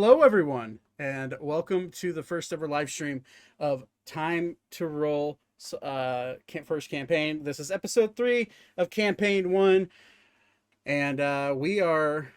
Hello, everyone, and welcome to the first ever live stream of Time to Roll first campaign. This is episode 3 of campaign 1, and we're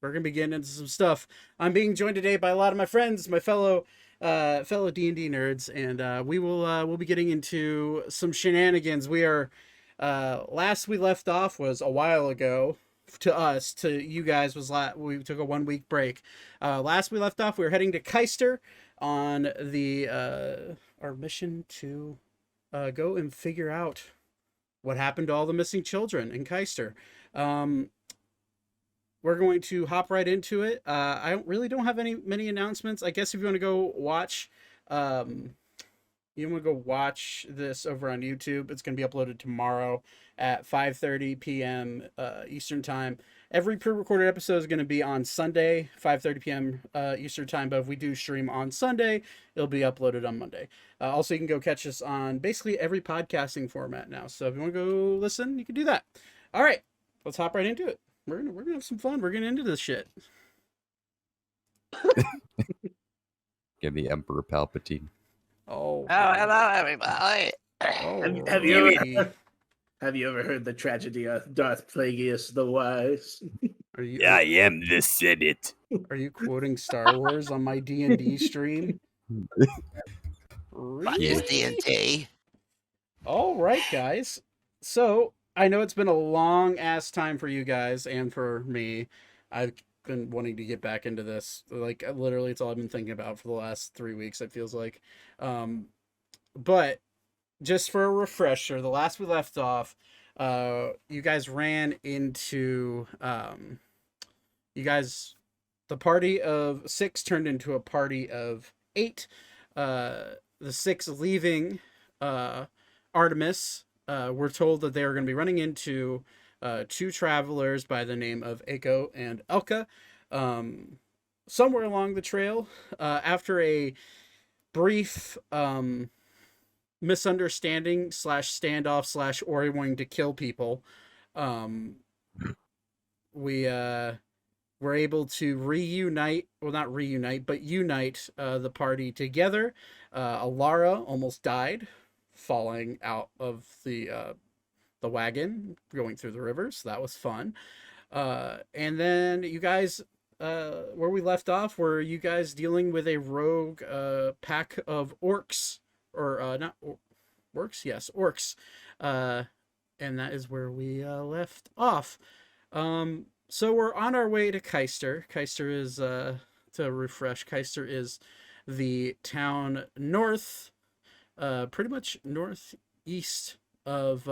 gonna be getting into some stuff. I'm being joined today by a lot of my friends, my fellow D&D nerds, and we'll be getting into some shenanigans. We are last we left off was a while ago. To us, to you guys, we took a 1 week break. Last we left off, we were heading to Caister on the our mission to go and figure out what happened to all the missing children in Caister. We're going to hop right into it. I don't have many announcements. I guess if you want to go watch, watch this over on YouTube. It's going to be uploaded tomorrow at 5:30 p.m. Eastern time. Every pre-recorded episode is going to be on Sunday, 5:30 p.m. Eastern time. But if we do stream on Sunday, it'll be uploaded on Monday. Also, you can go catch us on basically every podcasting format now. So if you want to go listen, you can do that. All right, let's hop right into it. We're gonna have some fun. We're getting into this shit. Give the Emperor Palpatine. Oh, hello, everybody. Have you ever heard the tragedy of Darth Plagueis the Wise? I am the Senate. Are you quoting Star Wars on my D&D stream? What is D&D? All right, guys. So, I know it's been a long-ass time for you guys and for me. I've been wanting to get back into this. Like, literally, it's all I've been thinking about for the last 3 weeks, it feels like. But just for a refresher, the last we left off, you guys ran into, the party of 6 turned into a party of 8. The 6 leaving Artemis, we're told that they are going to be running into 2 travelers by the name of Aiko and Elka. Somewhere along the trail, after a brief misunderstanding / standoff / Ori wanting to kill people, we were able to unite the party together. Alara almost died falling out of the wagon going through the river, so that was fun. And then you guys, where we left off, were you guys dealing with a rogue pack of orcs, or not orcs? Yes, orcs. And that is where we left off. So we're on our way to Caister. Caister is, to refresh, Caister is the town pretty much northeast of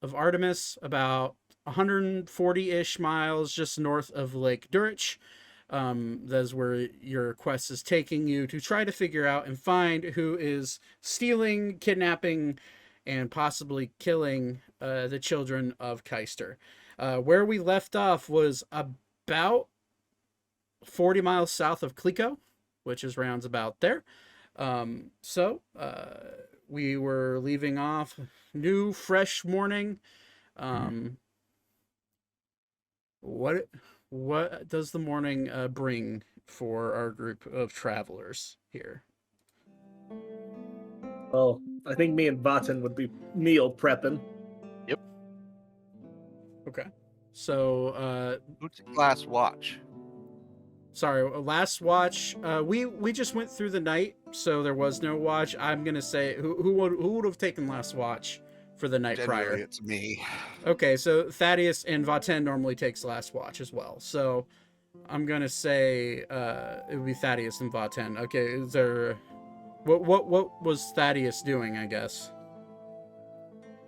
Artemis, about 140-ish miles just north of Lake Durich. That's where your quest is taking you to try to figure out and find who is stealing, kidnapping, and possibly killing the children of Caister. Where we left off was about 40 miles south of Clico, which is rounds about there. So we were leaving off, new, fresh morning. What does the morning bring for our group of travelers here? Well, I think me and Vaten would be meal prepping. Yep. Okay. So, who's last watch? Sorry, last watch. We just went through the night, so there was no watch. I'm gonna say who would have taken last watch for the night Generally, prior? it's me. Okay, so Thaddeus and Vaten normally takes last watch as well. So I'm gonna say it would be Thaddeus and Vaten. Okay, is there what was Thaddeus doing, I guess?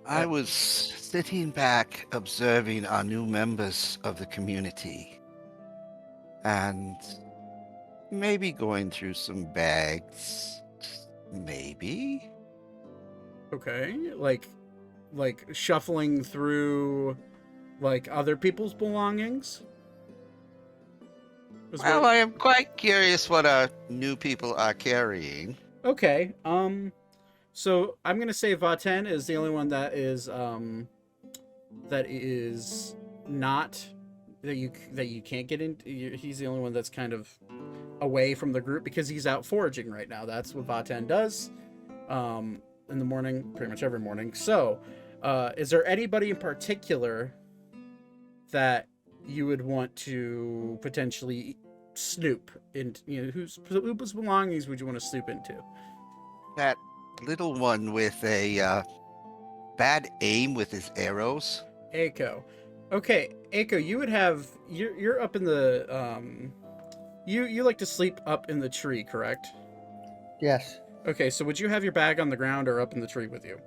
I was sitting back observing our new members of the community and maybe going through some bags. Maybe. Okay, like shuffling through like other people's belongings? Well, I am quite curious what our new people are carrying. Okay, so I'm gonna say Vaten is the only one that is not you can't get in. He's the only one that's kind of away from the group because he's out foraging right now. That's what Vatan does in the morning, pretty much every morning. So, is there anybody in particular that you would want to potentially snoop into? Whose belongings would you want to snoop into? That little one with a bad aim with his arrows. Aiko. Okay, Aiko, you would have you're up in the you like to sleep up in the tree, correct? Yes, Okay, so would you have your bag on the ground or up in the tree with you?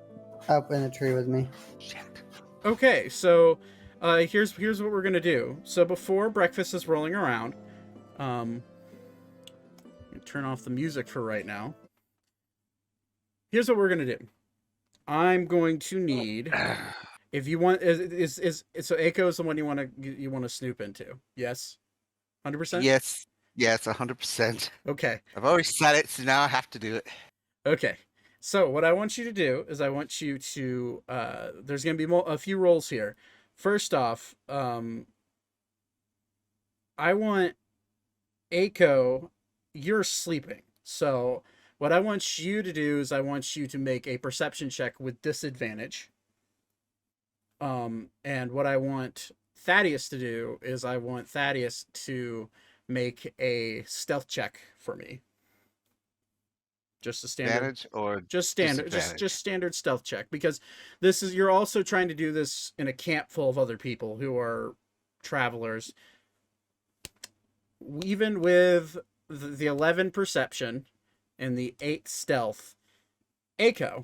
up in the tree with me. Shit. Okay, so here's what we're gonna do. So before breakfast is rolling around, turn off the music for right now. Here's what we're gonna do. I'm going to need, if you want, is so Aiko is the one you want to snoop into? Yes, 100%. Yes, 100%. Okay. I've always said it, so now I have to do it. Okay. So what I want you to do is I want you to there's going to be a few rolls here. First off, I want Aiko, you're sleeping. So what I want you to do is I want you to make a perception check with disadvantage. And what I want Thaddeus to do is I want Thaddeus to make a stealth check for me. Just a standard Advantage or just standard just standard stealth check, because you're also trying to do this in a camp full of other people who are travelers. Even with the 11 perception and the 8 stealth, Aiko,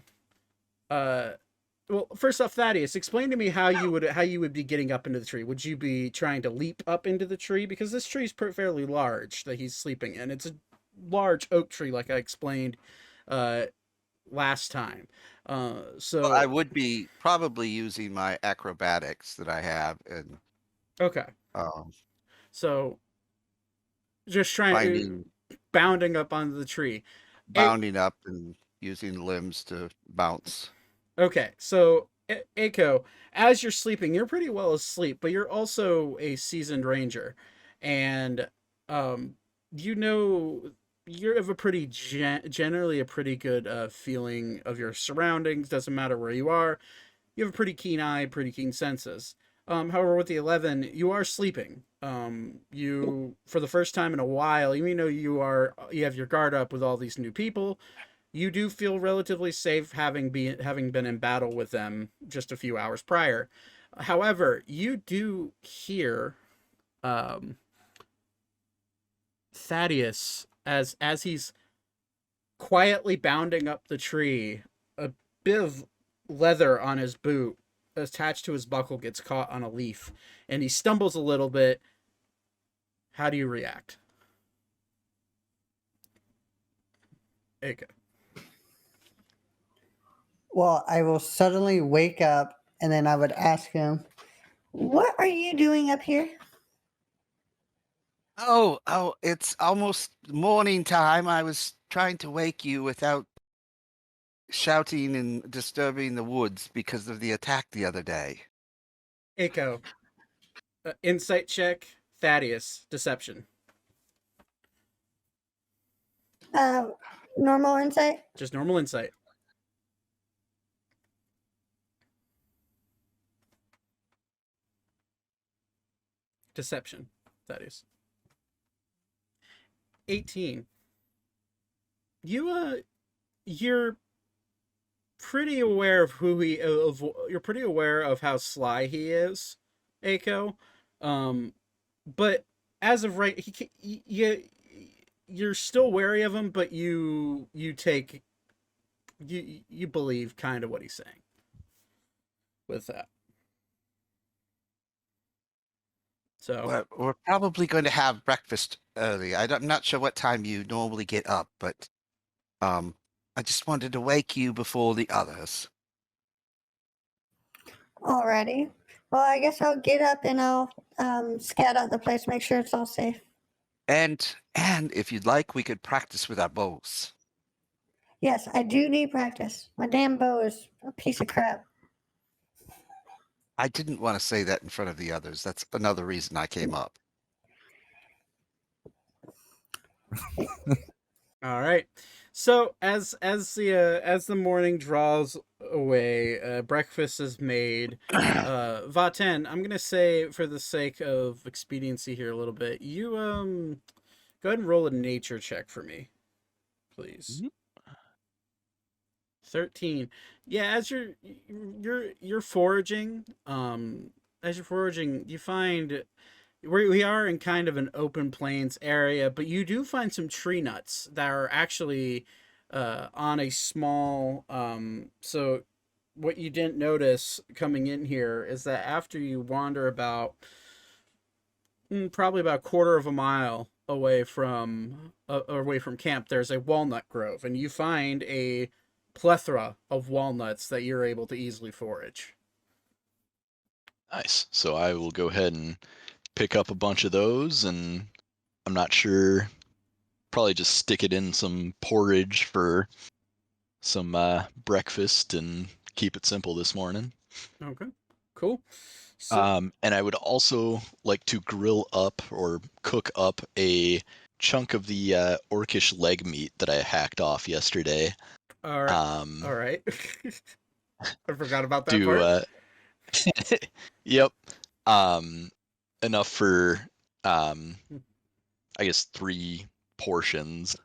well, first off, Thaddeus, explain to me how you would be getting up into the tree. Would you be trying to leap up into the tree, because this tree is fairly large that he's sleeping in? It's a large oak tree, like I explained last time. So well, I would be probably using my acrobatics that I have, and okay. So just trying to bounding up onto the tree, bounding up and using limbs to bounce. Okay, so Aiko, as you're sleeping, you're pretty well asleep, but you're also a seasoned ranger, and you have a pretty generally a pretty good feeling of your surroundings. Doesn't matter where you are, you have a pretty keen eye, pretty keen senses. However, with the 11, you are sleeping. You, for the first time in a while, even though you have your guard up with all these new people, you do feel relatively safe having been in battle with them just a few hours prior. However, you do hear Thaddeus as he's quietly bounding up the tree. A bit of leather on his boot attached to his buckle gets caught on a leaf, and he stumbles a little bit. How do you react? Aiko. Well, I will suddenly wake up and then I would ask him, "What are you doing up here?" Oh, it's almost morning time. I was trying to wake you without shouting and disturbing the woods because of the attack the other day. Aiko. Insight check. Thaddeus. Deception. Normal insight. Just normal insight. Deception. Thaddeus. 18. You're pretty aware of you're pretty aware of how sly he is, Aiko. But as of right, you're still wary of him, but you believe kind of what he's saying with that. So We're probably going to have breakfast early. I'm not sure what time you normally get up, but I just wanted to wake you before the others. Alrighty. Well, I guess I'll get up and I'll scout out the place, make sure it's all safe. And if you'd like, we could practice with our bows. Yes, I do need practice. My damn bow is a piece of crap. I didn't want to say that in front of the others. That's another reason I came up. All right. So as the morning draws away, breakfast is made. Vaten, I'm gonna say for the sake of expediency here a little bit, you go ahead and roll a nature check for me, please. 13. Yeah, as you're foraging, you find we are in kind of an open plains area, but you do find some tree nuts that are actually on a small. So, what you didn't notice coming in here is that after you wander about probably about a quarter of a mile away from camp, there's a walnut grove, and you find a plethora of walnuts that you're able to easily forage. Nice. So I will go ahead and pick up a bunch of those, and I'm not sure, probably just stick it in some porridge for some breakfast and keep it simple this morning. Okay, cool. So, And I would also like to grill up or cook up a chunk of the orcish leg meat that I hacked off yesterday. all right, all right. I forgot about that part. Yep. Enough for I guess 3 portions.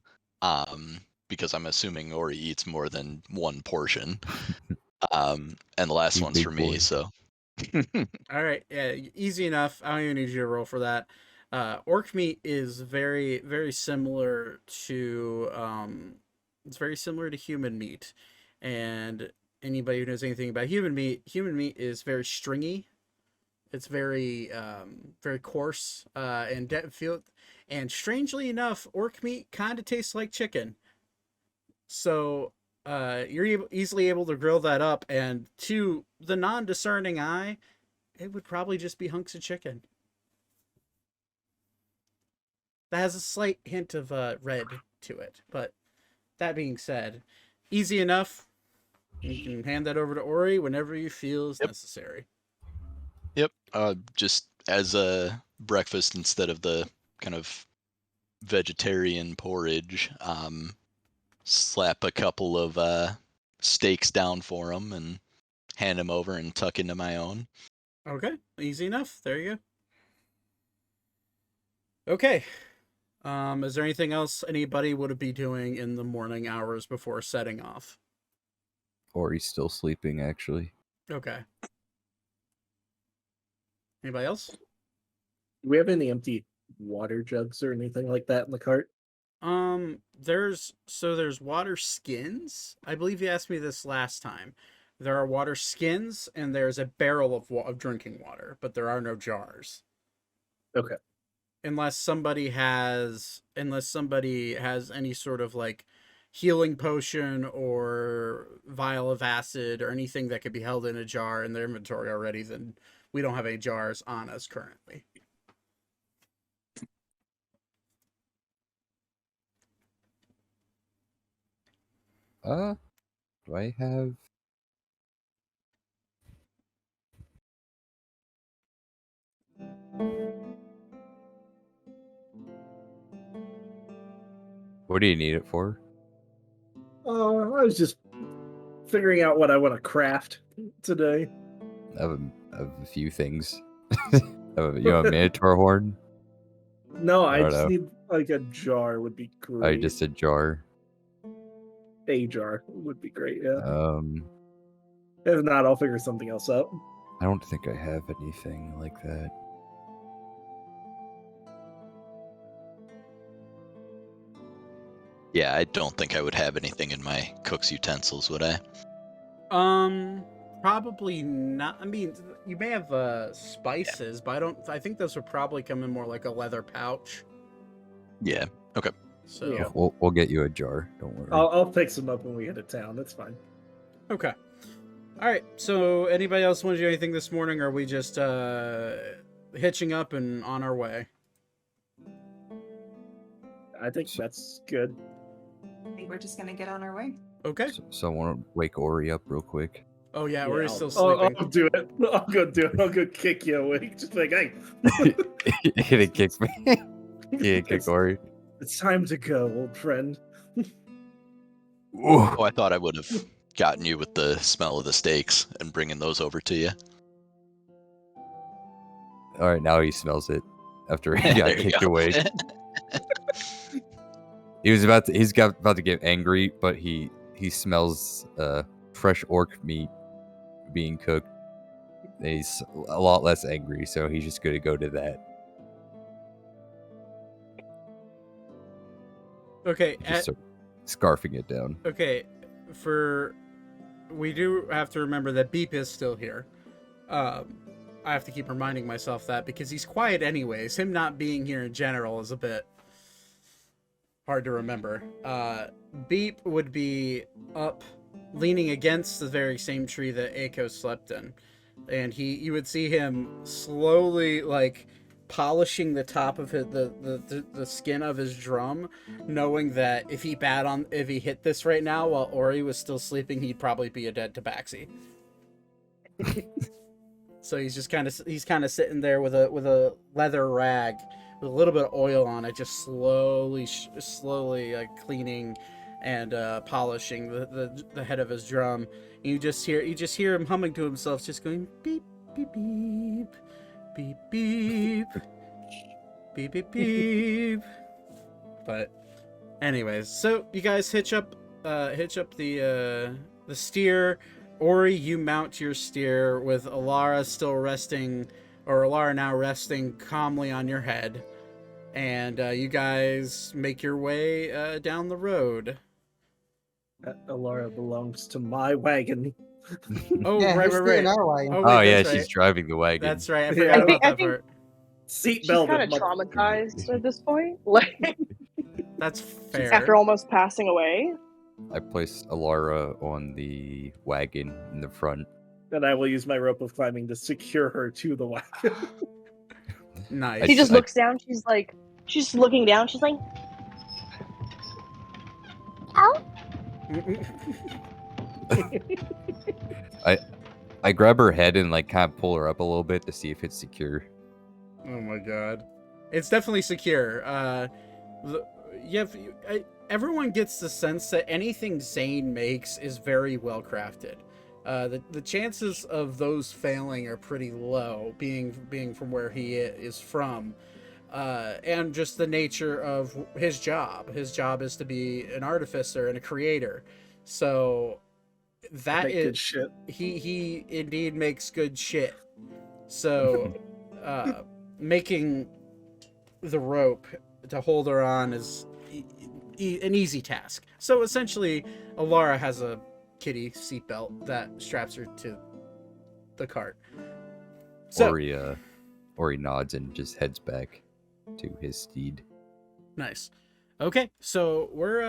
Because I'm assuming Ori eats more than 1 portion. And the last You one's big for me, boy. so. All right, yeah, easy enough. I don't even need you to roll for that. Orc meat is very similar to it's very similar to human meat, and anybody who knows anything about human meat is very stringy. It's very coarse, and strangely enough, orc meat kind of tastes like chicken. So you're easily able to grill that up, and to the non-discerning eye, it would probably just be hunks of chicken. That has a slight hint of red to it, but that being said, easy enough. You can hand that over to Ori whenever you feel is necessary. Yep. Just as a breakfast instead of the kind of vegetarian porridge, slap a couple of steaks down for him and hand him over and tuck into my own. Okay, easy enough. There you go. Okay. Is there anything else anybody would be doing in the morning hours before setting off? Or he's still sleeping, actually. Okay. Anybody else? Do we have any empty water jugs or anything like that in the cart? There's water skins. I believe you asked me this last time. There are water skins and there's a barrel of drinking water, but there are no jars. Okay. Unless somebody has any sort of like healing potion or vial of acid or anything that could be held in a jar in their inventory already, then we don't have any jars on us currently. Do I have... What do you need it for? I was just figuring out what I want to craft today. I have a few things. You have a minotaur horn? No, I don't just know. need like a jar would be great. Just a jar. A jar would be great, yeah. I If not, I'll figure something else out. don't think I have anything like that. Yeah, I don't think I would have anything in my cook's utensils, would I? Probably not. I mean, you may have spices, but I think those would probably come in more like a leather pouch. Yeah. Okay. So Yeah. We'll get you a jar. Don't worry. I'll pick some up when we head to town. That's fine. okay. All right. So anybody else want to do anything this morning, or are we just hitching up and on our way? I think that's good. I think we're just gonna get on our way. Okay. So I want to wake Ori up real quick. Oh yeah, we're still I'll sleeping. do it. I'll go do it. I'll go kick you awake. Just like, hey, You're gonna kick me. Yeah, kick Ori. it's time to go, old friend. Ooh. Oh, I thought I would have gotten you with the smell of the steaks and bringing those over to you. All right, now he smells it after he got There you kicked go. away. He's about to get angry, but he smells fresh orc meat being cooked. And he's a lot less angry, so he's just gonna go to that. Okay, Just start scarfing it down. okay. We do have to remember that Beep is still here. I have to keep reminding myself that because he's quiet anyways. Him not being here in general is a bit hard to remember. Beep would be up, leaning against the very same tree that Aiko slept in, and you would see him slowly like polishing the top of the skin of his drum, knowing that if he hit this right now while Ori was still sleeping, he'd probably be a dead tabaxi. So he's kind of sitting there with a leather rag with a little bit of oil on it, just slowly like cleaning and polishing the head of his drum. And you just hear him humming to himself, just going beep beep beep beep beep beep beep beep. But anyways, so you guys hitch up the steer. Ori, you mount your steer with Alara now resting calmly on your head, and you guys make your way down the road. Alara belongs to my wagon. Oh, Yeah, right. who's steering our wagon? Oh, Oh wait, yeah, that's she's right. driving the wagon. That's right. I Yeah. forgot I about think- that I think- part. Seat She's belt. kind of traumatized at this point, like That's fair. after almost passing away. I place Alara on the wagon in the front. And I will use my rope of climbing to secure her to the wagon. Nice. She just I- looks down. She's looking down. She's like, "Ow!" I grab her head and like kind of pull her up a little bit to see if it's secure. Oh my god. It's definitely secure. Everyone gets the sense that anything Zane makes is very well crafted. The chances of those failing are pretty low, being from where he is from. And just the nature of his job. His job is to be an artificer and a creator. So that Make good shit. he indeed makes good shit. So making the rope to hold her on is an easy task. So essentially, Alara has a kitty seatbelt that straps her to the cart. So Ori nods and just heads back to his steed. nice. Okay, so we're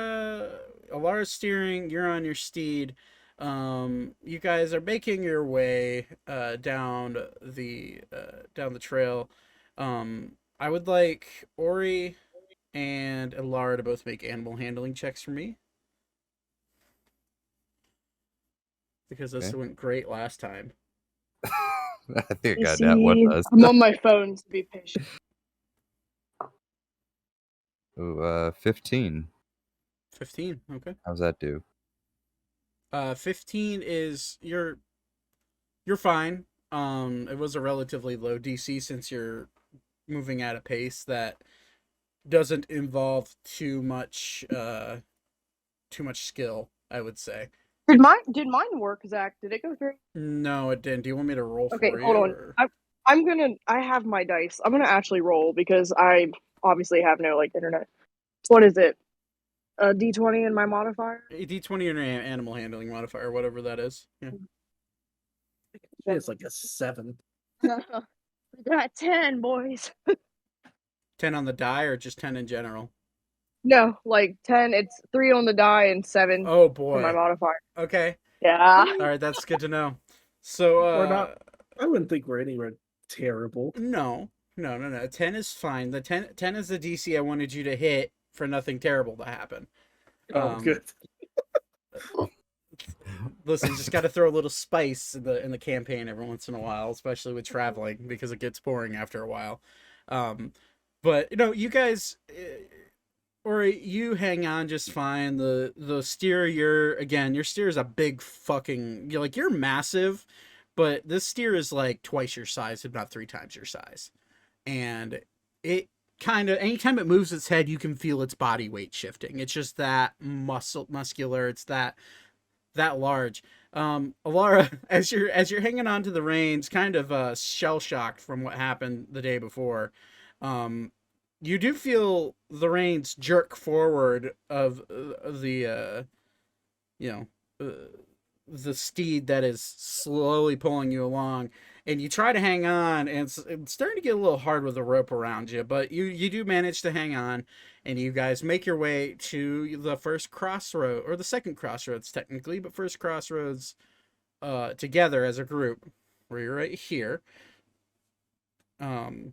Alara's steering, you're on your steed. You guys are making your way down the trail. I would like Ori and Alara to both make animal handling checks for me, because this Okay. went great last time. I think I You got that one. see, Does. I'm on my phone to be patient. Ooh, 15. 15. Okay. How's that do? 15 is you're fine. It was a relatively low DC since you're moving at a pace that doesn't involve too much skill, I would say. Did mine work, Zach? Did it go through? No, it didn't. Do you want me to roll Okay, for you? hold on. or- I have my dice. I'm gonna actually roll because I obviously have no internet. What is it? A D20 in my modifier? A D20 or an animal handling modifier, whatever that is. Yeah. It's like a 7. We got 10, boys. 10 on the die or just 10 in general? No, 10. It's 3 on the die and 7 Oh for my boy. modifier. Okay. Yeah. All right, that's good to know. So We're not- I wouldn't think we're anywhere terrible. No. 10 is fine. The 10 is the DC I wanted you to hit for nothing terrible to happen. Oh, good. Listen, you just got to throw a little spice in the campaign every once in a while, especially with traveling, because it gets boring after a while. But you guys, or you hang on just fine. The steer, your steer is a big fucking. You're massive, but this steer is like twice your size, if not 3 times your size, and it kind of anytime it moves its head, you can feel its body weight shifting. It's just that muscular. It's that large. Alara, as you're hanging on to the reins, kind of shell shocked from what happened the day before, you do feel the reins jerk forward of the the steed that is slowly pulling you along, and you try to hang on, and it's starting to get a little hard with the rope around you, but you do manage to hang on, and you guys make your way to the first crossroad, or the second crossroads technically, but first crossroads together as a group, where you're right here. It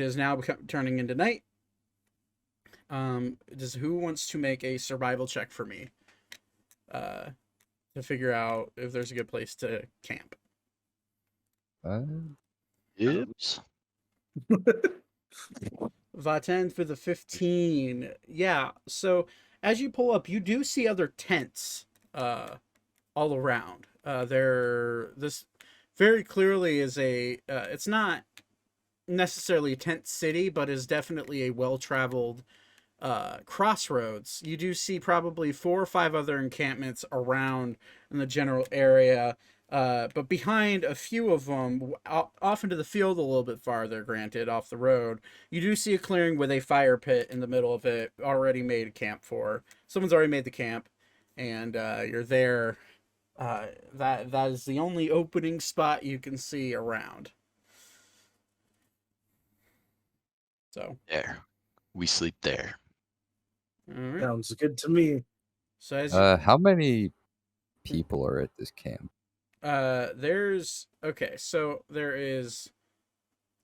is now turning into night. Who wants to make a survival check for me? To figure out if there's a good place to camp. Oops. Vaten for the 15. Yeah, so as you pull up, you do see other tents all around. This very clearly is it's not necessarily a tent city, but is definitely a well-traveled crossroads. You do see probably 4 or 5 other encampments around in the general area, but behind a few of them, off into the field a little bit farther, granted, off the road, you do see a clearing with a fire pit in the middle of it, already made a camp for. Someone's already made the camp, and you're there. That is the only opening spot you can see around. So There. We sleep there. all right. Sounds good to me. So as How many people are at this camp? there is,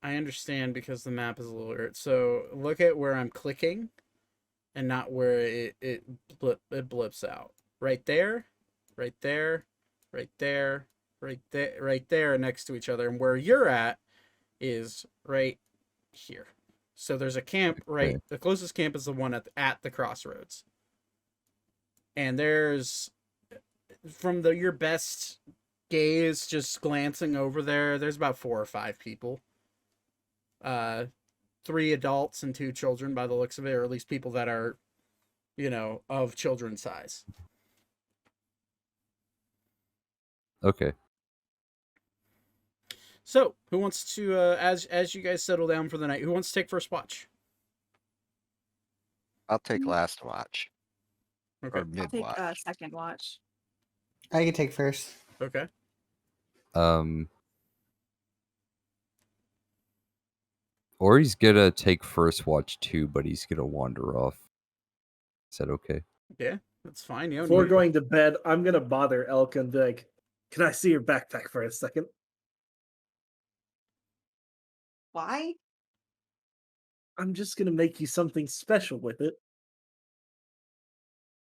I understand because the map is a little weird. So look at where I'm clicking and not where it blips out. Right there, right there, right there, right there next to each other. And where you're at is right here. So there's a camp Okay. the closest camp is the one at the crossroads. And there's, from your best gaze, just glancing over there's about 4 or 5 people. 3 adults and 2 children by the looks of it, or at least people that are, of children's size. Okay. So, who wants to, as you guys settle down for the night, who wants to take first watch? I'll take last watch Okay. or I'll mid take watch. second watch. I can take first. Okay. Or he's gonna take first watch too, but he's gonna wander off. Is that okay? Yeah, that's fine. You don't Before need going to bed, I'm gonna bother Elka and be like, "Can I see your backpack for a second?" Why? I'm just gonna make you something special with it.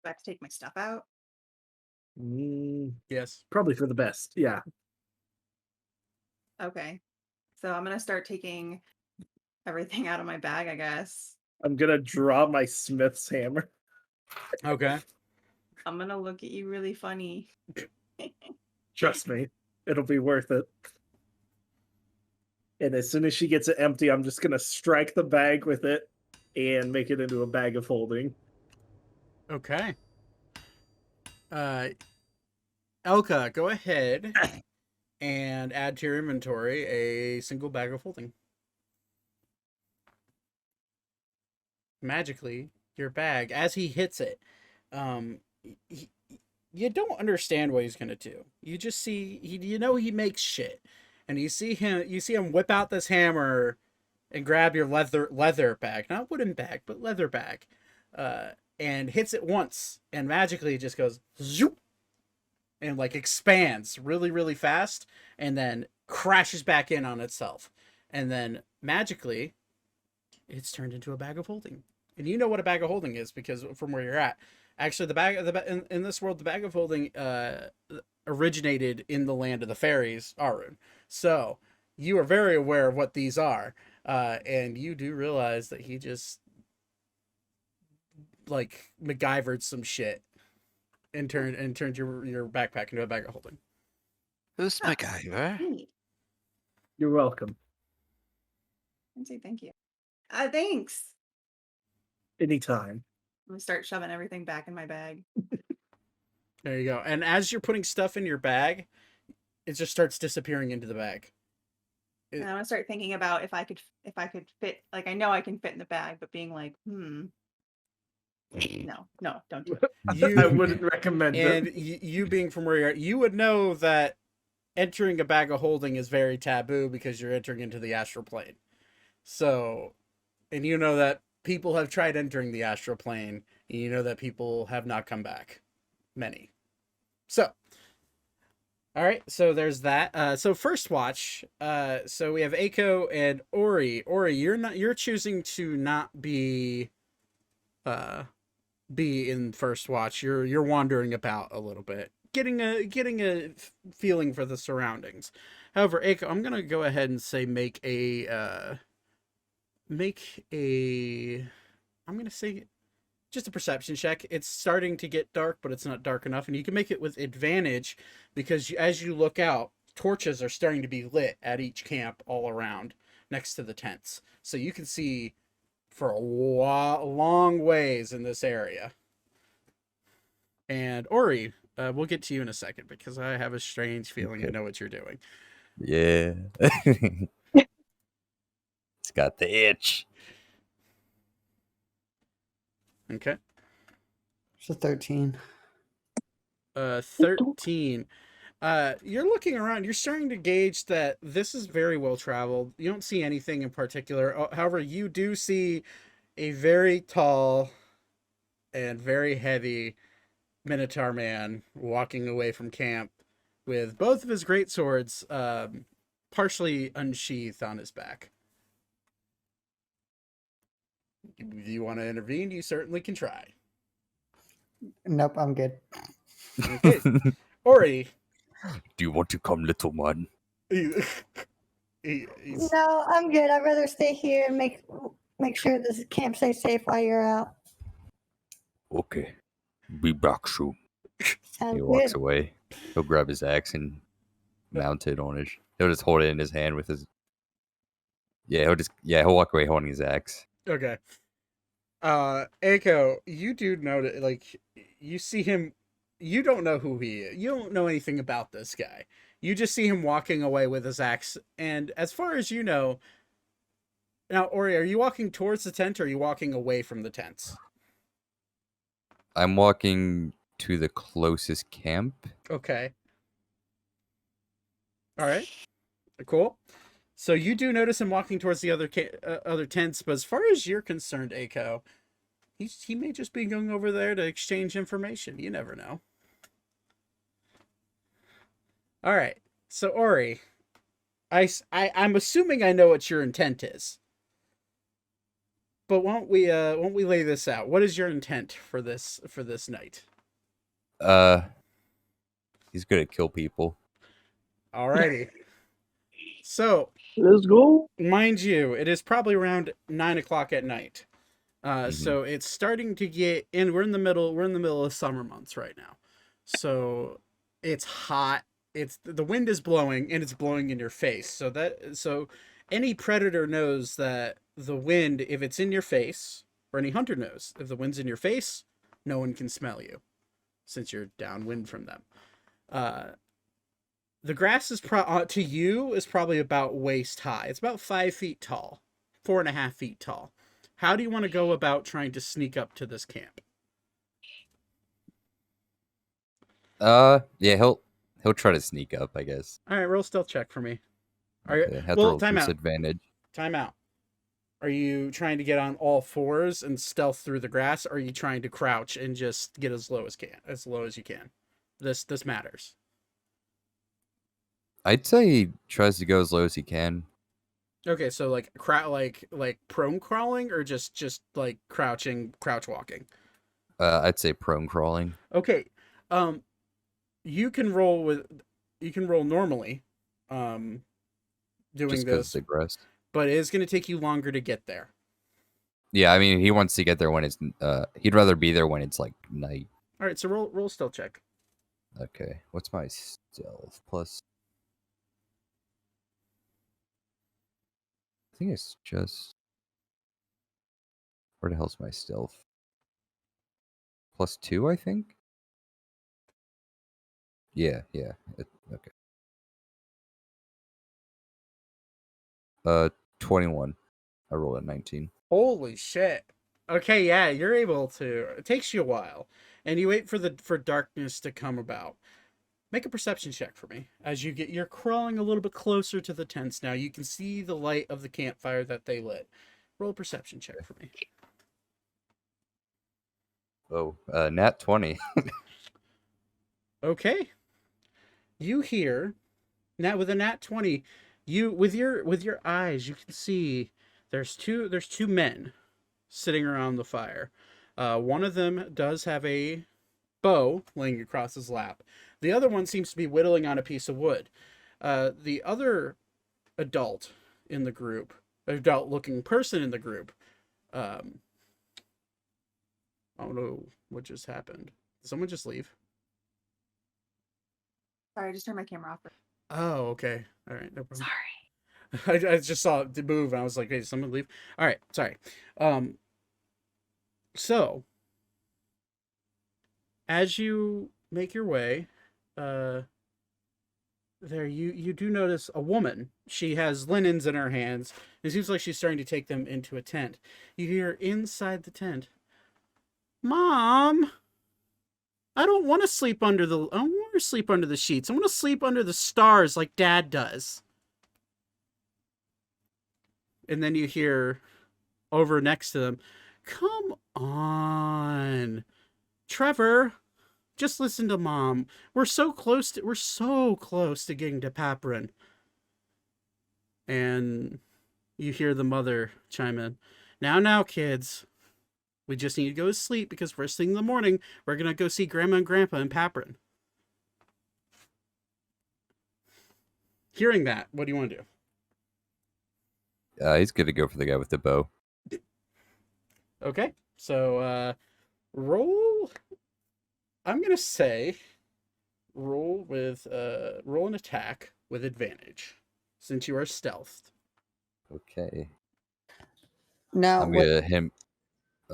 Do I have to take my stuff out? Yes. Probably for the best. Yeah. Okay. So I'm gonna start taking everything out of my bag, I guess. I'm gonna draw my smith's hammer. Okay. I'm gonna look at you really funny. Trust me, it'll be worth it. And as soon as she gets it empty, I'm just gonna strike the bag with it and make it into a bag of holding. Okay. Elka, go ahead and add to your inventory a single bag of holding. Magically, your bag, as he hits it, you don't understand what he's gonna do. You just see he makes shit, and you see him whip out this hammer and grab your leather bag, not wooden bag, but leather bag, and hits it once, and magically it just goes zoop, and like expands really, really fast, and then crashes back in on itself, and then magically it's turned into a bag of holding, and you know what a bag of holding is because from where you're at. Actually, in this world, the bag of holding originated in the land of the fairies, Arun. So you are very aware of what these are, and you do realize that he just like MacGyvered some shit and turned your backpack into a bag of holding. Who's Ah. MacGyver? Neat. You're welcome. I'd say thank you. Thanks. Anytime. I'm gonna start shoving everything back in my bag. There you go. And as you're putting stuff in your bag, it just starts disappearing into the bag. And I'm gonna start thinking about if I could fit. Like I know I can fit in the bag, but being like, no, don't do it. I wouldn't recommend And it. you being from where you're at, you would know that entering a bag of holding is very taboo because you're entering into the astral plane. So, and you know that people have tried entering the astral plane, and you know that people have not come back. Many. So, all right, so there's that. So first watch. So we have Aiko and Ori. Ori, you're choosing to not be in first watch. You're wandering about a little bit, getting a feeling for the surroundings. However, Aiko, I'm gonna go ahead and say I'm gonna say just a perception check. It's starting to get dark, but it's not dark enough, and you can make it with advantage because as you look out, torches are starting to be lit at each camp all around next to the tents, so you can see for a long ways in this area. And Ori, we'll get to you in a second because I have a strange feeling I know what you're doing. Yeah. It's got the itch. Okay. So 13. 13. You're looking around. You're starting to gauge that this is very well traveled. You don't see anything in particular. However, you do see a very tall and very heavy minotaur man walking away from camp with both of his great swords partially unsheathed on his back. If you want to intervene, you certainly can try. Nope, I'm good. Okay. Ori. Do you want to come, little man? He's, No, I'm good. I'd rather stay here and make sure this camp stays safe while you're out. Okay. Be back soon. Sounds He walks good. away. He'll grab his axe and mount it on his. He'll just hold it in his hand with his. Yeah, he'll walk away holding his axe. okay. Aiko, you do notice, like, you see him. You don't know who he is. You don't know anything about this guy. You just see him walking away with his axe. And as far as you know, now, Ori, are you walking towards the tent or are you walking away from the tents? I'm walking to the closest camp. Okay. All right. Cool. So you do notice him walking towards the other tents, but as far as you're concerned, Aiko, he may just be going over there to exchange information. You never know. All right. So Ori, I'm assuming I know what your intent is. But won't we lay this out? What is your intent for this night? He's good at kill people. Alrighty. So Let's go. mind you, it is probably around 9 o'clock at night. Mhm. So it's starting to get in. We're in the middle of summer months right now. So it's hot. The wind is blowing and it's blowing in your face. So any predator knows that the wind, if it's in your face, or any hunter knows, if the wind's in your face, no one can smell you since you're downwind from them. The grass is to you is probably about waist high. It's about 5 feet tall, 4.5 feet tall. How do you want to go about trying to sneak up to this camp? Yeah, he'll try to sneak up, I guess. All right, roll stealth check for me. Okay, have to roll disadvantage. Time out. Are you trying to get on all fours and stealth through the grass, or are you trying to crouch and just get as low as you can? This matters. I'd say he tries to go as low as he can. Okay, so like like prone crawling or just like crouch walking. I'd say prone crawling. Okay. Um you can roll normally doing Just because this, the grass. but it is going to take you longer to get there. Yeah, I mean, he wants to get there when it's. He'd rather be there when it's like night. All right, so roll stealth check. Okay, what's my stealth plus? I think it's just. Where the hell's my stealth? +2, I think. Yeah. Okay. 21. I rolled a 19. Holy shit. Okay, yeah, you're able to. It takes you a while, and you wait for darkness to come about. Make a perception check for me as you're crawling a little bit closer to the tents now. You can see the light of the campfire that they lit. Roll a perception check for me. Oh, nat 20. Okay. You hear now with a nat 20, you with your eyes, you can see there's two men sitting around the fire. One of them does have a bow laying across his lap. The other one seems to be whittling on a piece of wood. The other adult in the group, adult-looking person in the group, I don't know what just happened. Did someone just leave? Sorry, I just turned my camera off. Oh, okay. All right, no problem. Sorry. I just saw it move, and I was like, "Hey, did someone leave?" All right, sorry. So as you make your way, there you do notice a woman. She has linens in her hands. It seems like she's starting to take them into a tent. You hear inside the tent, "Mom, I don't want to sleep under the. I don't want to sleep under the sheets. I want to sleep under the stars like Dad does." And then you hear over next to them, "Come on, Trevor, just listen to Mom. We're so close to getting to Paprin." And you hear the mother chime in, Now, kids. We just need to go to sleep because first thing in the morning, we're going to go see Grandma and Grandpa in Paprin." Hearing that, what do you want to do? He's good to go for the guy with the bow. Okay, so roll. I'm gonna say roll an attack with advantage since you are stealthed. Okay. Now, I'm gonna him.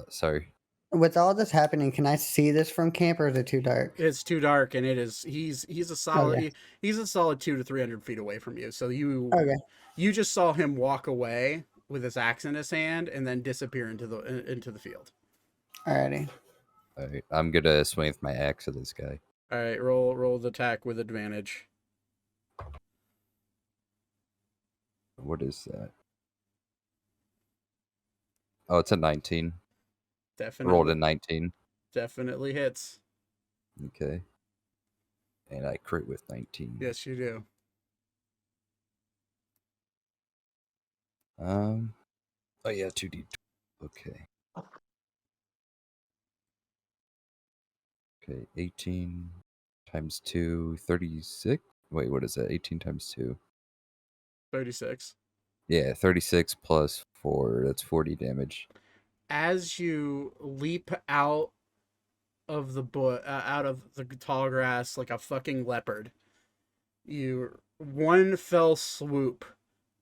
Sorry. with all this happening, can I see this from camp, or is it too dark? It's too dark, and it is. He's a solid. Okay. He's a solid 200 to 300 feet away from you. So Okay. you just saw him walk away with his axe in his hand and then disappear into the field. Alrighty. All right. I'm gonna swing with my axe at this guy. All right, roll the attack with advantage. What is that? Oh, it's a 19. Definitely Rolled a 19. Definitely hits. Okay. And I crit with 19. Yes, you do. Oh yeah, 2d. Okay. Okay, 18 times 2, 36. Wait, what is that? 18 times 2. 36. Yeah, 36 plus 4. That's 40 damage. As you leap out of the out of the tall grass like a fucking leopard, you one fell swoop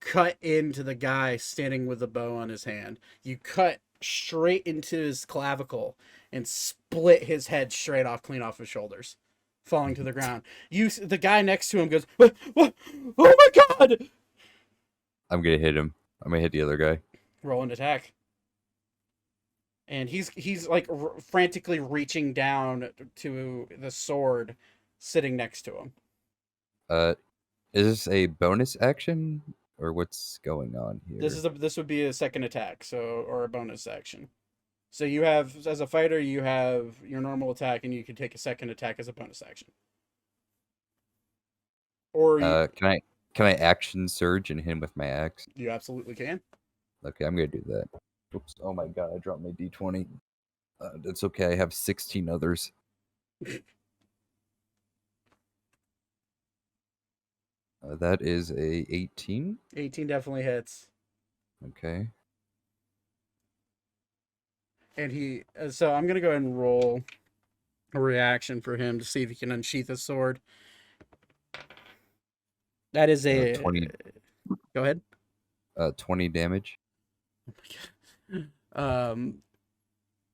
cut into the guy standing with the bow on his hand. You cut straight into his clavicle and split his head straight off, clean off his shoulders, falling to the ground. The guy next to him goes, "What? Oh my god!" I'm gonna hit him. I'm gonna hit the other guy. Roll an attack. And he's like frantically reaching down to the sword sitting next to him. Is this a bonus action or what's going on here? This would be a second attack, or a bonus action. So you have, as a fighter, you have your normal attack, and you can take a second attack as a bonus action. Or can Can I action surge and hit him with my axe? You absolutely can. Okay, I'm gonna do that. Oops. Oh my god, I dropped my d20. That's okay. I have 16 others. That is a 18. 18 definitely hits. Okay. And so I'm going to go ahead and roll a reaction for him to see if he can unsheath his sword. That is a 20. Go ahead. 20 damage. Oh my god.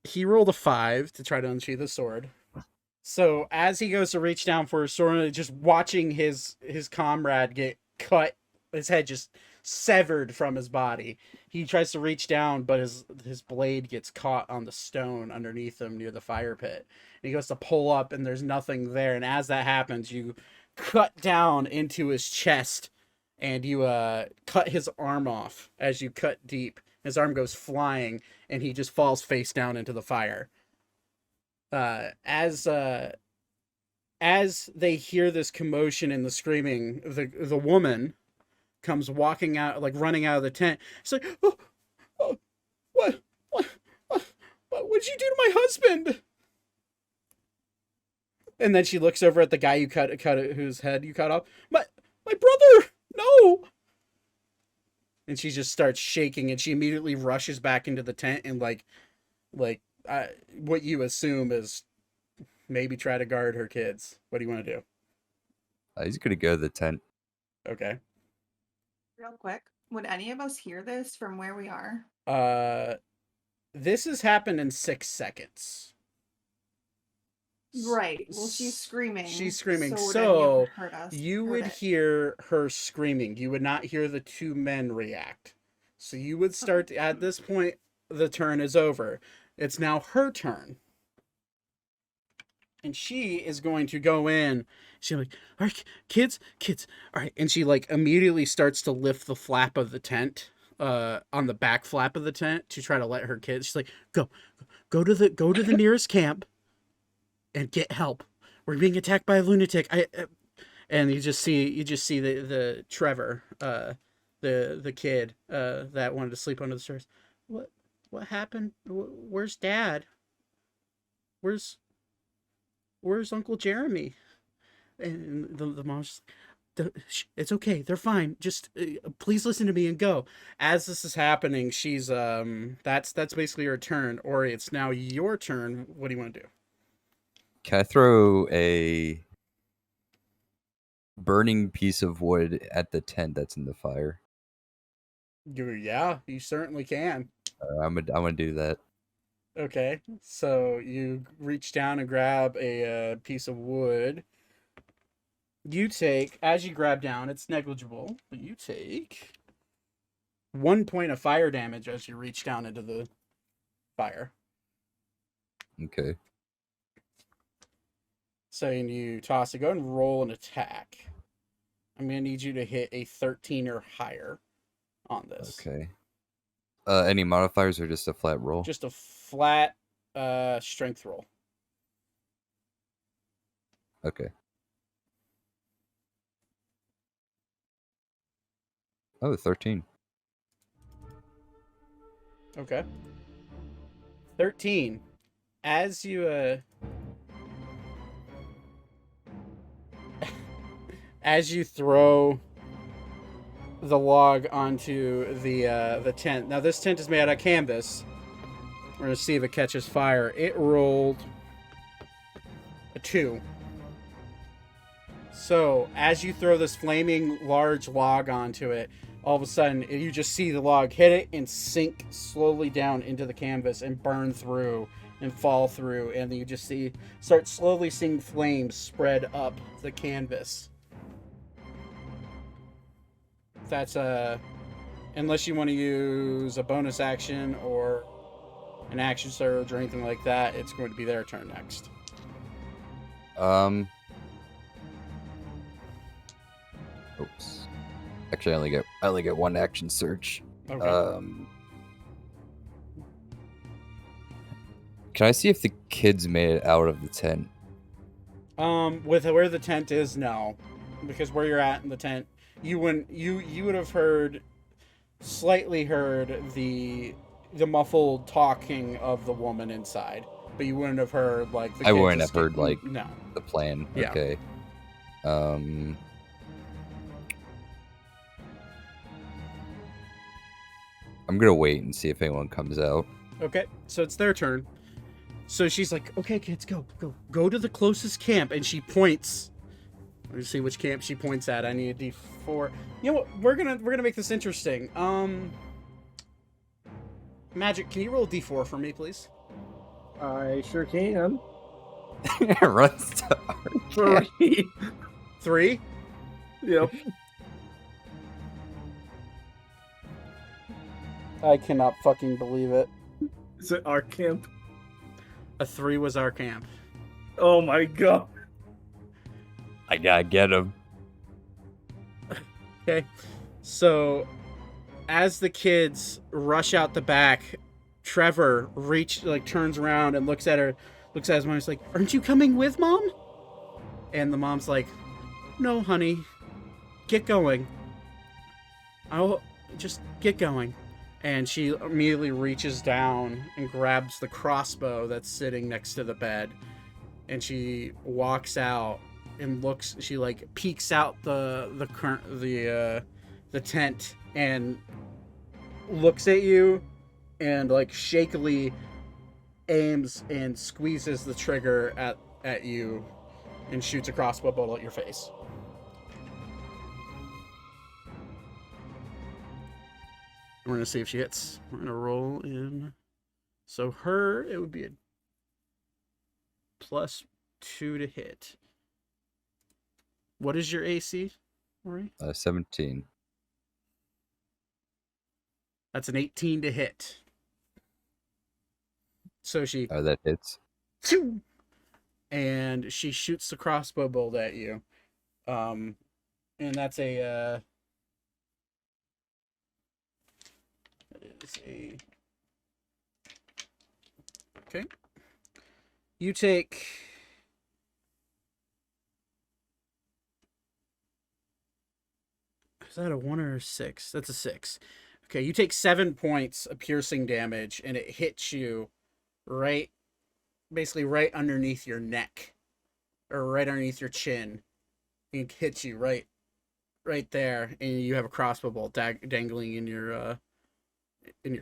He rolled a 5 to try to unsheath his sword. So as he goes to reach down for his sword, just watching his comrade get cut, his head just severed from his body. He tries to reach down, but his blade gets caught on the stone underneath him near the fire pit. And he goes to pull up, and there's nothing there. And as that happens, you cut down into his chest, and you cut his arm off as you cut deep. His arm goes flying, and he just falls face down into the fire. As they hear this commotion and the screaming, the woman comes walking out, like running out of the tent. She's like, "Oh, what'd you do to my husband?" And then she looks over at the guy you cut whose head you cut off. My brother, no! And she just starts shaking, and she immediately rushes back into the tent and what you assume is maybe try to guard her kids. What do you want to do? He's gonna go to the tent. Okay. Real quick, would any of us hear this from where we are? This has happened in 6 seconds. Right. Well, she's screaming. She's screaming. So, would So anyone heard us, you heard would it? hear her screaming. You would not hear the two men react. So you would start at this point. The turn is over. It's now her turn. And she is going to go in. She's like, "All right, kids. All right." And she immediately starts to lift the flap of the tent, on the back flap of the tent to try to let her kids. She's like, go to the nearest camp and get help. We're being attacked by a lunatic. And you just see the Trevor, the kid, that wanted to sleep under the stairs. What happened? Where's Dad? Where's Uncle Jeremy? And the mom's just, "It's okay. They're fine. Just please listen to me and go." As this is happening, she's that's basically her turn. Ori, it's now your turn. What do you want to do? Can I throw a burning piece of wood at the tent that's in the fire? Yeah, you certainly can. I'm gonna do that. Okay, so you reach down and grab a piece of wood. You take, as you grab down, it's negligible, but you take 1 point of fire damage as you reach down into the fire. Okay. So you toss it. Go and roll an attack. I'm going to need you to hit a 13 or higher on this. Okay. Any modifiers or just a flat roll? Just a flat strength roll. Okay. Oh, 13. Okay. 13. As you as you throw the log onto the tent. Now this tent is made out of canvas. We're gonna see if it catches fire. It rolled a 2. So as you throw this flaming large log onto it, all of a sudden you just see the log hit it and sink slowly down into the canvas and burn through and fall through, and you just start slowly seeing flames spread up the canvas. That's unless you want to use a bonus action or an action surge or anything like that, it's going to be their turn next. Oops. Actually, I only get one action surge. Okay. Can I see if the kids made it out of the tent? With where the tent is, no, because where you're at in the tent, you wouldn't you would have slightly heard the muffled talking of the woman inside, but you wouldn't have heard like the I kids wouldn't have heard escape- like no. the plan. Yeah. Okay. I'm gonna wait and see if anyone comes out. Okay, so it's their turn. So she's like, "Okay, kids, go to the closest camp," and she points. Let me see which camp she points at. I need a D4. You know what? We're gonna make this interesting. Magic, can you roll a D4 for me, please? I sure can. Runs to our camp. 3. 3. Yep. I cannot fucking believe it. Is it our camp? A 3 was our camp. Oh my god. I gotta get him. Okay, so as the kids rush out the back, Trevor turns around and looks at his mom. He's like, "Aren't you coming with, Mom?" And the mom's like, "No, honey, get going. I'll just get going." And she immediately reaches down and grabs the crossbow that's sitting next to the bed, and she walks out and looks. She like peeks out the tent and looks at you, and like shakily aims and squeezes the trigger at you, and shoots a crossbow bolt at your face. We're gonna see if she hits. We're gonna roll in. So it would be a +2 to hit. What is your AC, Rory? 17. That's an 18 to hit. So she That hits. and she shoots the crossbow bolt at you. And that's that is a okay. You take is that a 1 or a 6? That's a 6. Okay, you take 7 points of piercing damage, and it hits you basically right underneath your neck, or right underneath your chin. It hits you right there, and you have a crossbow bolt dangling in your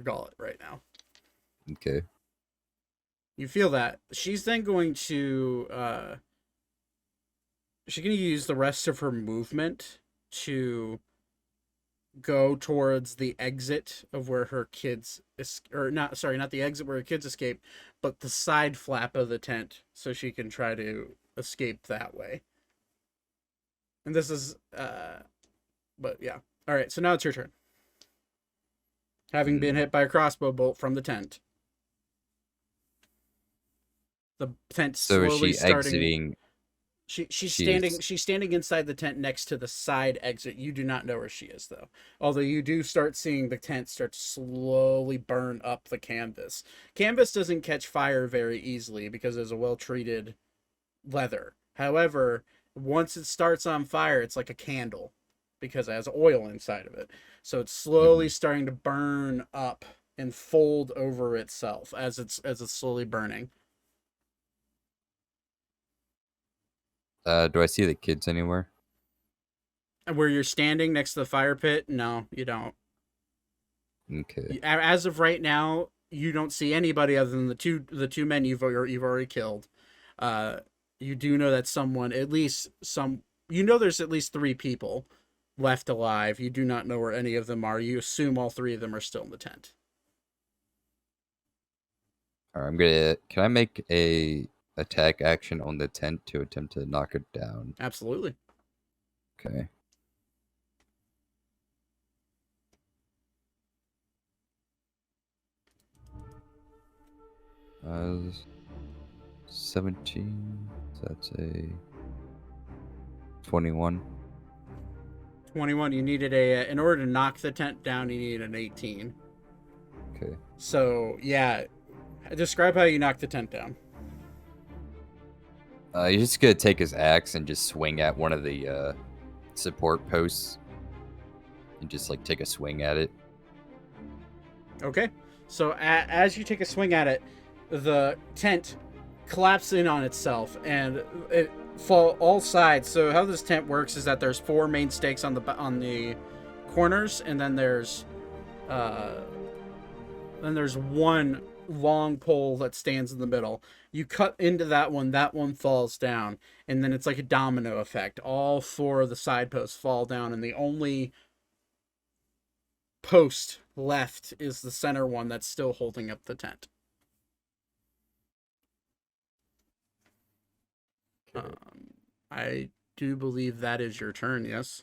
gullet right now. Okay. You feel that. She's then going to she's going to use the rest of her movement to go towards the exit of where her kids not the exit where her kids escape, but the side flap of the tent, so she can try to escape that way. And this is but yeah. All right, so now it's your turn. Having been hit by a crossbow bolt from the tent. The tent So is slowly she starting exiting? She's She's- standing inside the tent next to the side exit. You do not know where she is, though. Although you do start seeing the tent start to slowly burn up the canvas. Canvas doesn't catch fire very easily because it's a well-treated leather. However, once it starts on fire, it's like a candle because it has oil inside of it. So it's slowly starting to burn up and fold over itself as it's slowly burning. Do I see the kids anywhere? And where you're standing next to the fire pit, no, you don't. Okay. As of right now, you don't see anybody other than the two men you've already killed. You do know that there's at least 3 people left alive. You do not know where any of them are. You assume all 3 of them are still in the tent. All right, can I make a attack action on the tent to attempt to knock it down? Absolutely. Okay. Uh, 17. That's a 21. 21. You needed in order to knock the tent down, you needed an 18. Okay. So yeah, describe how you knock the tent down. He's just gonna take his axe and just swing at one of the support posts and just like take a swing at it. Okay. So as you take a swing at it, the tent collapses in on itself and it fall all sides. So how this tent works is that there's 4 main stakes on the corners, and then there's one long pole that stands in the middle. You cut into that one falls down, and then it's like a domino effect. All 4 of the side posts fall down, and the only post left is the center one that's still holding up the tent. I do believe that is your turn, yes?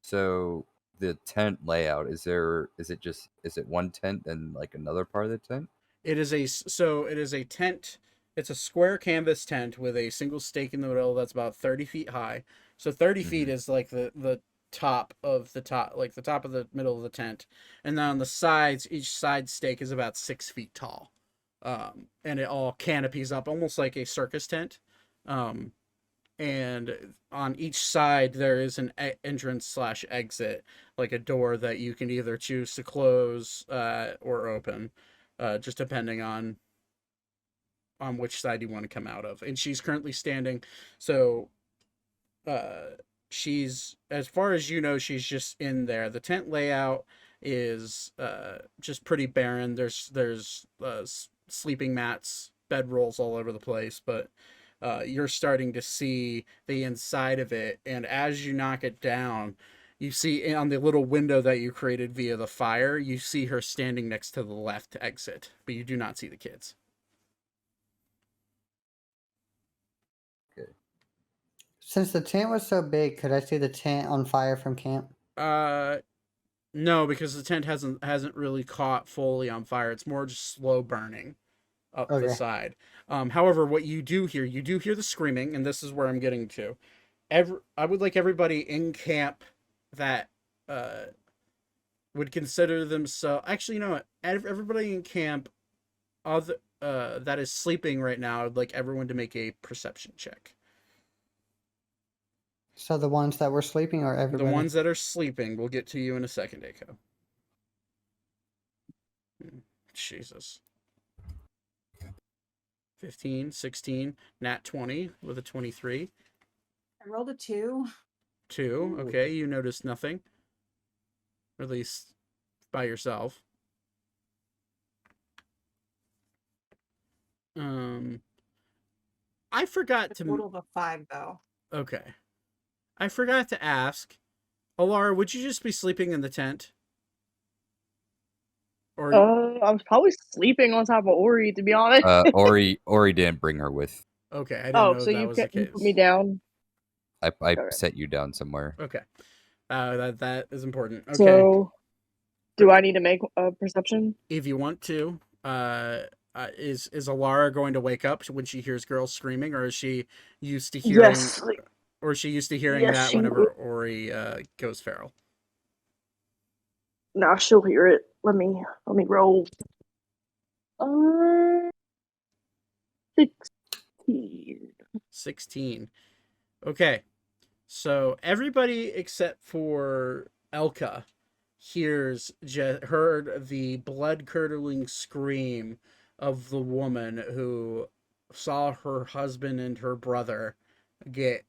So the tent layout, is it one tent and like another part of the tent? It is a tent. It's a square canvas tent with a single stake in the middle that's about 30 feet high. So 30 feet is like the top of the top, like the top of the middle of the tent. And then on the sides, each side stake is about 6 feet tall. And it all canopies up almost like a circus tent. And on each side there is an entrance / exit, like a door that you can either choose to close or open, just depending on which side you want to come out of. And she's currently standing, so she's, as far as you know, she's just in there. The tent layout is just pretty barren. There's sleeping mats, bedrolls all over the place, but you're starting to see the inside of it, and as you knock it down, you see on the little window that you created via the fire, you see her standing next to the left exit, but you do not see the kids. Okay. Since the tent was so big, could I see the tent on fire from camp? No, because the tent hasn't really caught fully on fire. It's more just slow burning up the side. However, what you do hear the screaming, and this is where I'm getting to. I would like everybody in camp that would consider themselves, actually, you know what? Everybody in camp that is sleeping right now, I'd like everyone to make a perception check. So the ones that were sleeping, or everybody? The ones that are sleeping, we'll get to you in a second, Aiko. Jesus. 15, 16, nat 20 with a 23. I rolled a 2. 2, okay, you noticed nothing. Or at least by yourself. I forgot to... total of a 5, though. Okay. I forgot to ask. Alara, would you just be sleeping in the tent? Or I was probably sleeping on top of Ori, to be honest. Ori didn't bring her with. Okay, I didn't know so that you was the case. put me down. I Okay. set you down somewhere. Okay. That is important. Okay. So, do I need to make a perception? If you want to, is Alara going to wake up when she hears girls screaming, or is she used to hearing? Yes. Or is she used to hearing Yes, that she whenever would. Ori goes feral? Nah, she'll hear it. Let me roll. 16. 16. Okay. So everybody except for Elka heard the blood-curdling scream of the woman who saw her husband and her brother get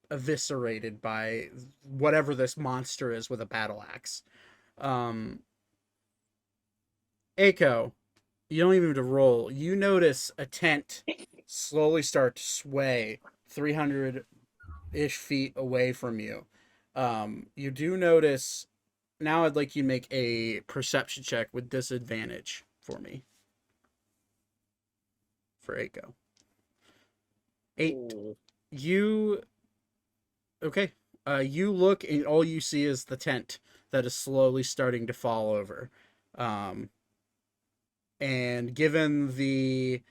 eviscerated by whatever this monster is with a battle axe. Aiko, you don't even need to roll. You notice a tent slowly start to sway 300-ish feet away from you. You do notice... Now I'd like you to make a perception check with disadvantage for me. For Aiko. 8. You... Okay. You look and all you see is the tent that is slowly starting to fall over. And given the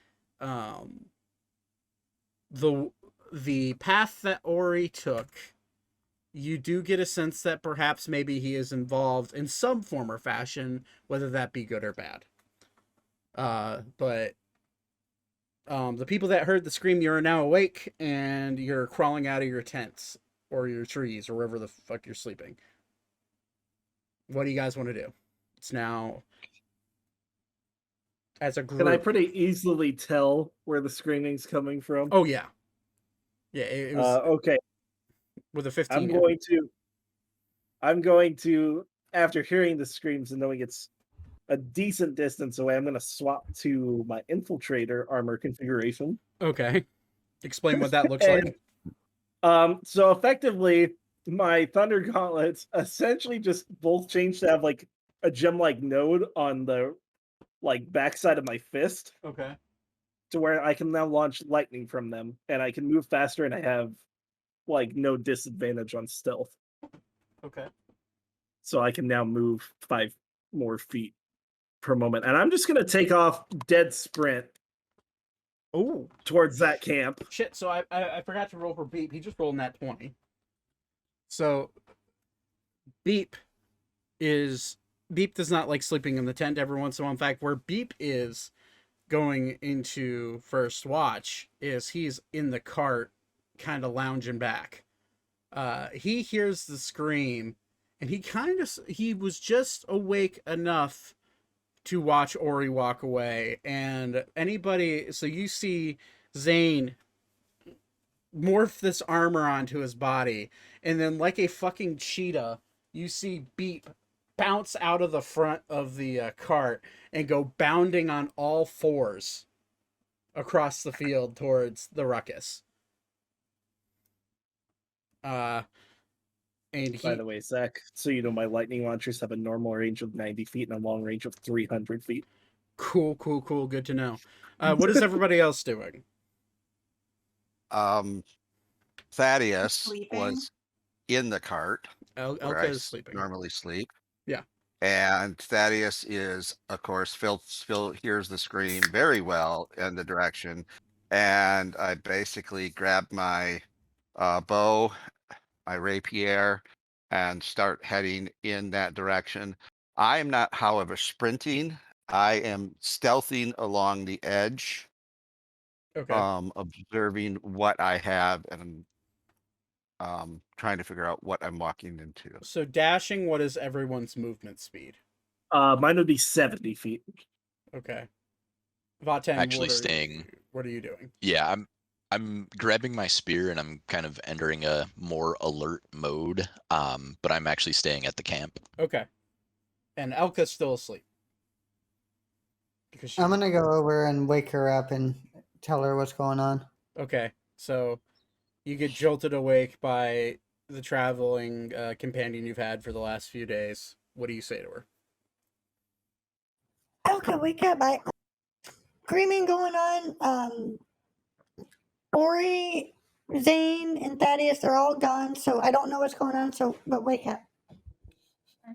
path that Ori took, you do get a sense that perhaps maybe he is involved in some form or fashion, whether that be good or bad. But The people that heard the scream, you are now awake and you're crawling out of your tents or your trees or wherever the fuck you're sleeping. What do you guys want to do? It's now as a group. Can I pretty easily tell where the screaming's coming from? Oh yeah, yeah. It was okay. with a 15. I'm going to, after hearing the screams and knowing it's a decent distance away, I'm going to swap to my infiltrator armor configuration. Okay. Explain what that looks like. So effectively, my Thunder Gauntlets essentially just both change to have like a gem-like node on the like backside of my fist. Okay. To where I can now launch lightning from them, and I can move faster, and I have like no disadvantage on stealth. Okay. So I can now move 5 more feet per moment, and I'm just gonna take off dead sprint. Oh, towards that camp. Shit. So I forgot to roll for Beep. He just rolled in that 20. So Beep does not like sleeping in the tent every once in a while. In fact, where Beep is going into first watch is he's in the cart, kind of lounging back. He hears the scream, and he was just awake enough to watch Ori walk away. And so you see Zane morph this armor onto his body, and then like a fucking cheetah, you see Beep bounce out of the front of the cart and go bounding on all fours across the field towards the ruckus. And by the way, Zach, so you know, my lightning launchers have a normal range of 90 feet and a long range of 300 feet. Cool. Good to know. What is everybody else doing? Thaddeus was in the cart. Elka is sleeping. Normally sleep. Yeah. And Thaddeus is, of course, Phil hears the scream very well in the direction. And I basically grab my bow, my rapier, and start heading in that direction. I am not, however, sprinting. I am stealthing along the edge. Okay. Observing what I have and trying to figure out what I'm walking into. So dashing, what is everyone's movement speed? Mine would be 70 feet. Okay. Vaten, Actually staying. What are you doing? Yeah, I'm grabbing my spear and I'm kind of entering a more alert mode. But I'm actually staying at the camp. Okay. And Elka's still asleep. I'm gonna go over and wake her up and tell her what's going on. Okay, so you get jolted awake by the traveling companion you've had for the last few days. What do you say to her? Elka, wake up! Screaming going on. Ori, Zane, and Thaddeus, they're all gone, so I don't know what's going on. But wake up. Okay.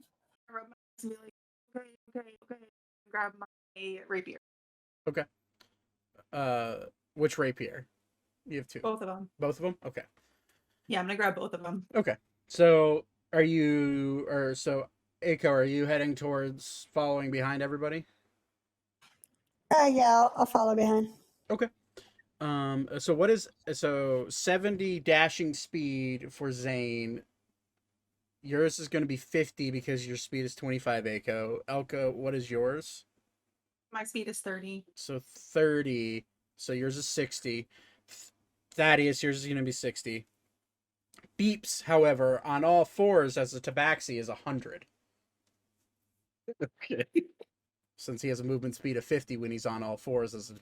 Grab my rapier. Okay. Which rapier? You have 2. Both of them. Both of them? Okay. Yeah, I'm gonna grab both of them. Okay. So Aiko, are you heading towards following behind everybody? Yeah, I'll follow behind. Okay. So 70 dashing speed for Zane. Yours is going to be 50 because your speed is 25, Aiko. Elka, what is yours? My speed is 30. So 30. So yours is 60. Thaddeus, yours is going to be 60. Beeps, however, on all fours as a tabaxi is 100. Okay. Since he has a movement speed of 50 when he's on all fours as a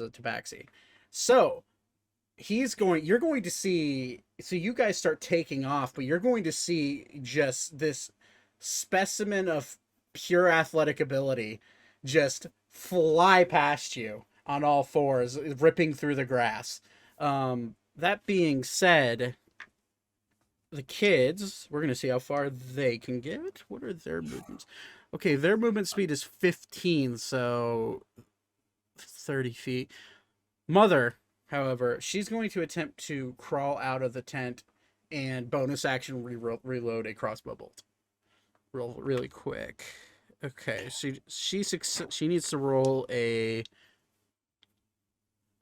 tabaxi. So you're going to see, so you guys start taking off, but you're going to see just this specimen of pure athletic ability just fly past you on all fours, ripping through the grass. That being said, the kids, we're going to see how far they can get. What are their movements? Okay, their movement speed is 15, so 30 feet. Mother, however, she's going to attempt to crawl out of the tent and bonus action reload a crossbow bolt. Roll really quick. Okay, she needs to roll a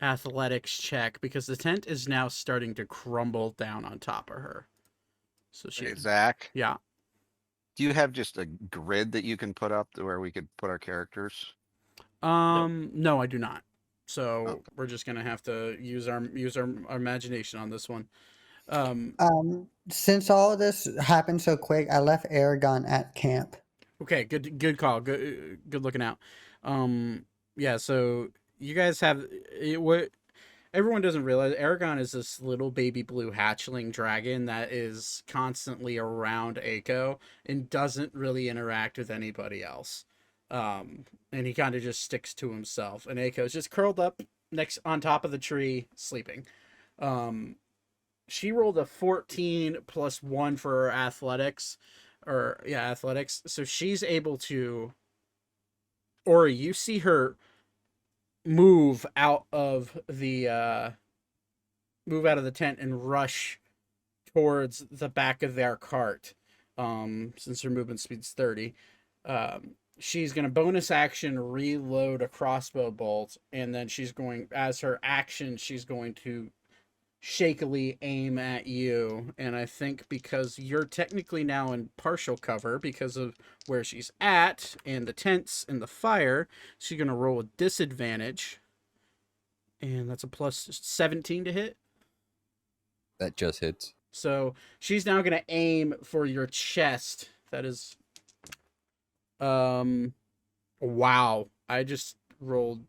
athletics check because the tent is now starting to crumble down on top of her. So she, Hey, Zach, yeah. do you have just a grid that you can put up to where we could put our characters? No, I do not. So Okay. we're just gonna have to use our imagination on this one. Since all of this happened so quick, I left Aragon at camp. Okay, good call. Good looking out. Yeah, so you guys have what everyone doesn't realize, Aragon is this little baby blue hatchling dragon that is constantly around Aiko and doesn't really interact with anybody else. And he kind of just sticks to himself. And Aiko's just curled up next on top of the tree, sleeping. She rolled a 14 plus 1 for her athletics. Athletics. So she's able to. Ori, you see her move out of the tent and rush towards the back of their cart. Since her movement speed's 30. She's going to bonus action reload a crossbow bolt, and then she's going, as her action, she's going to shakily aim at you. And I think because you're technically now in partial cover because of where she's at and the tents and the fire, she's going to roll a disadvantage. And that's a plus 17 to hit. That just hits. So she's now going to aim for your chest. That is... wow. I just rolled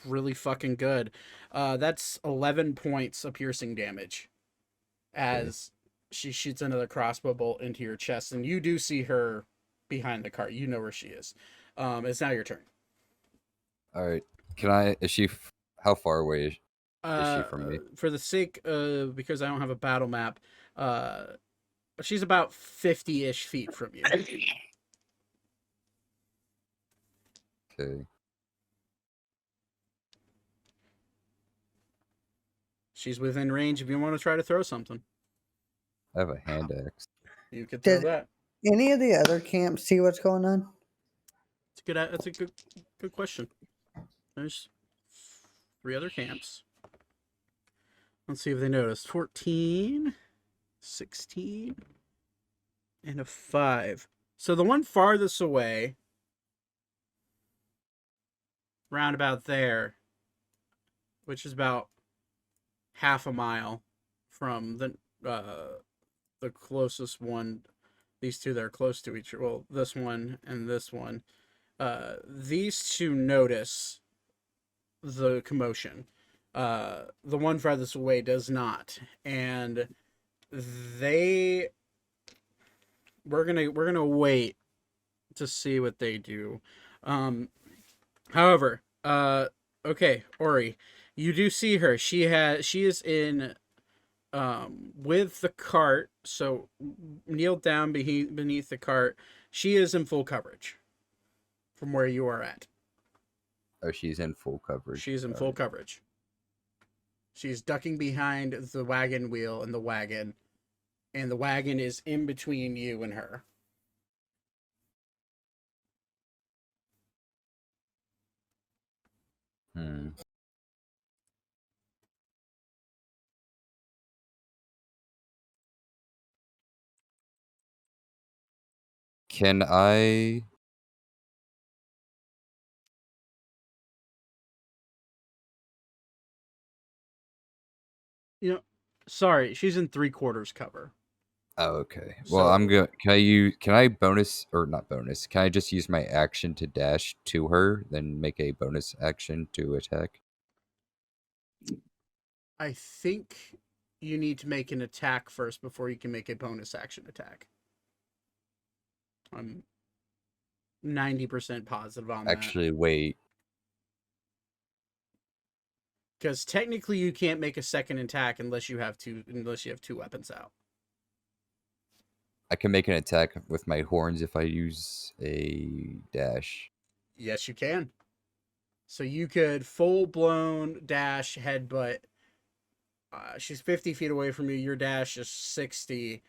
really fucking good. That's 11 points of piercing damage as she shoots another crossbow bolt into your chest, and you do see her behind the cart. You know where she is. It's now your turn. All right. How far away is she from me? For the sake because I don't have a battle map, she's about 50-ish feet from you. Okay. She's within range if you want to try to throw something. I have a hand axe. You could throw Did- that. Any of the other camps see what's going on? That's a good question. There's 3 other camps. Let's see if they noticed. 14, 16, and a 5. So the one farthest away, round about there, which is about half a mile from the closest one. These two that are close to each other. Well, this one and this one. These two notice the commotion. The one farthest away does not, and we're gonna wait to see what they do. However, okay, Ori, you do see her. She is in with the cart, so kneel down beneath the cart. She is in full coverage from where you are at. Oh, she's in full coverage. She's in All full right. coverage. She's ducking behind the wagon wheel and the wagon is in between you and her. Can I? Sorry, she's in 3/4 cover. Oh, okay. Well, I'm So- going. Can I bonus or not bonus? Can I just use my action to dash to her, then make a bonus action to attack? I think you need to make an attack first before you can make a bonus action attack. I'm 90% positive on that. Actually, wait. Because technically you can't make a second attack unless you have two weapons out. I can make an attack with my horns if I use a dash. Yes, you can. So you could full-blown dash headbutt. She's 50 feet away from you. Your dash is 60.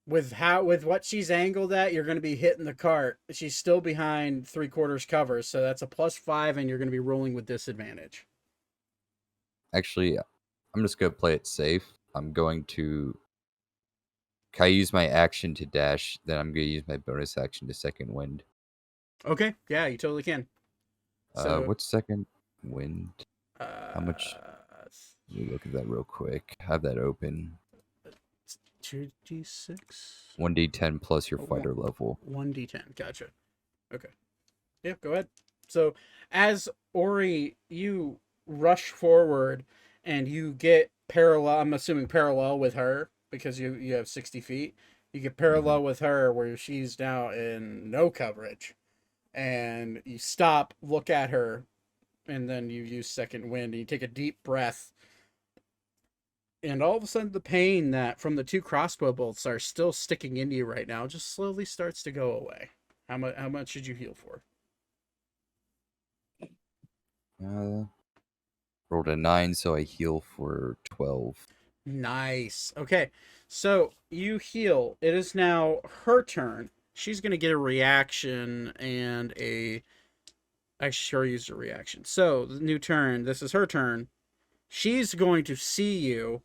with what she's angled at, you're going to be hitting the cart. She's still behind 3/4 cover, so that's a +5, and you're going to be rolling with disadvantage. Actually, I'm just gonna play it safe. I'm going to. Can I use my action to dash? Then I'm gonna use my bonus action to second wind. Okay, yeah, you totally can. So What's second wind? uh, How much? Let me look at that real quick. Have that open. 2d6. 1d10 plus your fighter level. 1d10. Gotcha. Okay. Yeah, go ahead. So as Ori, you rush forward and you get parallel. I'm assuming parallel with her because you have 60 feet. You get parallel with her where she's now in no coverage, and you stop, look at her, and then you use second wind and you take a deep breath. And all of a sudden, the pain that from the 2 crossbow bolts are still sticking into you right now just slowly starts to go away. How much should you heal for? Rolled a 9, so I heal for 12. Nice. Okay, so you heal. It is now her turn. She's going to get a reaction and a... I sure used a reaction. So, the new turn. This is her turn. She's going to see you.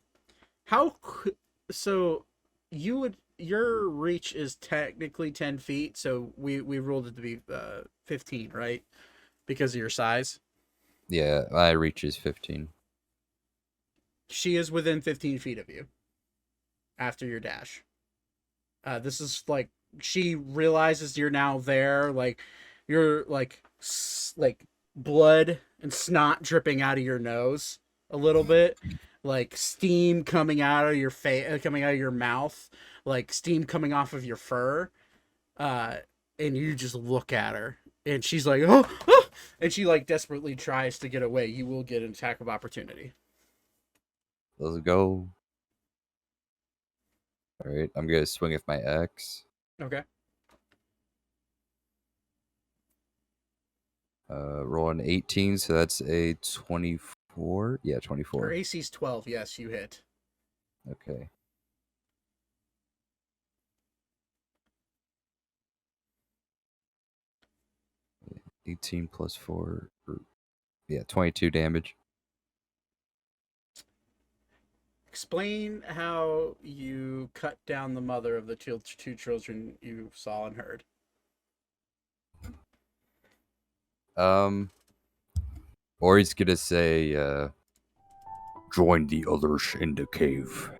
So your reach is technically 10 feet, so we ruled it to be 15, right? Because of your size. Yeah, my reach is 15. She is within 15 feet of you after your dash. This is like, she realizes you're now there, like you're like blood and snot dripping out of your nose a little bit. Like steam coming out of your face, coming out of your mouth, like steam coming off of your fur, and you just look at her, and she's like, oh, and she like desperately tries to get away. You will get an attack of opportunity. Let's go. All right, I'm gonna swing with my axe. Okay. Roll an 18, so that's a 24. Yeah, 24. Her AC's 12. Yes, you hit. Okay. Yeah, 18 plus 4. Yeah, 22 damage. Explain how you cut down the mother of the 2 children you saw and heard. Ori's gonna say, join the others in the cave.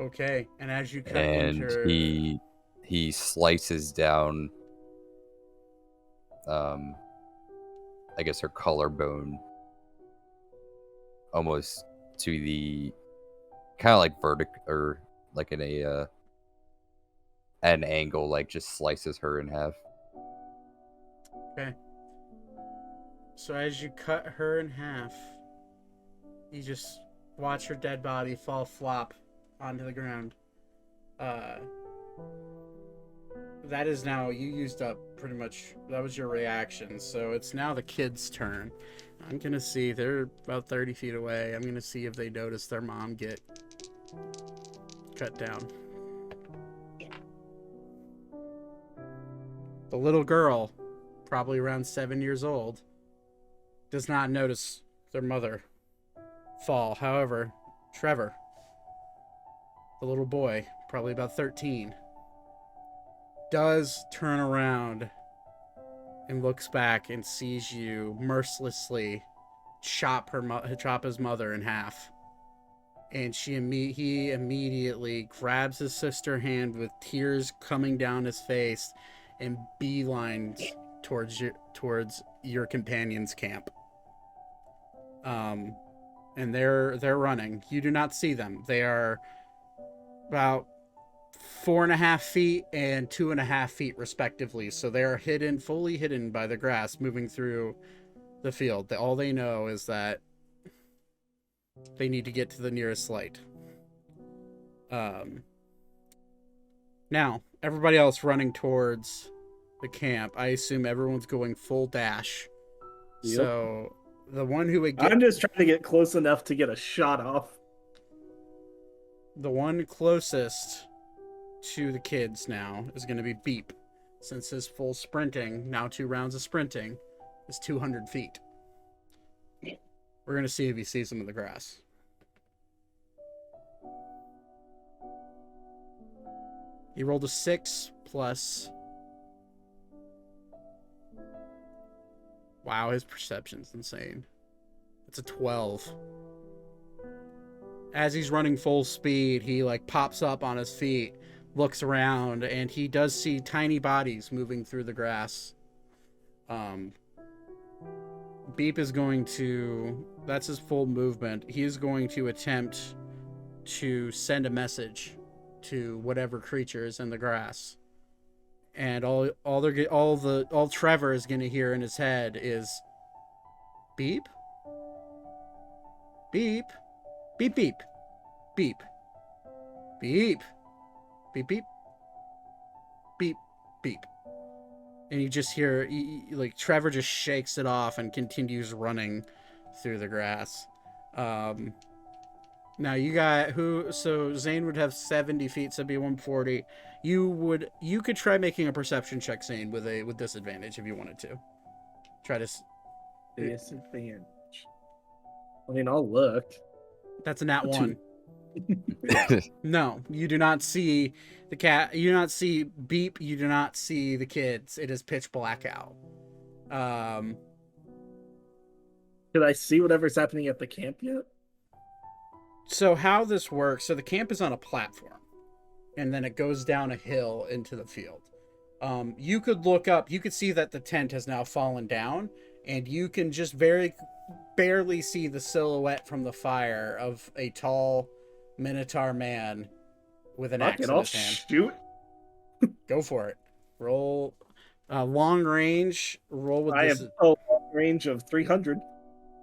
Okay, and as you cut And into... he slices down, I guess her collarbone, almost to the kind of like vertical, or like in a at an angle, like just slices her in half. Okay. So as you cut her in half, you just watch her dead body fall flop onto the ground. That is now, you used up pretty much, that was your reaction. So it's now the kid's turn. I'm going to see, they're about 30 feet away. I'm going to see if they notice their mom get cut down. The little girl, probably around 7 years old, does not notice their mother fall. However, Trevor, the little boy, probably about 13, does turn around and looks back and sees you mercilessly chop his mother in half. And he immediately grabs his sister's hand with tears coming down his face and beelines towards your companion's camp. And they're running. You do not see them. They are about 4.5 feet and 2.5 feet respectively. So they are fully hidden by the grass, moving through the field. All they know is that they need to get to the nearest light. Now, everybody else running towards the camp. I assume everyone's going full dash. Yep. So the one who would get... I'm just trying to get close enough to get a shot off. the one closest to the kids now is going to be Beep, since his full sprinting, now 2 rounds of sprinting, is 200 feet. We're going to see if he sees him in the grass. He rolled a 6 plus... Wow, his perception's insane. It's a 12. As he's running full speed, he like pops up on his feet, looks around, and he does see tiny bodies moving through the grass. Beep is going to... That's his full movement. He is going to attempt to send a message to whatever creature is in the grass. And all Trevor is going to hear in his head is beep, beep, beep, beep, beep, beep, beep, beep, beep, beep. And you just hear, like, Trevor just shakes it off and continues running through the grass. Now you got so Zane would have 70 feet, so it'd be 140. You could try making a perception check, Zane, with disadvantage if you wanted to. Try to disadvantage. I mean, I'll look. That's a nat 1. No, you do not see the cat. You do not see Beep. You do not see the kids. It is pitch black out. Could I see whatever's happening at the camp yet? So how this works, so the camp is on a platform, and then it goes down a hill into the field. You could look up, you could see that the tent has now fallen down, and you can just very barely see the silhouette from the fire of a tall minotaur man with an axe in his hand. Shoot. Go for it. Roll long range. Roll with I have a range of 300.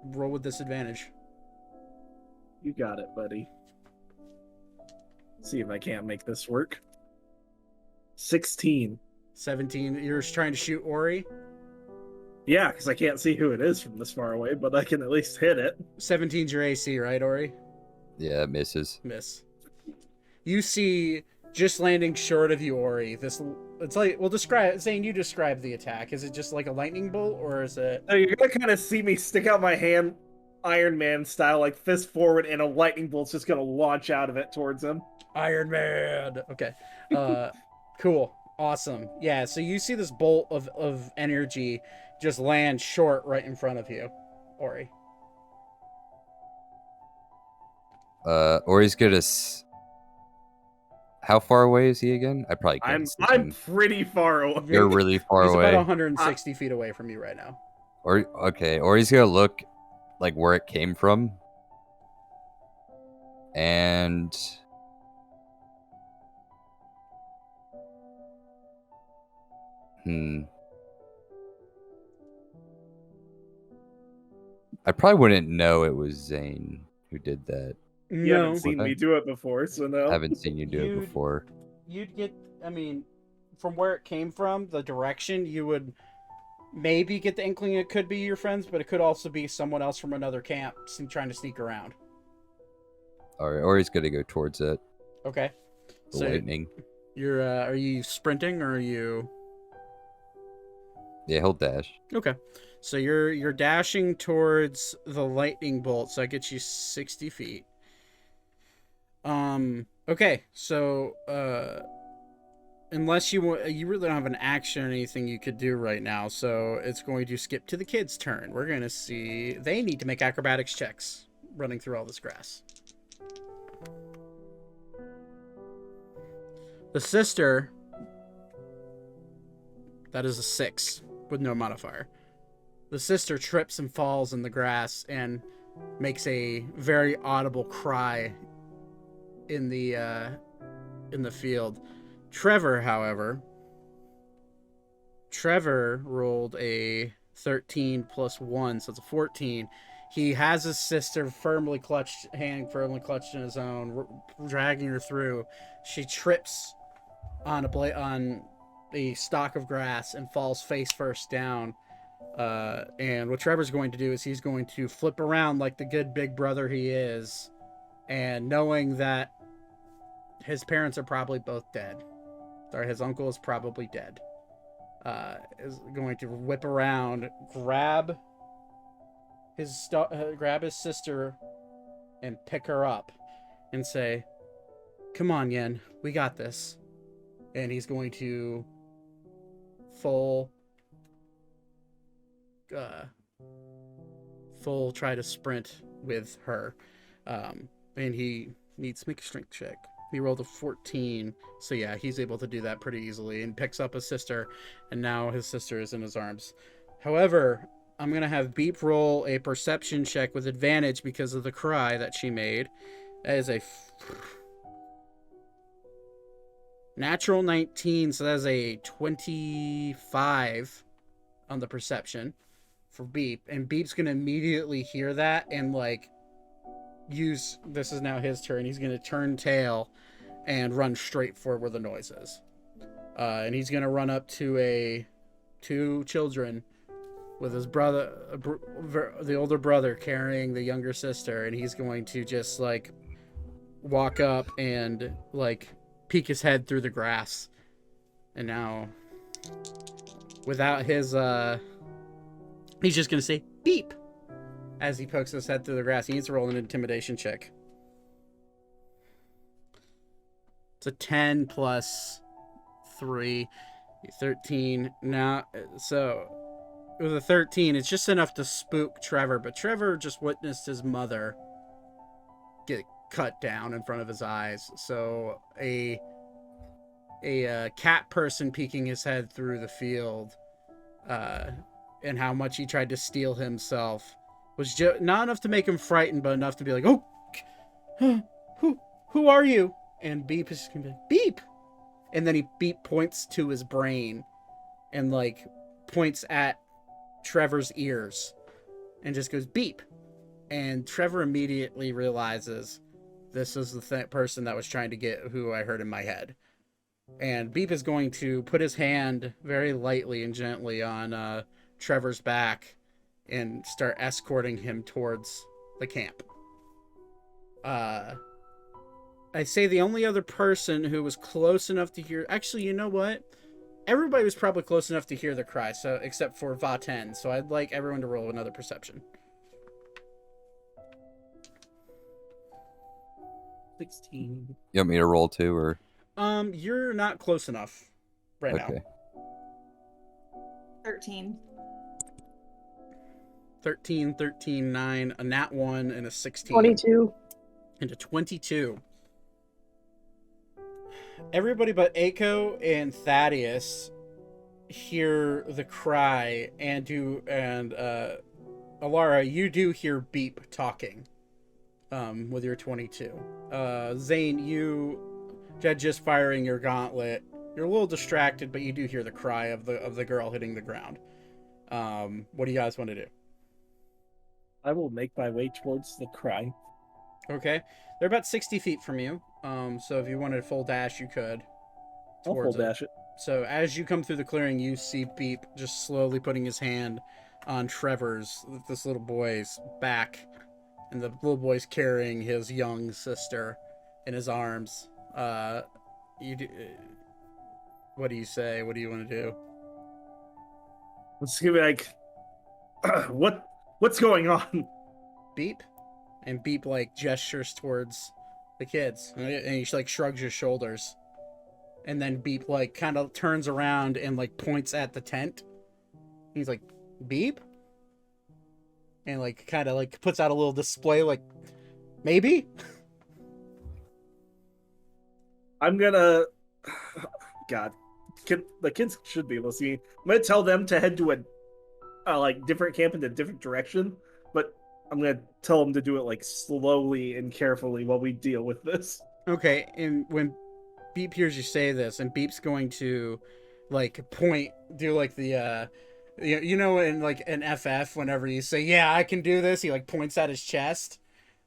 Roll with disadvantage. You got it, buddy. See if I can't make this work. 16. 17. You're just trying to shoot Ori? Yeah, because I can't see who it is from this far away, but I can at least hit it. 17's your AC, right, Ori? Yeah, it misses. Miss. You see, just landing short of you, Ori. It's like, well, Zane, you describe the attack. Is it just like a lightning bolt, or is it? So you're gonna kind of see me stick out my hand, Iron Man style, like fist forward, and a lightning bolt's just gonna launch out of it towards him. Iron Man. Okay. Cool. Awesome. Yeah. So you see this bolt of energy just land short right in front of you, Ori. Ori's gonna. How far away is he again? I probably can't. I'm pretty far away. You're really far He's away. about 160 feet away from you right now. Ori's gonna look like where it came from, and I probably wouldn't know it was Zane who did that. You haven't seen me do it before, so no. I haven't seen you do it before. You'd get, I mean, from where it came from, the direction, you would maybe get the inkling it could be your friends, but it could also be someone else from another camp trying to sneak around. Alright, Ori's gonna go towards it. Okay. The lightning. You're, are you sprinting or are you... Yeah, he'll dash. Okay. So you're dashing towards the lightning bolt, so that gets you 60 feet. Okay, so unless you really don't have an action or anything you could do right now, so it's going to skip to the kids' turn. We're gonna see, they need to make acrobatics checks running through all this grass. The sister, that is a 6 with no modifier. The sister trips and falls in the grass and makes a very audible cry in the field. Trevor, however, rolled a 13 plus 1, so it's a 14. He has his sister firmly clutched in his own, dragging her through. She trips on a stalk of grass and falls face first down. And what Trevor's going to do is he's going to flip around like the good big brother he is, and knowing that his parents are probably both dead. Sorry, his uncle is probably dead. Is going to whip around, grab his sister, and pick her up, and say, "Come on, Yen, we got this." And he's going to full try to sprint with her, and he needs to make a strength check. He rolled a 14, so yeah, he's able to do that pretty easily, and picks up his sister, and now his sister is in his arms. However, I'm gonna have Beep roll a perception check with advantage because of the cry that she made. That is a natural 19, so that is a 25 on the perception for Beep, and Beep's gonna immediately hear that and like this is now his turn. He's gonna turn tail and run straight for where the noise is, and he's gonna run up to two children with his brother, the older brother carrying the younger sister, and he's going to just like walk up and like peek his head through the grass. And now, without his he's just gonna say beep as he pokes his head through the grass. He needs to roll an intimidation check. It's a 10 plus 3, 13. Now, so with a 13, it's just enough to spook Trevor, but Trevor just witnessed his mother get cut down in front of his eyes. So a cat person peeking his head through the field, and how much he tried to steal himself was not enough to make him frightened, but enough to be like, "Oh, who are you?" And Beep is just gonna be like, "Beep," and then Beep points to his brain and like points at Trevor's ears and just goes beep, and Trevor immediately realizes this is the person that was trying to get who I heard in my head. And Beep is going to put his hand very lightly and gently on Trevor's back and start escorting him towards the camp. I say the only other person who was close enough to hear... Actually, you know what? Everybody was probably close enough to hear the cry, so except for Va-10. So I'd like everyone to roll another perception. 16. You want me to roll too, or? You're not close enough right now. 13. 13, 13, 9, a nat 1, and a 16. 22. And a 22. Everybody but Aiko and Thaddeus hear the cry, and Alara, you do hear Beep talking with your 22. Zane, you just firing your gauntlet. You're a little distracted, but you do hear the cry of the girl hitting the ground. What do you guys want to do? I will make my way towards the cry. Okay. They're about 60 feet from you. So if you wanted a full dash, you could. I'll full dash it. So as you come through the clearing, you see Beep just slowly putting his hand on this little boy's back. And the little boy's carrying his young sister in his arms. What do you say? What do you want to do? Let's give it like, what's going on? Beep? And Beep like gestures towards the kids, and he like shrugs his shoulders, and then Beep like kind of turns around and like points at the tent. He's like, "Beep," and like kind of like puts out a little display, like, maybe. I'm gonna, God, the kids should be able to see. I'm gonna tell them to head to a like different camp in a different direction, but I'm gonna tell them to do it like slowly and carefully while we deal with this. Okay, and when Beep hears you say this, and Beep's going to like do like the you know in like an FF whenever you say, "Yeah, I can do this," he like points at his chest.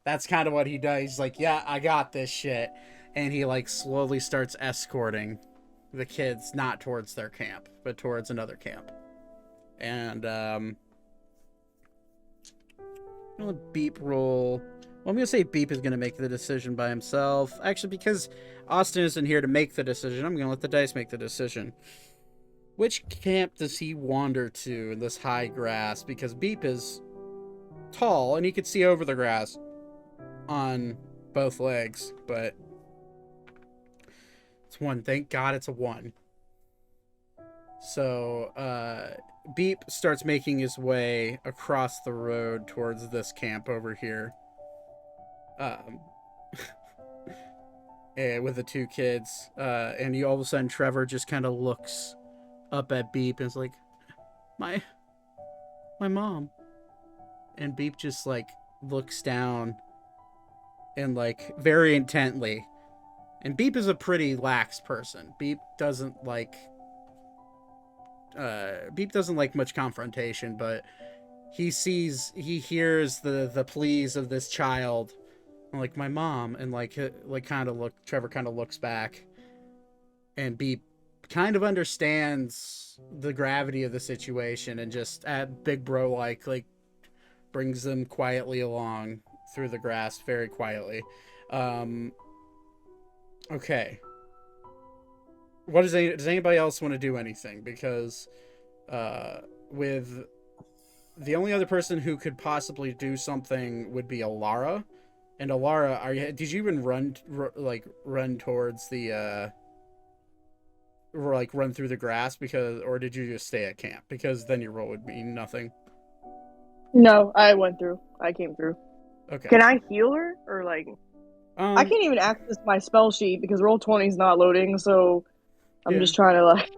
That's kind of what he does. He's like, "Yeah, I got this shit," and he like slowly starts escorting the kids not towards their camp, but towards another camp. And Beep roll. I'm gonna say Beep is gonna make the decision by himself. Actually, because Austin isn't here to make the decision, I'm gonna let the dice make the decision. Which camp does he wander to in this high grass? Because Beep is tall and he could see over the grass on both legs, but it's 1. Thank God it's a 1. So, Beep starts making his way across the road towards this camp over here. With the 2 kids. And all of a sudden, Trevor just kind of looks up at Beep and is like, my mom. And Beep just, like, looks down and, like, very intently. And Beep is a pretty lax person. Beep doesn't like much confrontation, but he hears the pleas of this child, like, my mom, and Trevor kind of looks back, and Beep kind of understands the gravity of the situation, and just at big bro like brings them quietly along through the grass very quietly. Okay. Does anybody else want to do anything? Because with the only other person who could possibly do something would be Alara. And Alara, did you even run towards the run through the grass, or did you just stay at camp? Because then your roll would mean nothing. No, I went through. I came through. Okay. Can I heal her or like? I can't even access my spell sheet because Roll20 is not loading. So I'm just trying to like.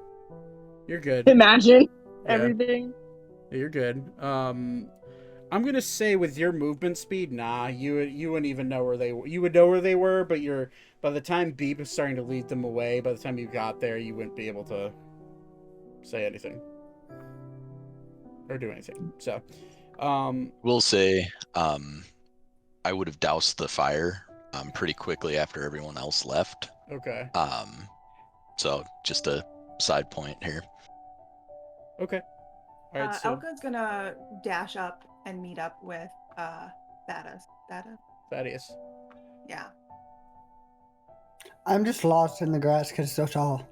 You're good. Imagine everything. You're good. I'm gonna say with your movement speed, nah, you wouldn't even know where they were. You would know where they were, but by the time Beep is starting to lead them away, by the time you got there, you wouldn't be able to say anything or do anything. So, We'll say, I would have doused the fire pretty quickly after everyone else left. Okay. So just a side point here. Okay. All right. So Elka's gonna dash up and meet up with Thaddeus. Yeah. I'm just lost in the grass because it's so tall.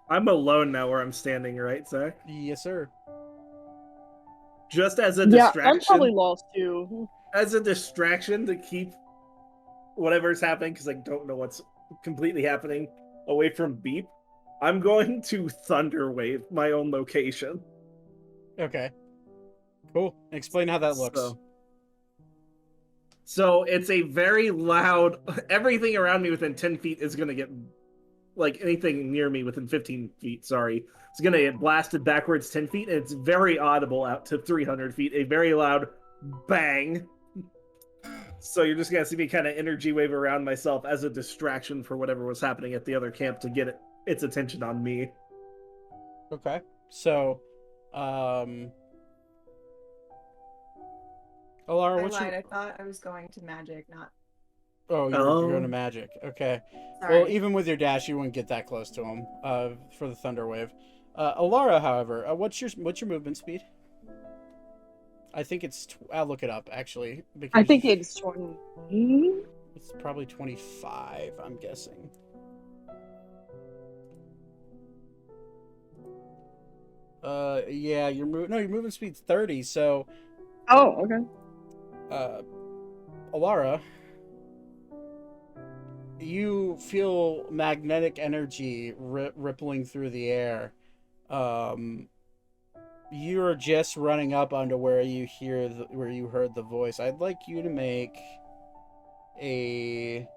I'm alone now where I'm standing, right, Zach? Yes, sir. Just as a Yeah, distraction. I'm probably lost too. As a distraction to keep whatever's happening, because I don't know what's completely happening, away from Beep, I'm going to thunder wave my own location. Okay. Cool. Explain how that looks. So it's a very loud. Everything around me within 10 feet is going to get, like anything near me within 15 feet, sorry, it's going to get blasted backwards 10 feet, and it's very audible out to 300 feet. A very loud bang. So you're just going to see me kind of energy wave around myself as a distraction for whatever was happening at the other camp to get its attention on me. Okay. So, Alara, what's your... I thought I was going to magic, not. Oh, you're going to magic. Okay. Sorry. Well, even with your dash, you wouldn't get that close to him for the thunder wave. Alara, however, what's your movement speed? I think it's. I'll look it up actually. Because I think it's 20. It's probably 25. I'm guessing. Yeah, your movement speed's 30. So. Oh, okay. Alara, you feel magnetic energy rippling through the air. You're just running up onto where you heard the voice. I'd like you to make a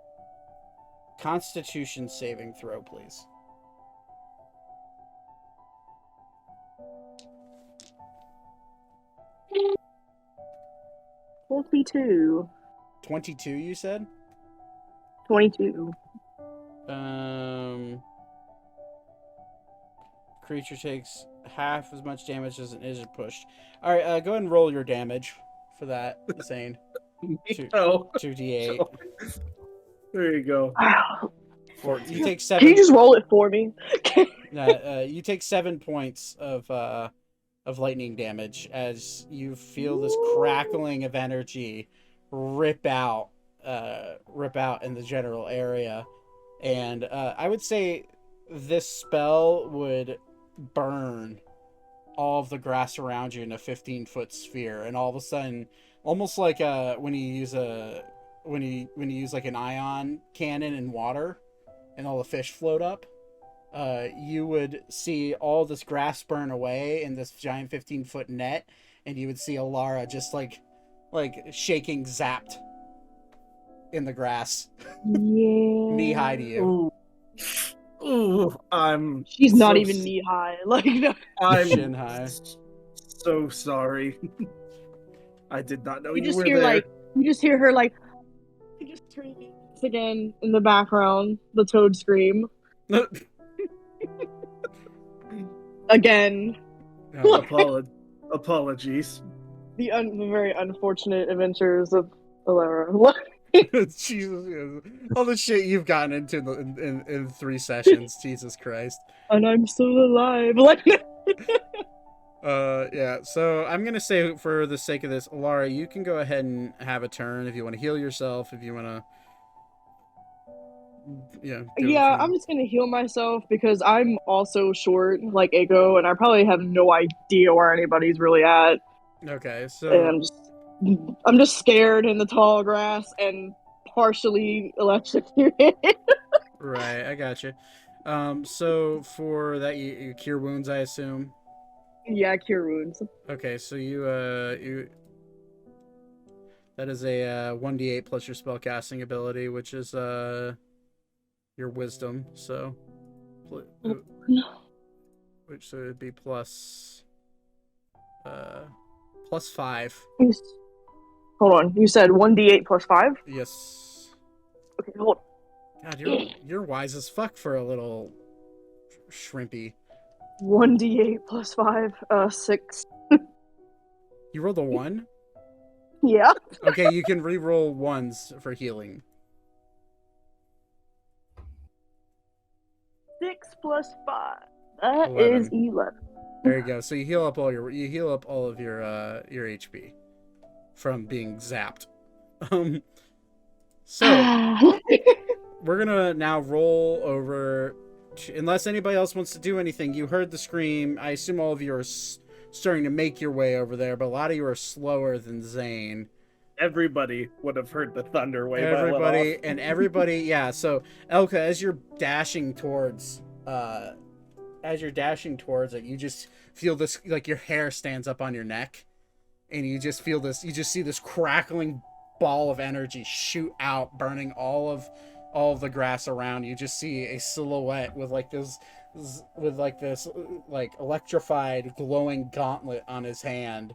Constitution saving throw, please. $42. 22, you said? 22. Creature takes half as much damage as an is pushed. All right, go ahead and roll your damage for that, Zane. 2d8. There you go. You take 7. Can you just roll it for me? You take 7 points of lightning damage as you feel this crackling of energy rip out in the general area, and I would say this spell would burn all of the grass around you in a 15-foot sphere, and all of a sudden, almost like when you use like an ion cannon in water, and all the fish float up. You would see all this grass burn away in this giant 15-foot net, and you would see Alara just like shaking, zapped in the grass, Yeah. knee high to you. Ooh, I'm. She's not so even s- knee high. Like, no. I'm Shin high. so sorry. I did not know You you just were hear there. you just hear her like, just screaming again in the background. The toad scream again. Apologies. The very unfortunate adventures of Alara. Jesus, yes. All the shit you've gotten into in 3 sessions. Jesus Christ. And I'm still alive. Like, Yeah, so I'm gonna say, for the sake of this, Alara, you can go ahead and have a turn if you want to heal yourself, if you want to, do yeah, a I'm thing. just gonna heal myself because I'm also short, like Echo, and I probably have no idea where anybody's really at. Okay, And so I'm just scared in the tall grass and partially electrocuted. right, I got you. So for that, you cure wounds, I assume. Yeah, cure wounds. Okay, so you that is a 1d8 plus your spellcasting ability, which is your wisdom. So, which so it'd be plus 5. Hold on, you said 1d8 plus 5? Yes. Okay, hold on. God, you're wise as fuck for a little shrimpy. 1d8 plus 5, 6. You rolled a 1? Yeah. Okay, you can re-roll 1s for healing. 6 plus 5. That 11. is 11. There you go. So you heal up all of your HP from being zapped. So we're gonna now roll over. Unless anybody else wants to do anything, you heard the scream. I assume all of you are starting to make your way over there, but a lot of you are slower than Zane. Everybody would have heard the thunder wave. I let off. Everybody, yeah. So Elka, as you're dashing towards it, you just feel this, like your hair stands up on your neck, and you just feel this. You just see this crackling ball of energy shoot out, burning all of the grass around. You just see a silhouette with this electrified glowing gauntlet on his hand,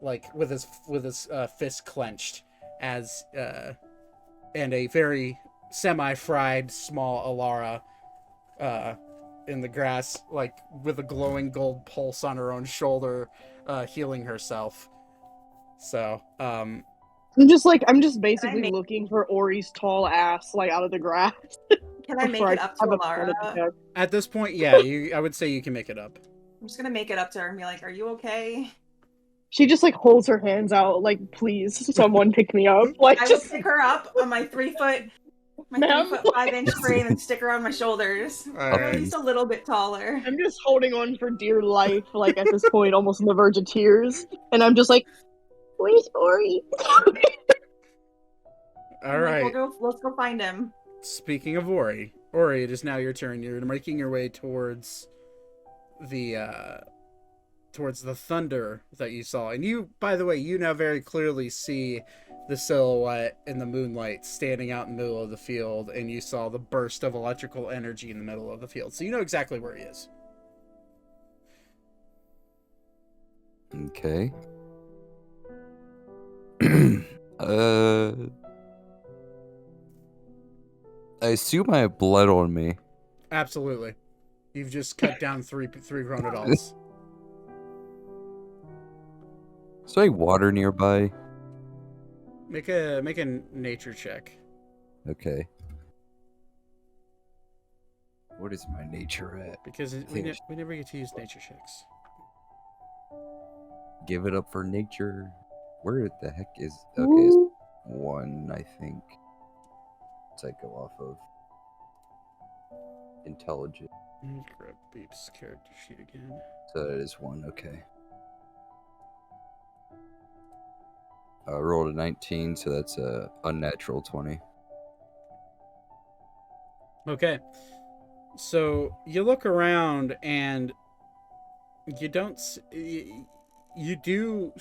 with his fist clenched, as and a very semi-fried small Alara in the grass, like with a glowing gold pulse on her own shoulder, healing herself. So I'm just basically make- looking for Ori's tall ass, like, out of the grass. Can I make before it up to have a Alara? panic attack. at this point, yeah, I would say you can make it up. I'm just gonna make it up to her and be like, "Are you okay?" She just, like, holds her hands out, like, please, someone pick me up. Like, I will just, pick her up on my 3 foot, Ma'am? 3 foot 5 inch frame and stick her on my shoulders. All Or at right. least a little bit taller. I'm just holding on for dear life, like, at this point, almost on the verge of tears. And I'm just like, where's Ori? All I'm like, right. let's go find him. Speaking of Ori, it is now your turn. You're making your way towards the thunder that you saw, and you, by the way, you now very clearly see the silhouette in the moonlight standing out in the middle of the field, and you saw the burst of electrical energy in the middle of the field, so you know exactly where he is. Okay. I assume I have blood on me. Absolutely. You've just cut down three grown adults. Is there any water nearby? Make a nature check. Okay. What is my nature at? Because we never get to use nature checks. Give it up for nature. Where the heck is... Okay, it's 1, I think. Let's go off of intelligence. Let me grab Beep's character sheet again. So it is 1, okay. Rolled a 19, so that's a unnatural 20. Okay. So you look around and you don't... You do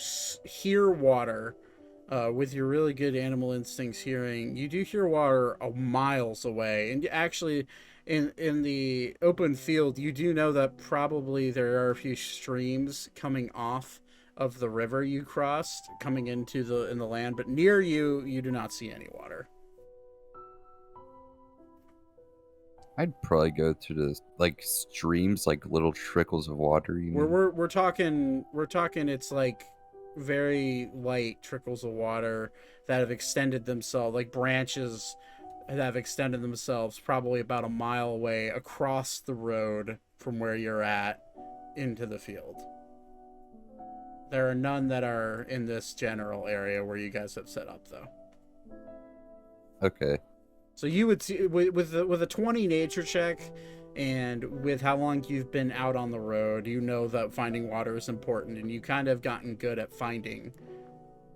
hear water with your really good animal instincts hearing. You do hear water miles away. And actually, in the open field, you do know that probably there are a few streams coming off of the river you crossed, coming into the land. But near you, you do not see any water. I'd probably go to the streams, little trickles of water. You mean? We're talking it's like very light trickles of water that have extended themselves, like branches that have extended themselves probably about a mile away across the road from where you're at into the field. There are none that are in this general area where you guys have set up, though. Okay. So you would see with a 20 nature check, and with how long you've been out on the road, you know that finding water is important, and you kind of gotten good at finding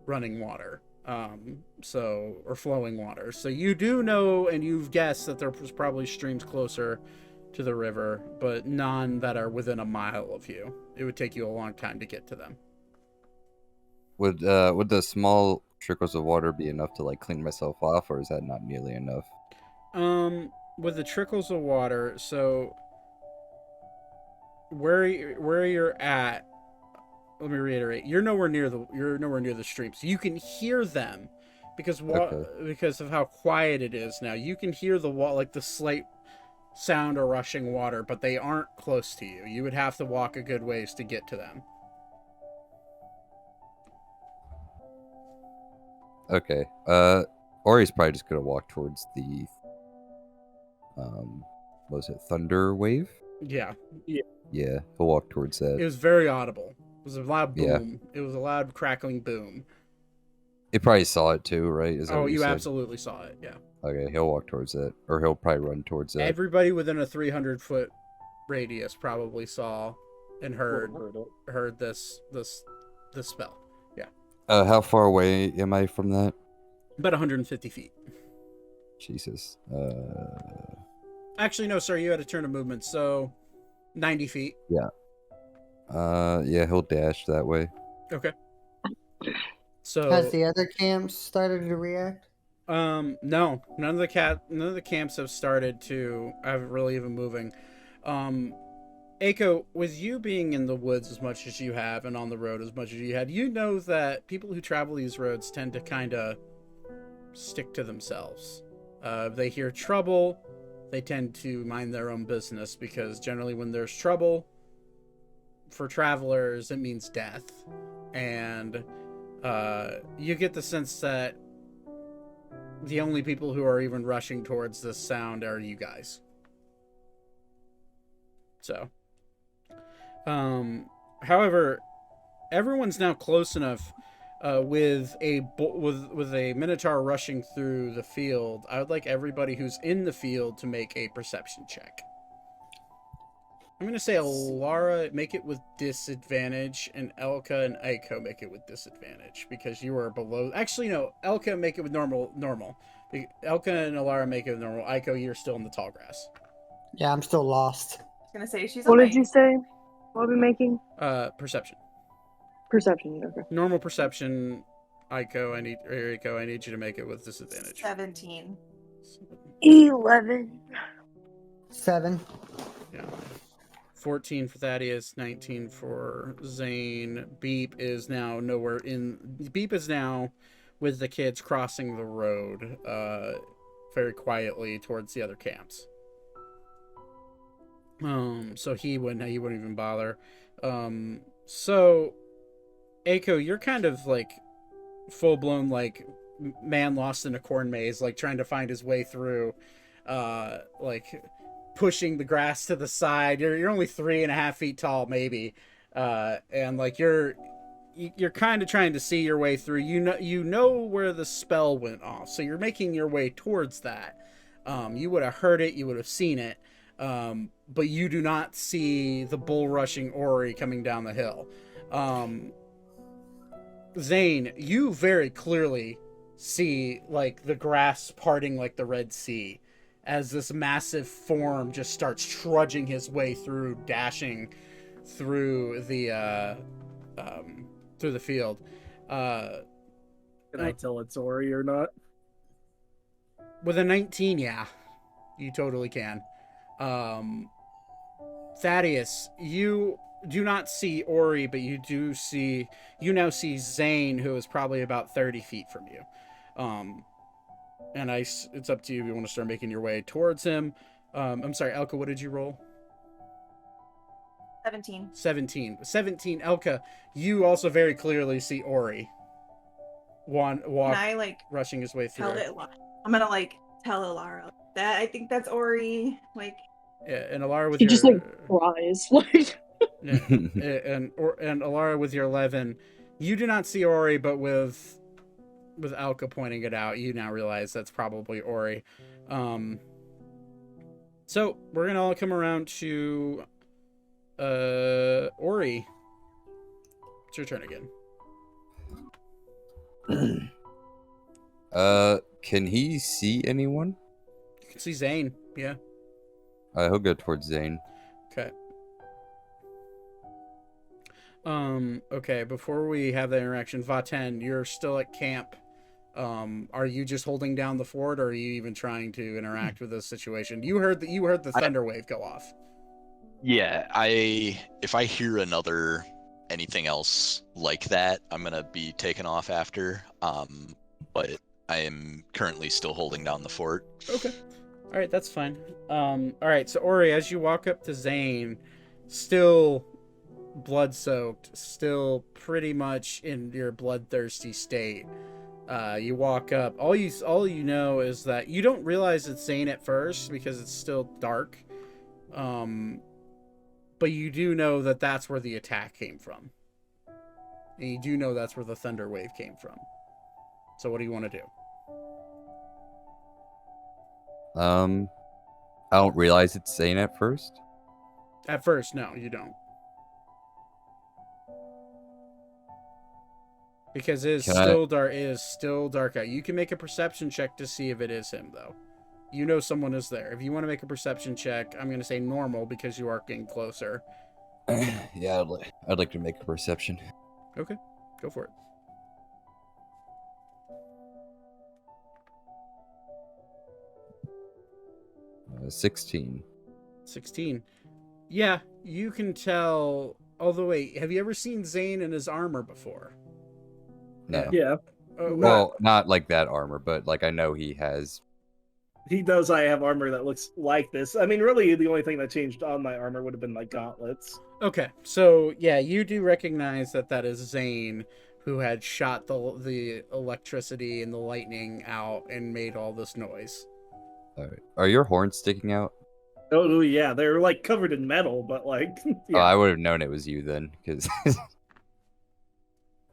running water, or flowing water. So you do know, and you've guessed that there was probably streams closer to the river, but none that are within a mile of you. It would take you a long time to get to them. Would the small trickles of water be enough to clean myself off, or is that not nearly enough? With the trickles of water, so where you're at, let me reiterate, you're nowhere near the stream, so you can hear them because of how quiet it is now. You can hear the slight sound of rushing water, but they aren't close to you. You would have to walk a good ways to get to them. Okay. Ori's probably just gonna walk towards the was it Thunder Wave? Yeah. Yeah, he'll walk towards that. It was very audible. It was a loud boom. Yeah. It was a loud crackling boom. He probably saw it too, right? Is that what you said? absolutely saw it, yeah. Okay, he'll walk towards it, or he'll probably run towards that. Everybody within a 300-foot radius probably saw and heard this spell. Yeah. How far away am I from that? About 150 feet. Jesus. Actually, no, sorry, you had a turn of movement, so 90 feet. Yeah. Yeah, he'll dash that way. Okay. So Has the other camps started to react? no, none of the camps have started to have really even moving. Aiko, with you being in the woods as much as you have and on the road as much as you had, you know that people who travel these roads tend to kind of stick to themselves. If they hear trouble, they tend to mind their own business, because generally when there's trouble for travelers, it means death. And you get the sense that the only people who are even rushing towards this sound are you guys. So, however, everyone's now close enough with a minotaur rushing through the field. I would like everybody who's in the field to make a perception check. I'm going to say Alara, make it with disadvantage, and Elka and Aiko make it with disadvantage, because you are below... Actually, no. Elka, make it with normal. Elka and Alara make it with normal. Aiko, you're still in the tall grass. Yeah, I'm still lost. I was gonna say she's. What did you say? What are we making? Perception. Perception. Okay. Normal perception. Aiko, I need you to make it with disadvantage. 17. 11. 7. Yeah. 14 for Thaddeus, 19 for Zane. Beep is now with the kids crossing the road very quietly towards the other camps. So he wouldn't even bother. So Aiko, you're kind of like full-blown like man lost in a corn maze, like trying to find his way through, like pushing the grass to the side. You're only 3.5 feet tall, maybe, and like you're you're kind of trying to see your way through. You know where the spell went off, so you're making your way towards that. You would have heard it, you would have seen it, but you do not see the bull rushing Ori coming down the hill. Zane, you very clearly see like the grass parting like the Red Sea as this massive form just starts trudging his way through, dashing through the field. Can I tell it's Ori or not? With a 19, yeah, you totally can. Thaddeus, you do not see Ori, but you now see Zane, who is probably about 30 feet from you. And it's up to you if you want to start making your way towards him. I'm sorry, Elka, what did you roll? 17. 17, Elka, you also very clearly see Ori. Walk, Can I like rushing his way through. tell it? I'm gonna like tell Alara that I think that's Ori. Like, yeah, and Alara with He your just like cries. Like, yeah, and Alara with your 11, you do not see Ori, but with Alka pointing it out, you now realize that's probably Ori. So we're gonna all come around to Ori. It's your turn again. Can he see anyone? You can see Zane. Yeah. He'll go towards Zane. Okay. Okay, before we have that interaction, Vaten, you're still at camp. Are you just holding down the fort, or are you even trying to interact with this situation? You heard the thunder wave go off. Yeah, if I hear anything else like that, I'm gonna be taken off after. But I am currently still holding down the fort. Okay. All right, that's fine. All right, so Ori, as you walk up to Zane, still blood-soaked, still pretty much in your bloodthirsty state. You walk up. All you know is that you don't realize it's Zane at first because it's still dark. But you do know that that's where the attack came from. And you do know that's where the thunder wave came from. So what do you want to do? I don't realize it's Zane at first. At first, no, you don't. Because it is still dark out. You can make a perception check to see if it is him, though. You know someone is there. If you want to make a perception check, I'm going to say normal because you are getting closer. Yeah, I'd like to make a perception. Okay, go for it. 16. 16. Yeah, you can tell. Although, wait, have you ever seen Zane in his armor before? No. Yeah. Well, not like that armor, but like I know he has. He does. I have armor that looks like this. I mean, really, the only thing that changed on my armor would have been my gauntlets. Okay, so yeah, you do recognize that is Zane, who had shot the electricity and the lightning out and made all this noise. All right. Are your horns sticking out? Oh yeah, they're like covered in metal, but like. Yeah. Oh, I would have known it was you then, because.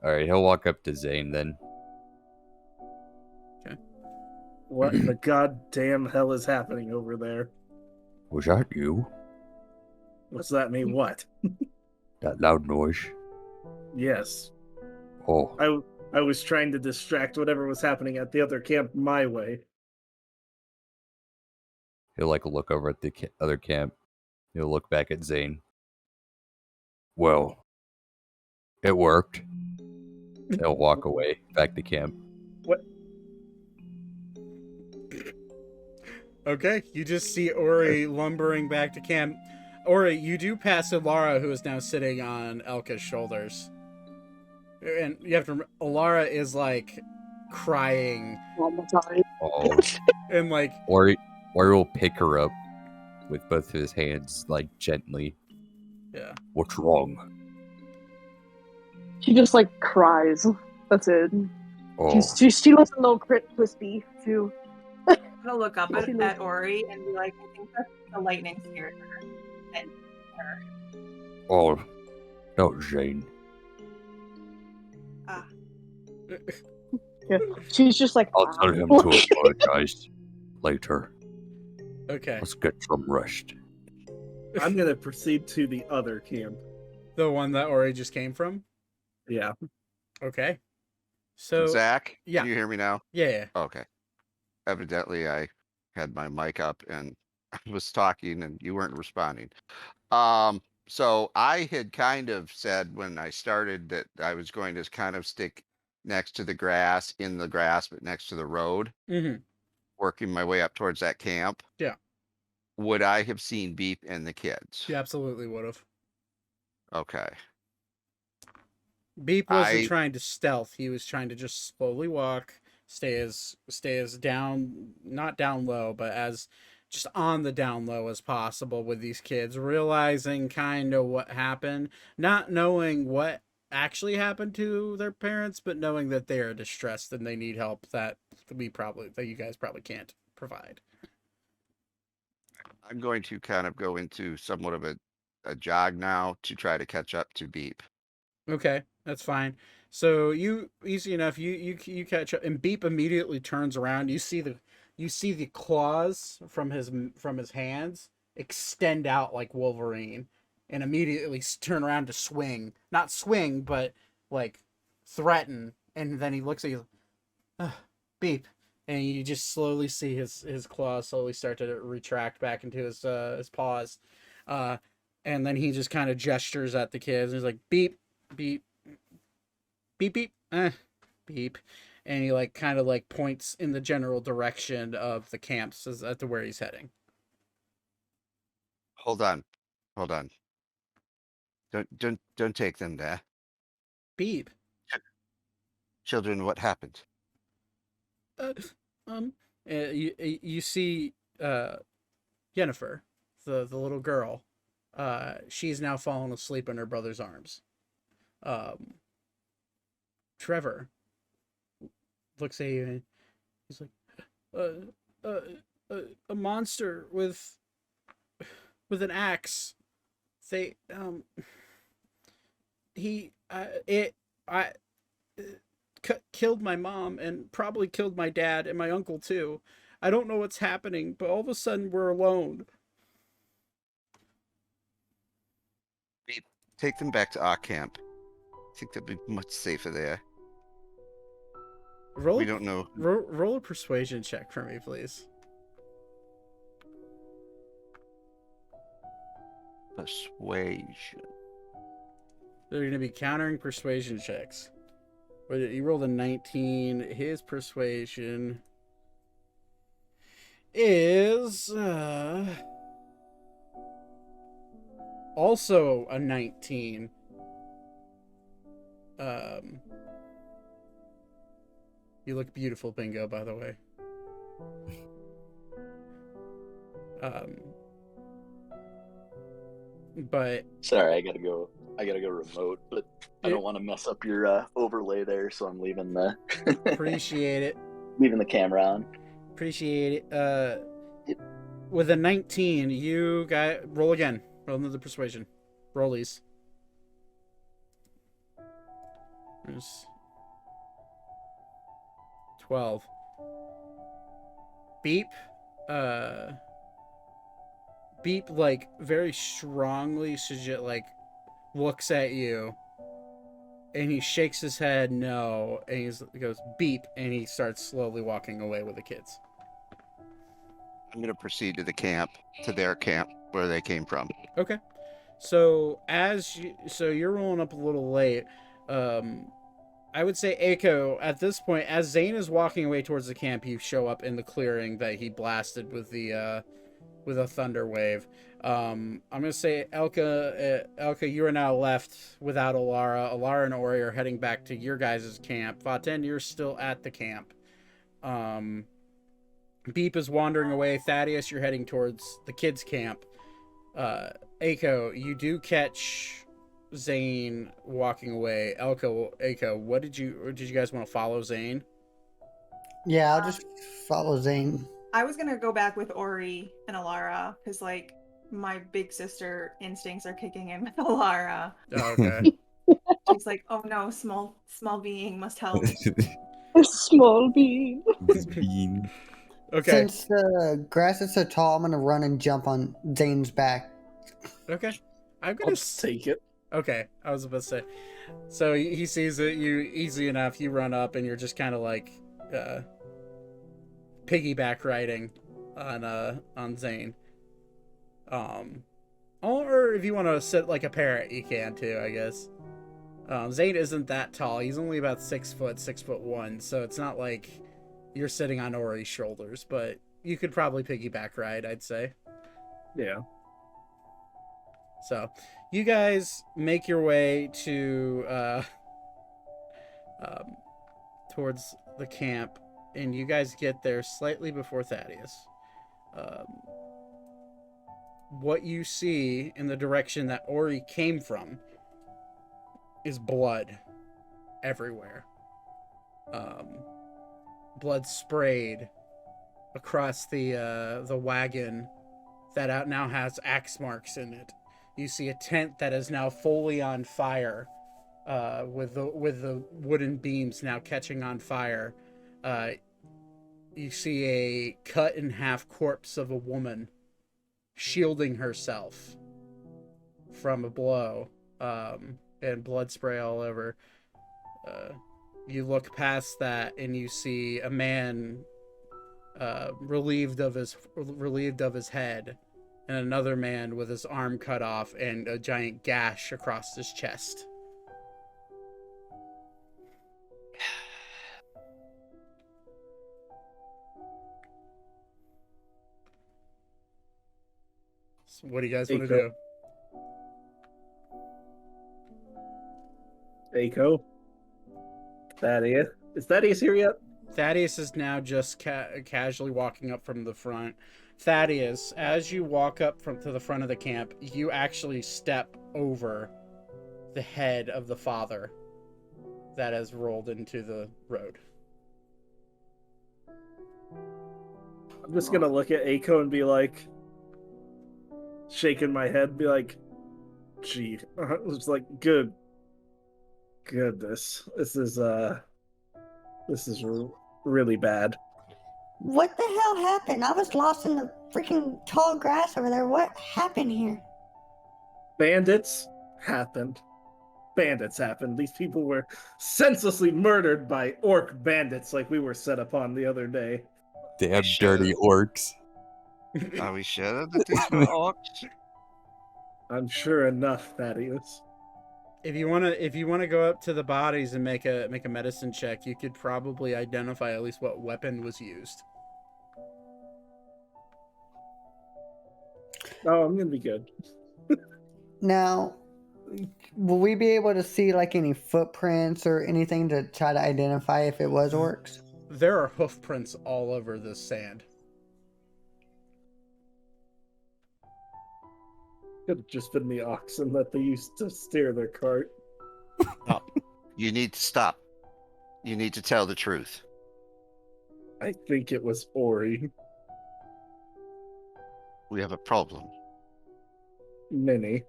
All right, he'll walk up to Zane then. Okay. What the goddamn hell is happening over there? Was that you? What's that mean? What? That loud noise? Yes. Oh. I was trying to distract whatever was happening at the other camp my way. He'll like look over at the other camp. He'll look back at Zane. Well, it worked. He'll walk away back to camp. What? Okay, you just see Ori lumbering back to camp. Ori, you do pass Alara, who is now sitting on Elka's shoulders. And you have to remember, Alara is like crying. all the time. Oh. And like Ori will pick her up with both of his hands, like gently. Yeah. What's wrong? She just like cries. That's it. Oh. She looks a little crispy too. I'm gonna look up at Ori and be like, I think that's the lightning scared her. And her. Oh. No, Zane. She's just like, I'll tell him to apologize later. Okay. Let's get some rest. I'm gonna proceed to the other camp. The one that Ori just came from? Yeah. Okay. So Zach, yeah. can you hear me now? Yeah. Okay. Evidently, I had my mic up and I was talking and you weren't responding. So I had kind of said when I started that I was going to kind of stick next to the grass, in the grass, but next to the road, Mm-hmm. working my way up towards that camp. Yeah. Would I have seen Beep and the kids? You absolutely would have. Okay. Beep wasn't trying to stealth. He was trying to just slowly walk, stay as down, not down low, but as just on the down low as possible with these kids, realizing kind of what happened, not knowing what actually happened to their parents, but knowing that they are distressed and they need help that you guys probably can't provide. I'm going to kind of go into somewhat of a jog now to try to catch up to Beep. Okay, that's fine. So easy enough. You catch up, and Beep immediately turns around. You see the claws from his hands extend out like Wolverine, and immediately turn around to swing. Not swing, but like threaten. And then he looks at you, Beep, and you just slowly see his claws slowly start to retract back into his paws, and then he just kind of gestures at the kids. And he's like, Beep. Beep, beep, beep, beep, and he like kind of like points in the general direction of the camps as to where he's heading. Hold on. Don't take them there. Beep. Children, what happened? You see Yennefer, the little girl. She's now fallen asleep in her brother's arms. Trevor looks at you and he's like, a monster with an axe. They killed my mom and probably killed my dad and my uncle too. I don't know what's happening, but all of a sudden we're alone. Take them back to our camp. I think they'll be much safer there. We don't know. Roll a persuasion check for me, please. Persuasion. They're going to be countering persuasion checks. You rolled a 19. His persuasion is also a 19. You look beautiful, Bingo, by the way. But sorry, I gotta go remote, but I don't want to mess up your overlay there, so I'm leaving the appreciate it. Leaving the camera on. Appreciate it. With a 19, you guys roll again. Roll another persuasion. Rollies. There's 12. Beep. Beep, like, very strongly like, looks at you. And he shakes his head no. And he goes, Beep. And he starts slowly walking away with the kids. I'm going to proceed to their camp, where they came from. Okay. So, you're rolling up a little late. I would say, Eiko, at this point, as Zane is walking away towards the camp, you show up in the clearing that he blasted with a thunder wave. I'm gonna say, Elka, you are now left without Alara. Alara and Ori are heading back to your guys' camp. Vaten, you're still at the camp. Beep is wandering away. Thaddeus, you're heading towards the kids' camp. Eiko, you do catch Zane walking away. Eiko, did you guys want to follow Zane? Yeah, I'll just follow Zane. I was gonna go back with Ori and Alara because, like, my big sister instincts are kicking in with Alara. Oh, okay. She's like, "Oh no, small being must help." A small bean. Bean. Okay. Since the grass is so tall, I'm gonna run and jump on Zane's back. Okay. I'm I'll gonna just take it. Okay, I was about to say. So he sees it, you easy enough. You run up, and you're just kind of like piggyback riding on Zane. Or if you want to sit like a parrot, you can too, I guess. Zane isn't that tall. He's only about 6 foot, 6'1", so it's not like you're sitting on Ori's shoulders. But you could probably piggyback ride, I'd say. Yeah. So, you guys make your way to towards the camp, and you guys get there slightly before Thaddeus. What you see in the direction that Ori came from is blood everywhere. Blood sprayed across the wagon that now has axe marks in it. You see a tent that is now fully on fire, with the wooden beams now catching on fire. You see a cut in half corpse of a woman shielding herself from a blow, and blood spray all over. You look past that and you see a man relieved of his head, and another man with his arm cut off and a giant gash across his chest. So what do you guys want to do? Aiko. Thaddeus. Is Thaddeus here yet? Thaddeus is now just casually walking up from the front. Thaddeus, as you walk up to the front of the camp, you actually step over the head of the father that has rolled into the road. I'm just gonna look at Aiko and be like, shaking my head, be like, gee. It's like, goodness. This is really bad. What the hell happened? I was lost in the freaking tall grass over there. What happened here? Bandits happened. These people were senselessly murdered by orc bandits like we were set upon the other day. Damn dirty orcs. Are we sure that these were orcs? I'm sure enough, Thaddeus. If you wanna go up to the bodies and make a medicine check, you could probably identify at least what weapon was used. Oh, I'm gonna be good. Now, will we be able to see like any footprints or anything to try to identify if it was orcs? There are hoof prints all over this sand. Could have just been the oxen that they used to steer their cart. You need to stop. You need to tell the truth. I think it was Ori. We have a problem. Many.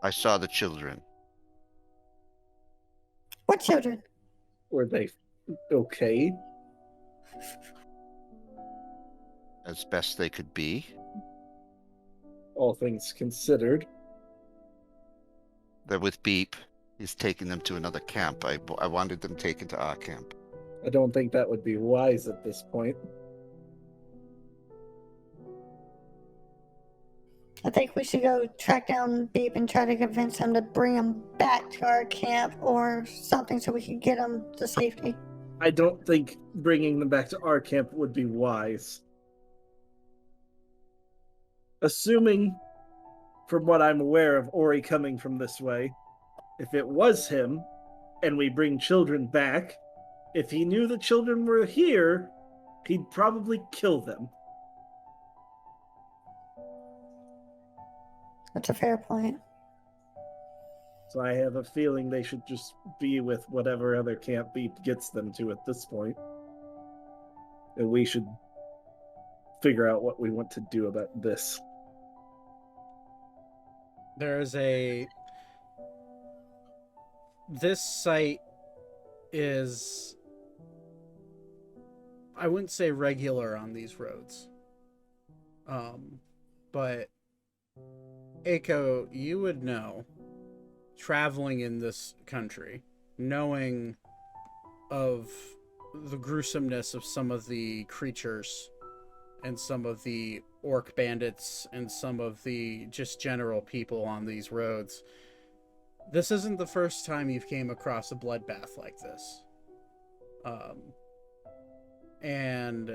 I saw the children. What children? Were they okay? As best they could be. All things considered. They're with Beep. He's taking them to another camp. I wanted them taken to our camp. I don't think that would be wise at this point. I think we should go track down Beep and try to convince him to bring him back to our camp or something so we can get him to safety. I don't think bringing them back to our camp would be wise. Assuming, from what I'm aware of Ori coming from this way, if it was him, and we bring children back, if he knew the children were here, he'd probably kill them. That's a fair point. So I have a feeling they should just be with whatever other camp Beep gets them to at this point. And we should figure out what we want to do about this. This site is, I wouldn't say regular on these roads. But Aiko, you would know, traveling in this country, knowing of the gruesomeness of some of the creatures and some of the orc bandits and some of the just general people on these roads, this isn't the first time you've came across a bloodbath like this. And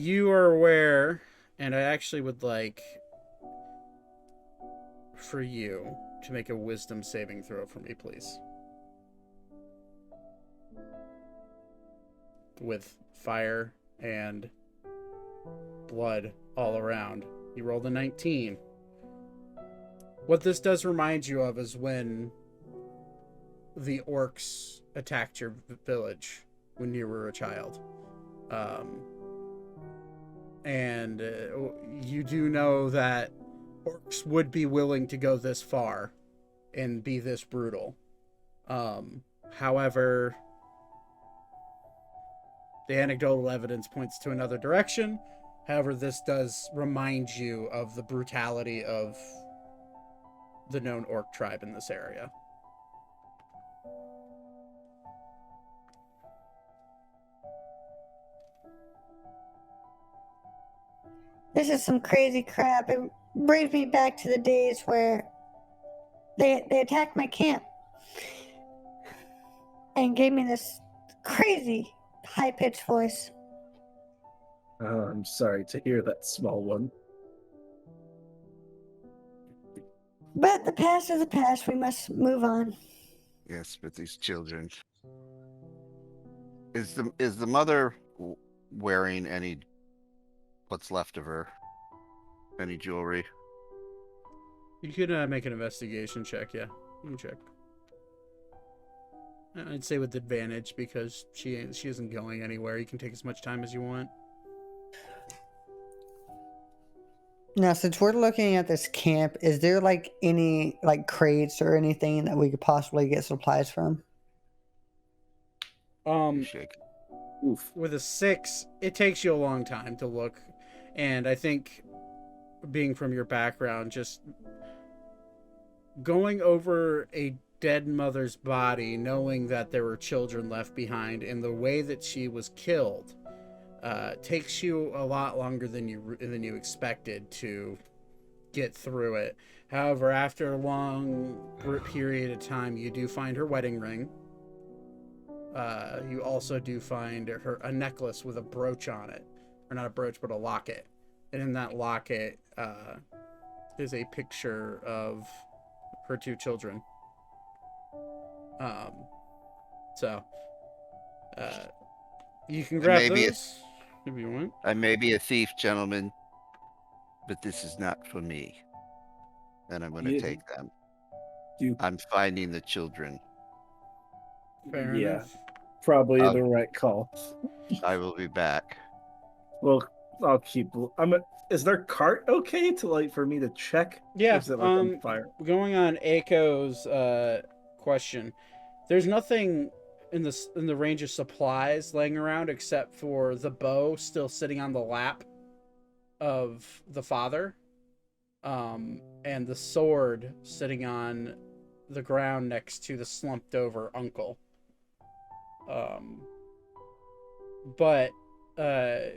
you are aware, and I actually would like for you to make a wisdom saving throw for me, please. With fire and blood all around. You rolled a 19. What this does remind you of is when the orcs attacked your village when you were a child. And you do know that orcs would be willing to go this far and be this brutal. However, the anecdotal evidence points to another direction. However, this does remind you of the brutality of the known orc tribe in this area. This is some crazy crap. It brings me back to the days where they attacked my camp and gave me this crazy high-pitched voice. Oh, I'm sorry to hear that, small one. But the past is the past. We must move on. Yes, but these children. Is the mother wearing any? What's left of her? Any jewelry? You could make an investigation check. Yeah, you can check. I'd say with advantage because she isn't going anywhere. You can take as much time as you want. Now, since we're looking at this camp, is there like any like crates or anything that we could possibly get supplies from? Shake. Oof. With a 6, it takes you a long time to look, and I think, being from your background, just going over a dead mother's body, knowing that there were children left behind, and the way that she was killed, takes you a lot longer than you expected to get through it. However, after a long period of time, you do find her wedding ring. You also do find a necklace with a brooch on it, or not a brooch, but a locket. And in that locket is a picture of her 2 children. You can grab those if you want. I may be a thief, gentlemen, but this is not for me. And I'm going to take them. I'm finding the children. Fair enough. Probably the right call. I will be back. Well, I'll keep. Is their cart okay to for me to check? Yeah. Or is it on fire? Going on Aiko's question, there's nothing in the range of supplies laying around except for the bow still sitting on the lap of the father, and the sword sitting on the ground next to the slumped over uncle. But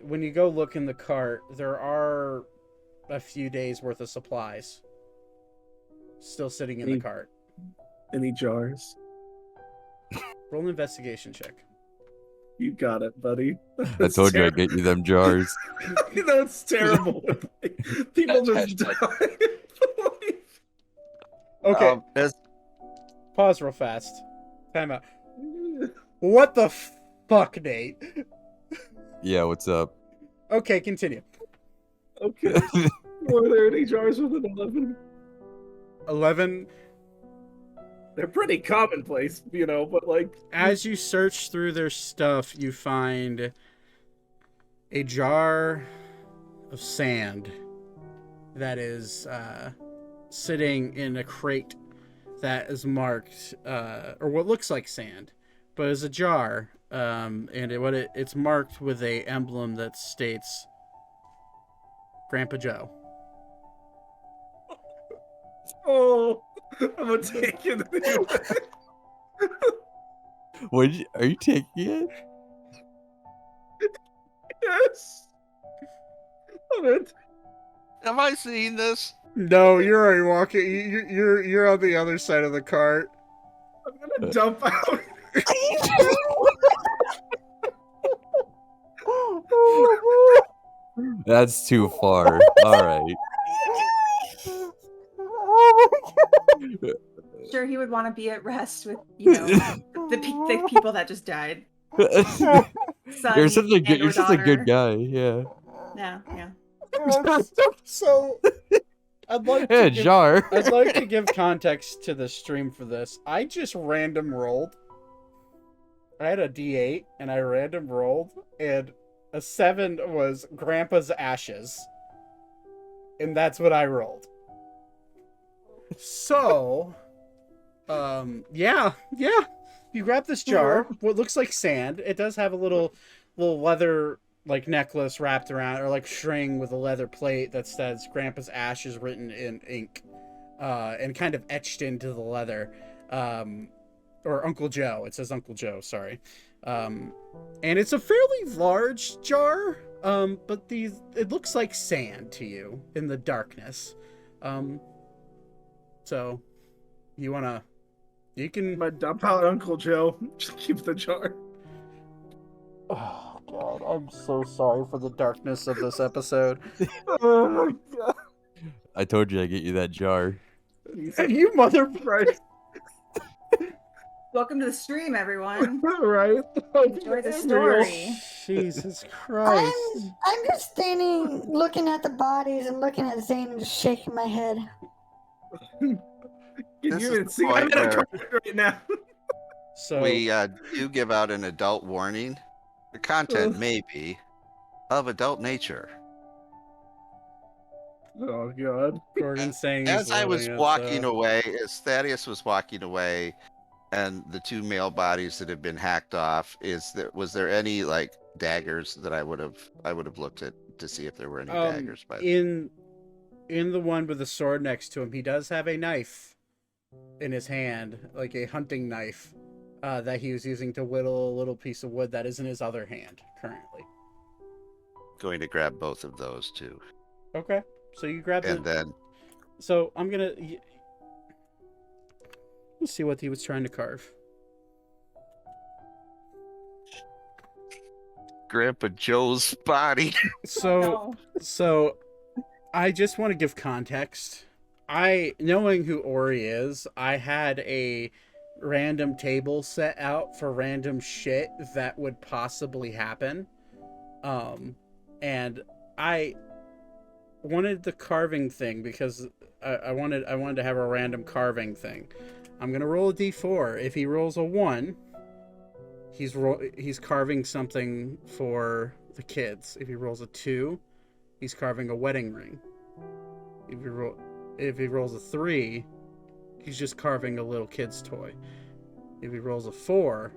when you go look in the cart, there are a few days worth of supplies still sitting in the cart. Any jars? Roll an investigation check. You got it, buddy. I told you I'd get you them jars. You know, it's terrible. People just die. Okay. Pause real fast. Time out. What the fuck, Nate? Yeah, what's up? Okay, continue. Okay. Were there any jars with an 11? 11? They're pretty commonplace, but As you search through their stuff, you find a jar of sand that is sitting in a crate that is marked, or what looks like sand, but is a jar, and it's marked with a emblem that states Grandpa Joe. Oh, I'm gonna take it anyway. Are you taking it? Yes. Am I seeing this? No, you're already walking. You're on the other side of the cart. I'm gonna dump out. That's too far. All right. Sure, he would want to be at rest with, the people that just died. You're such a good. You're such a good daughter. guy. Yeah. Yeah. So, I'd like Yeah, to give, jar. I'd like to give context to the stream for this. I just random rolled. I had a D8 and I random rolled, and a 7 was Grandpa's ashes, and that's what I rolled. So, yeah. You grab this jar, what looks like sand. It does have a little leather like necklace wrapped around, or like string with a leather plate that says Grandpa's ashes written in ink, and kind of etched into the leather. Or Uncle Joe. It says Uncle Joe. Sorry. And it's a fairly large jar. But it looks like sand to you in the darkness. So you can dump out Uncle Joe. Just keep the jar. Oh God, I'm so sorry for the darkness of this episode. Oh my God. I told you I'd get you that jar. You mother. Right. Welcome to the stream, everyone. Right. Enjoy the story. Jesus Christ. I'm just standing looking at the bodies and looking at Zane and just shaking my head. Can This you is even the see? point I'm in a where- car right now. So We do give out an adult warning. The content may be of adult nature. Oh God. Gordon's saying he's As I was loading it, walking so- away, as Thaddeus was walking away, and the two male bodies that have been hacked off, was there any like daggers that I would have looked at to see if there were any daggers? But in the one with the sword next to him, he does have a knife in his hand, like a hunting knife, that he was using to whittle a little piece of wood that is in his other hand currently. going to grab both of those too, Okay, so you grab and then So I'm gonna let's see what he was trying to carve. Grandpa Joe's body. So I just want to give context. Knowing who Ori is, I had a random table set out for random shit that would possibly happen. And I wanted the carving thing because I wanted to have a random carving thing. I'm gonna roll a d4. If he rolls a 1, he's carving something for the kids. If he rolls a 2, he's carving a wedding ring. If he rolls a 3, he's just carving a little kid's toy. If he rolls a 4,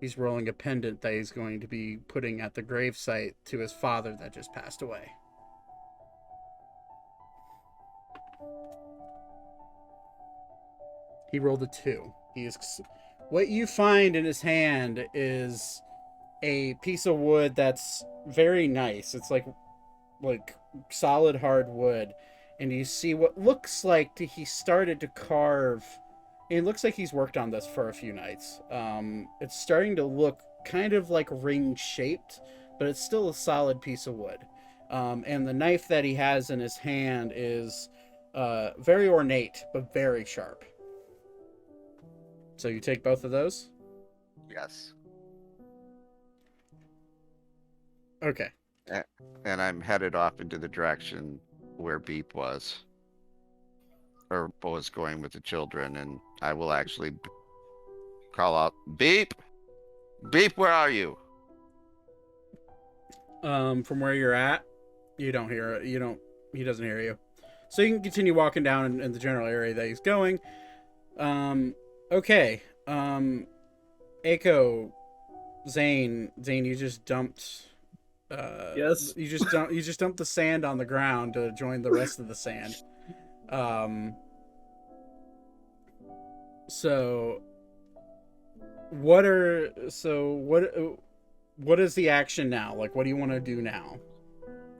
he's rolling a pendant that he's going to be putting at the gravesite to his father that just passed away. He rolled a 2. What you find in his hand is a piece of wood that's very nice. It's like solid hard wood, and you see what looks like he started to carve. It looks like he's worked on this for a few nights. It's starting to look kind of like ring shaped, but it's still a solid piece of wood. And the knife that he has in his hand is very ornate but very sharp. So you take both of those? Yes. Okay. And I'm headed off into the direction where Beep was. Or was going with the children, and I will actually call out, Beep! Beep, where are you? From where you're at, you don't hear it. He doesn't hear you. So you can continue walking down in the general area that he's going. Okay. Aiko, Zane, you just dumped. Yes. You just dumped the sand on the ground to join the rest of the sand. So what is the action now? Like, what do you want to do now?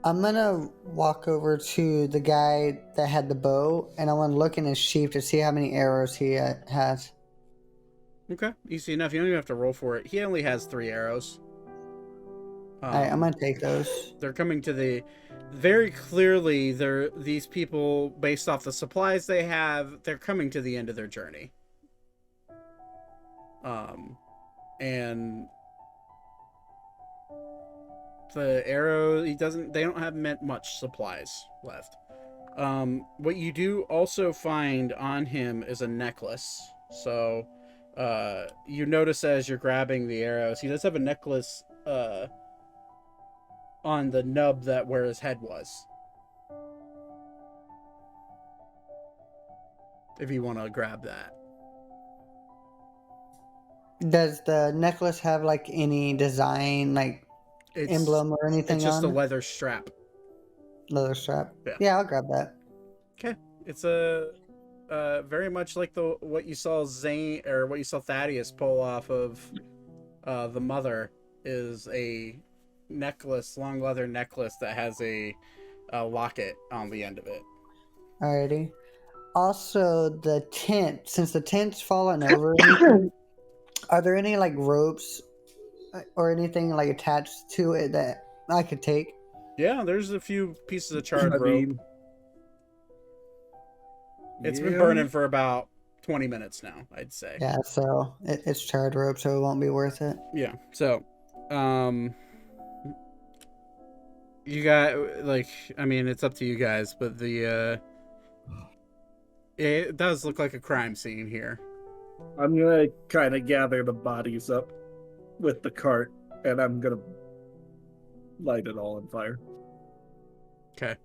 I'm gonna walk over to the guy that had the bow, and I want to look in his sheath to see how many arrows he has. Okay, easy enough. You don't even have to roll for it. He only has 3 arrows. Alright, I'm gonna take those. They're coming to the very clearly. These people, based off the supplies they have, they're coming to the end of their journey. And the arrow, they don't have much supplies left. What you do also find on him is a necklace. So you notice as you're grabbing the arrows, he does have a necklace on the nub where his head was. If you want to grab that. Does the necklace have like any design, like emblem or anything? It's just on a leather strap. Leather strap. Yeah. Yeah, I'll grab that. Okay, it's very much like what you saw Thaddeus pull off of the mother, is a necklace, long leather necklace that has a locket on the end of it. Alrighty. Also, the tent, since the tent's fallen over, are there any like ropes or anything like attached to it that I could take? Yeah, there's a few pieces of charred rope. It's been burning for about 20 minutes now, I'd say. Yeah, so it's charred rope, so it won't be worth it. Yeah, so you got, like, I mean, it's up to you guys, but it does look like a crime scene here. I'm gonna kind of gather the bodies up with the cart, and I'm gonna light it all on fire. Okay,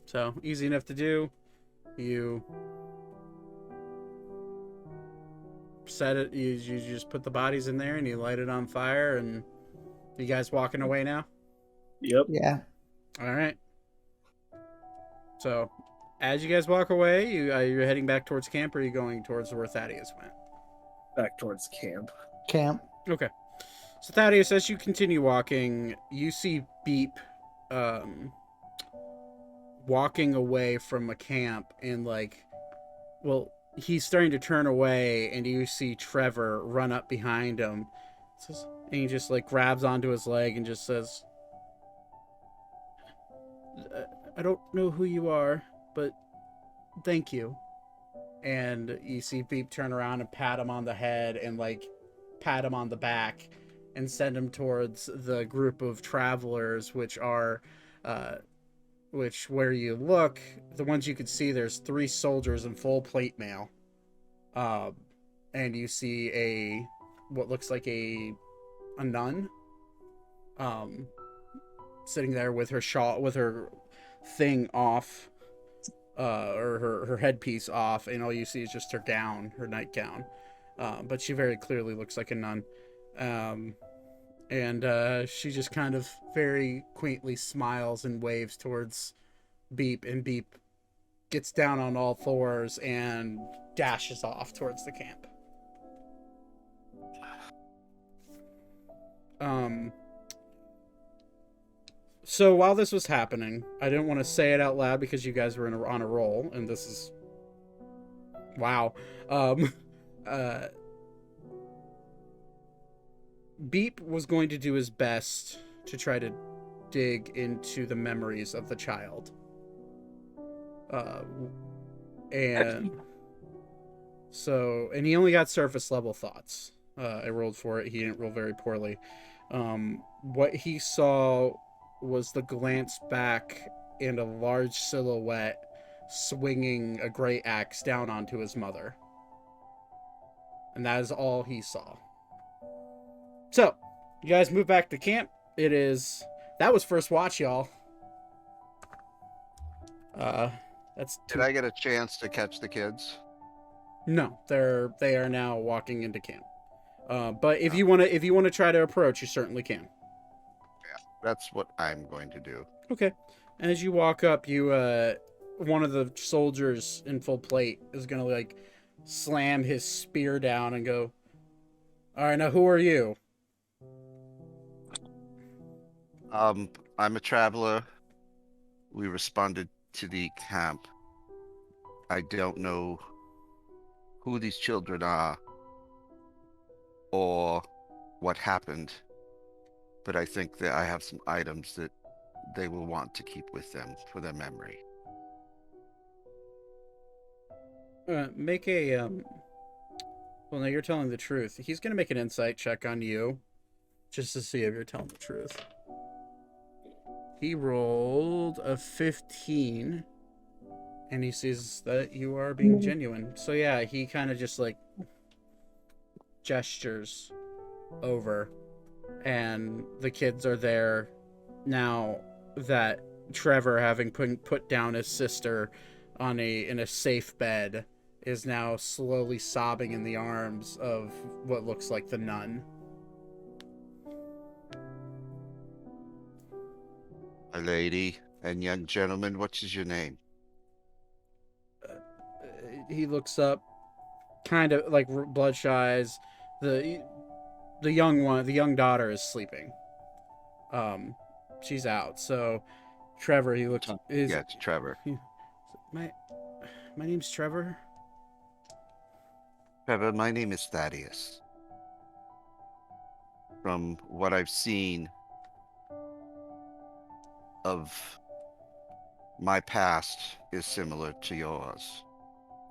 so easy enough to do. You set it. You just put the bodies in there and you light it on fire. And you guys walking away now? Yep. Yeah. All right. So, as you guys walk away, you're heading back towards camp, or are you going towards where Thaddeus went? Back towards camp. Camp. Okay. So Thaddeus, as you continue walking, you see Beep walking away from a camp, and he's starting to turn away, and you see Trevor run up behind him. And he just grabs onto his leg and just says, I don't know who you are, but thank you. And you see Beep turn around and pat him on the head and pat him on the back and send him towards the group of travelers, which are where you look, the ones you could see, there's 3 soldiers in full plate mail, and you see what looks like a nun sitting there with her shawl, with her thing off, or her headpiece off, and all you see is just her gown, her nightgown, but she very clearly looks like a nun, and she just kind of very quaintly smiles and waves towards Beep, and Beep gets down on all fours and dashes off towards the camp. So while this was happening, I didn't want to say it out loud because you guys were on a roll, and this is... Wow. Beep was going to do his best to try to dig into the memories of the child. And he only got surface level thoughts. I rolled for it. He didn't roll very poorly. What he saw was the glance back and a large silhouette swinging a great axe down onto his mother. And that is all he saw. So, you guys move back to camp. That was first watch, y'all. Did I get a chance to catch the kids? No, they are now walking into camp. But if you want to try to approach, you certainly can. That's what I'm going to do. Okay. And as you walk up, you one of the soldiers in full plate is gonna like slam his spear down and go, "All right, now who are you?" I'm a traveler. We responded to the camp. I don't know who these children are or what happened, but I think that I have some items that they will want to keep with them for their memory. Make a well, no, you're telling the truth. He's gonna make an insight check on you, just to see if you're telling the truth. He rolled a 15, and he sees that you are being genuine. So yeah, he kind of just like gestures over, and the kids are there now that Trevor, having put down his sister in a safe bed, is now slowly sobbing in the arms of what looks like the nun. A lady and young gentleman, what is your name? He looks up, kind of like bloodshot eyes. The young daughter is sleeping. She's out. So Trevor, he looks. Yeah, it's Trevor. My name's Trevor. Trevor, my name is Thaddeus. From what I've seen of my past is similar to yours.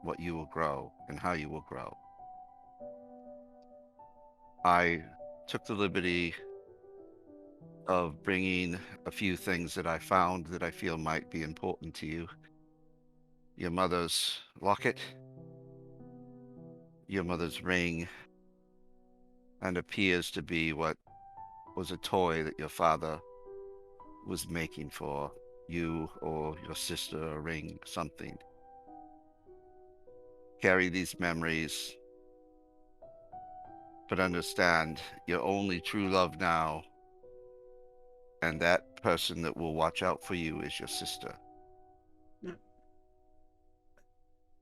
What you will grow and how you will grow. I took the liberty of bringing a few things that I found that I feel might be important to you. Your mother's locket, your mother's ring, and appears to be what was a toy that your father was making for you or your sister, a ring, something. Carry these memories, but understand your only true love now, and that person that will watch out for you is your sister.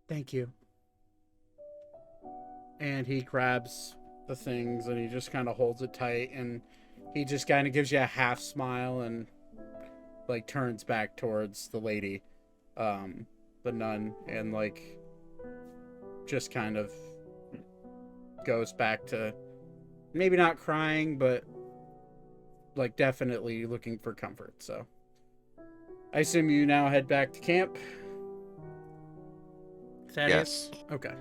Thank you. And he grabs the things and he just kind of holds it tight, and he just kind of gives you a half smile and like turns back towards the lady, the nun, and like just kind of goes back to maybe not crying, but like definitely looking for comfort. So I assume you now head back to camp. Thaddeus? Yes. Okay.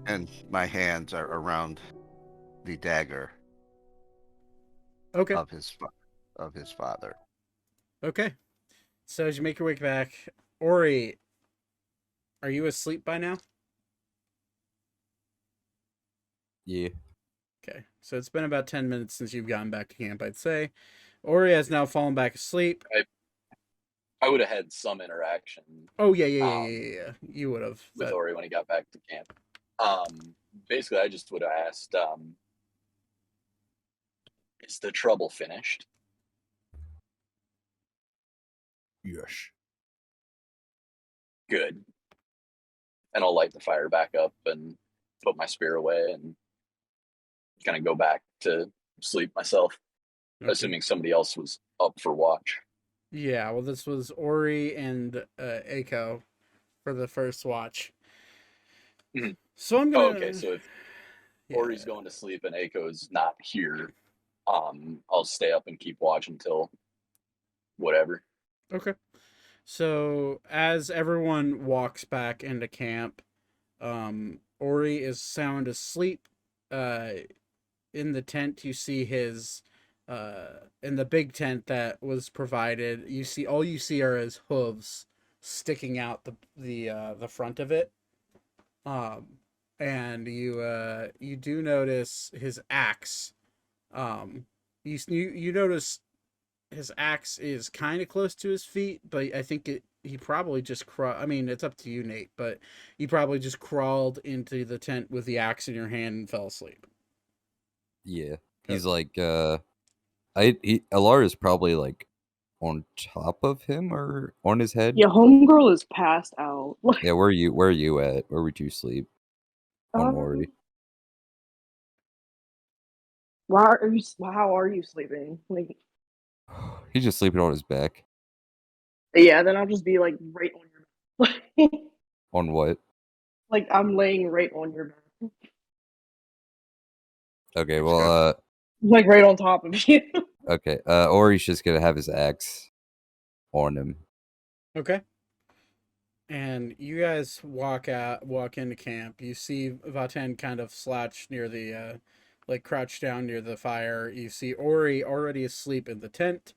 And my hands are around the dagger. Okay. Of his father. Okay. So as you make your way back, Ori, are you asleep by now? Yeah. Okay. So it's been about 10 minutes since you've gotten back to camp, I'd say. Ori has now fallen back asleep. I would have had some interaction. Oh, yeah. You would have. With Ori when he got back to camp. Basically, I just would have asked, is the trouble finished? Yes. Good. And I'll light the fire back up and put my spear away and kind of go back to sleep myself, assuming somebody else was up for watch. Yeah, well, this was Ori and Aiko for the first watch. Mm-hmm. So I'm gonna. Okay, so if Ori's going to sleep and Aiko's not here, I'll stay up and keep watch until whatever. Okay. So as everyone walks back into camp, Ori is sound asleep. In the tent, you see his. In the big tent that was provided, you see are his hooves sticking out the front of it. And you do notice his axe. You notice his axe is kind of close to his feet, but I think he probably just I mean, it's up to you, Nate, but he probably just crawled into the tent with the axe in your hand and fell asleep. Yeah, he's like, Alara's probably like on top of him or on his head. Yeah, homegirl is passed out. Yeah, where are you at? Where would you sleep on Ori? How are you sleeping? Like, He's just sleeping on his back. yeah, then I'll just be like right on your back. On what? Like I'm laying right on your back. Okay, well, like right on top of you. okay, Ori's just gonna have his axe on him. Okay. And you guys walk into camp. You see Vaten kind of slouched near the, like crouched down near the fire. You see Ori already asleep in the tent,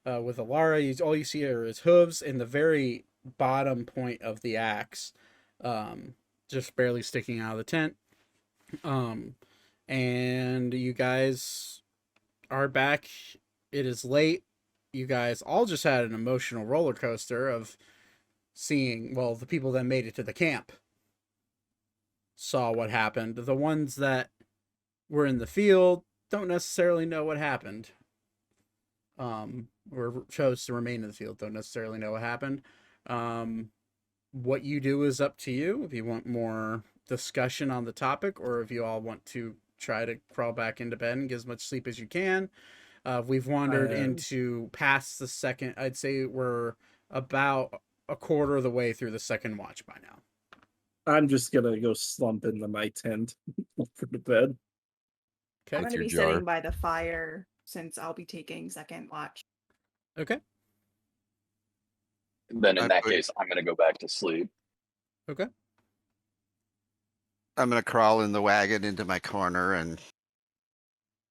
with Alara. All you see are his hooves in the very bottom point of the axe, just barely sticking out of the tent. And you guys are back. It is late. You guys all just had an emotional roller coaster of seeing, well, the people that made it to the camp saw what happened. The ones that were in the field don't necessarily know what happened. Or chose to remain in the field don't necessarily know what happened. What you do is up to you. If you want more discussion on the topic, or if you all want to try to crawl back into bed and get as much sleep as you can. We've wandered into past the second. I'd say we're about a quarter of the way through the second watch by now. I'm just gonna go slump into my tent for the bed. Okay. I'm going to be sitting by the fire since I'll be taking second watch. Okay. Then in that case, I'm going to go back to sleep. Okay. I'm going to crawl in the wagon into my corner and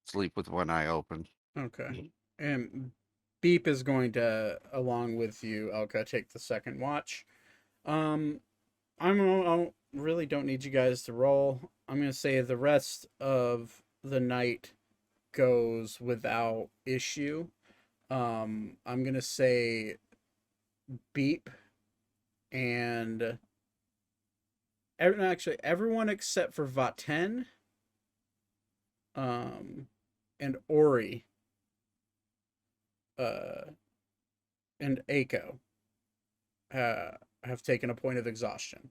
sleep with one eye open. Okay. And Beep is going to, along with you, Elka, take the second watch. I really don't need you guys to roll. I'm going to say the rest of the night goes without issue. I'm going to say Beep and actually everyone except for Vaten and Ori and Aiko have taken a point of exhaustion.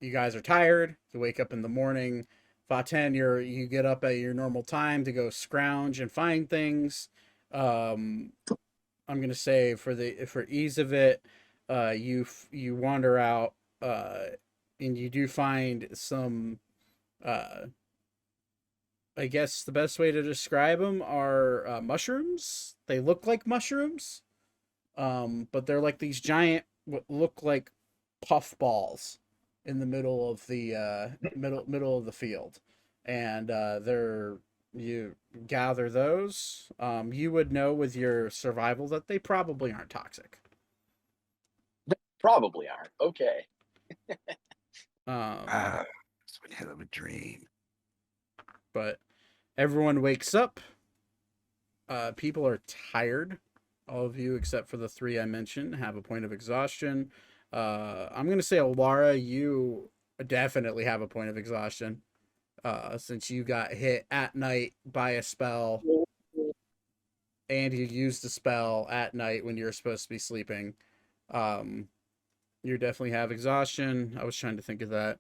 You guys are tired. You wake up in the morning. Vaten, you get up at your normal time to go scrounge and find things. I'm gonna say for ease of it, you wander out, and you do find some. I guess the best way to describe them are mushrooms. They look like mushrooms, but they're like these giant, what look like puff balls in the middle of the middle of the field, and you gather those. You would know with your survival that they probably aren't toxic. Probably aren't. Okay. It's one hell of a dream. But everyone wakes up. People are tired. All of you except for the three I mentioned have a point of exhaustion. I'm going to say, Alara, you definitely have a point of exhaustion, since you got hit at night by a spell, and you used the spell at night when you're supposed to be sleeping. You definitely have exhaustion. I was trying to think of that.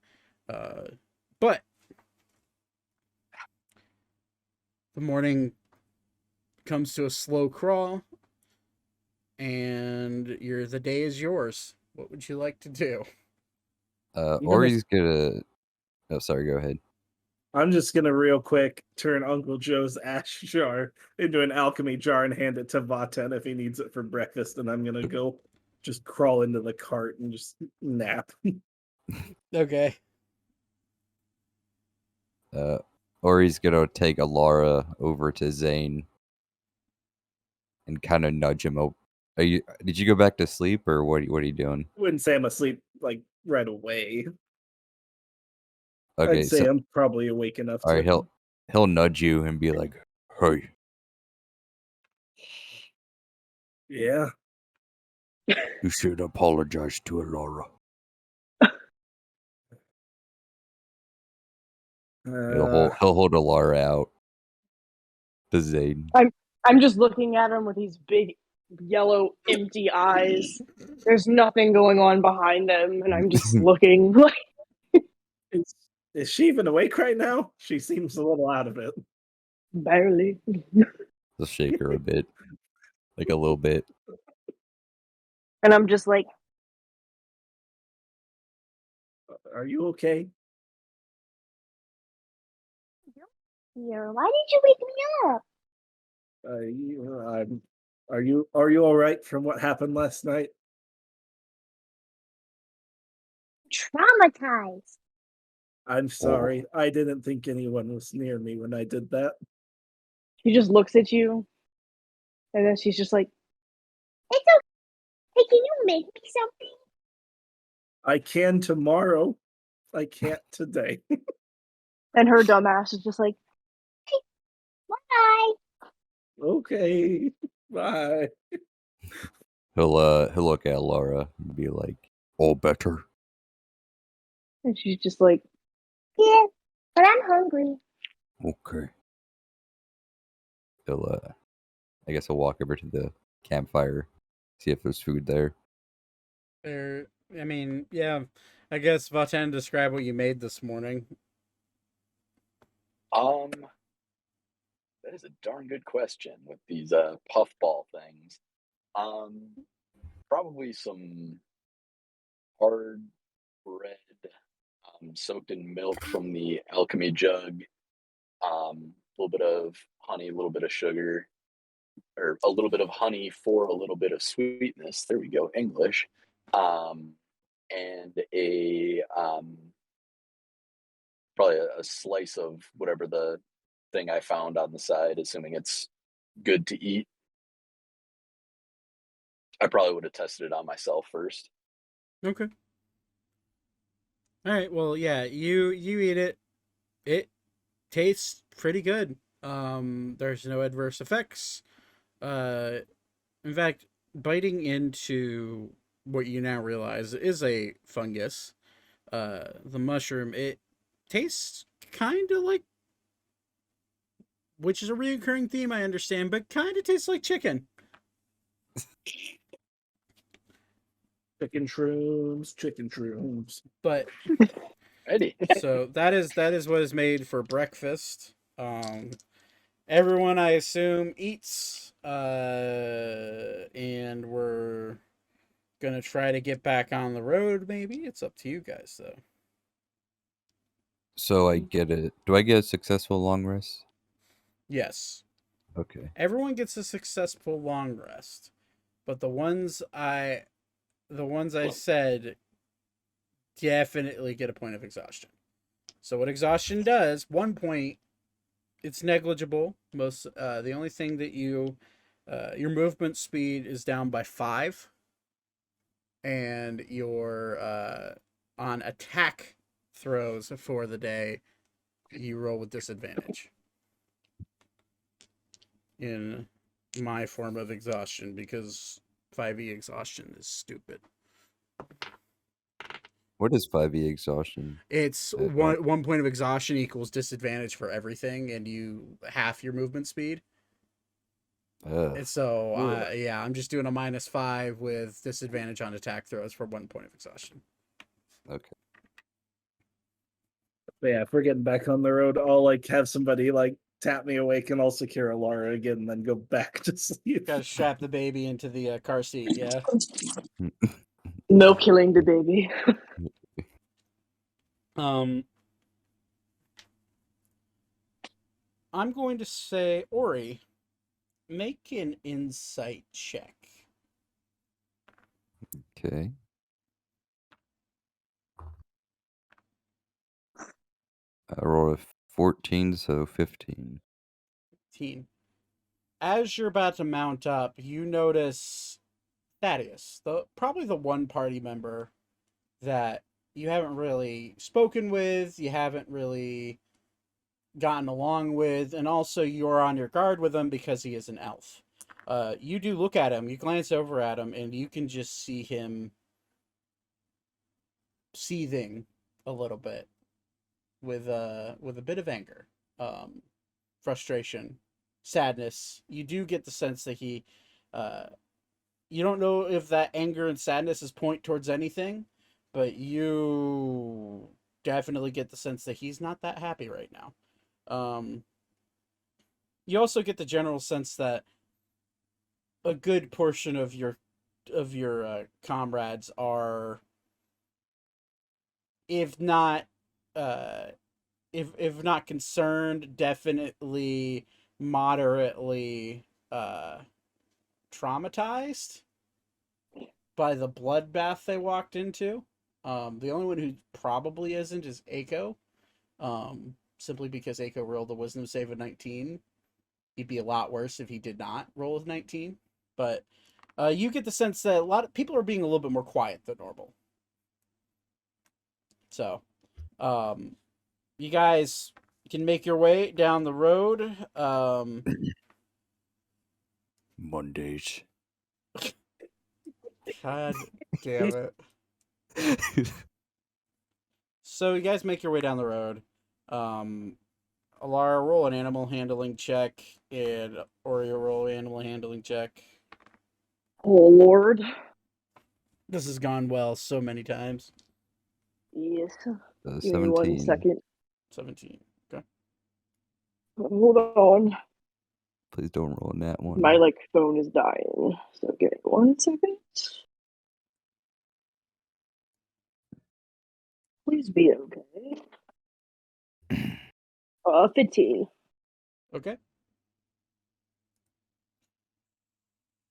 But the morning comes to a slow crawl, and the day is yours. What would you like to do? Ori's gonna. Oh, sorry. Go ahead. I'm just gonna real quick turn Uncle Joe's ash jar into an alchemy jar and hand it to Vaten if he needs it for breakfast, and I'm gonna go just crawl into the cart and just nap. Okay. Ori's gonna take Alara over to Zane and kind of nudge him. Did you go back to sleep, or what are you doing? I wouldn't say I'm asleep like right away. Okay, I'd say I'm probably awake enough. All right, he'll nudge you and be like, "Hey, Yeah. You should apologize to Laura. He'll hold Alara out to Zane. I'm just looking at him with these big, yellow, empty eyes. There's nothing going on behind them, and I'm just looking. Is she even awake right now? She seems a little out of it. Barely. He'll shake her a bit, like a little bit. And I'm just like, Are you okay? Yeah, why did you wake me up? Are you all right from what happened last night? Traumatized. I'm sorry. I didn't think anyone was near me when I did that. she just looks at you, and then she's just like, It's okay. Hey, can you make me something? I can tomorrow. I can't today. and her dumbass is just like, Bye. Okay. Bye. He'll look at Laura and be like, "All better." and she's just like, Yeah, but I'm hungry. Okay. He'll I guess he'll walk over to the campfire, see if there's food there. I mean, yeah. I guess Vatan, describe what you made this morning. That is a darn good question with these puffball things. Probably some hard bread soaked in milk from the alchemy jug. A little bit of honey, a little bit of sugar, or a little bit of honey for a little bit of sweetness. There we go, English. And probably a slice of whatever the thing I found on the side, assuming it's good to eat. I probably would have tested it on myself first. Okay. All right. Well, yeah. You eat it. It tastes pretty good. There's no adverse effects. In fact, biting into what you now realize is a fungus. The mushroom. It tastes kind of like, which is a reoccurring theme, I understand, but kind of tastes like chicken. Chicken shrooms. But Ready. so that is what is made for breakfast. Everyone, I assume, eats, and we're gonna try to get back on the road. Maybe it's up to you guys, though. So I get it. Do I get a successful long rest? Yes, Okay. everyone gets a successful long rest, but the ones I said definitely get a point of exhaustion. So what exhaustion does, 1 point, it's negligible. The only thing that your movement speed is down by 5, and your on attack throws for the day, you roll with disadvantage. In my form of exhaustion, because 5e exhaustion is stupid. What is 5e exhaustion? It's one point of exhaustion equals disadvantage for everything, and you half your movement speed. And so, yeah, I'm just doing a -5 with disadvantage on attack throws for 1 point of exhaustion. Okay. But yeah, if we're getting back on the road, I'll like have somebody like tap me awake and I'll secure Alara again and then go back to sleep. Gotta strap the baby into the car seat, yeah. no killing the baby. I'm going to say, Ori, make an insight check. Okay. I rolled a 14, so 15. 15. As you're about to mount up, you notice Thaddeus, probably the one party member that you haven't really spoken with, you haven't really gotten along with, and also you're on your guard with him because he is an elf. You do look at him. You glance over at him, and you can just see him seething a little bit with a bit of anger, frustration, sadness. You do get the sense that he, you don't know if that anger and sadness is point towards anything, but you definitely get the sense that he's not that happy right now. You also get the general sense that a good portion of your comrades are, if not if not concerned, definitely moderately traumatized by the bloodbath they walked into. The only one who probably isn't is Aiko, simply because Aiko rolled a wisdom save of 19. He'd be a lot worse if he did not roll a 19. But you get the sense that a lot of people are being a little bit more quiet than normal. So, you guys can make your way down the road. Mondays. God damn it. So you guys make your way down the road. Alara, roll an animal handling check, and Oreo, roll an animal handling check. Oh Lord. This has gone well so many times. Yes. Give me 17. 1 second. 17. Okay. Hold on. Please don't roll in that one. My phone is dying. So give me 1 second. Please be okay. 15. Okay.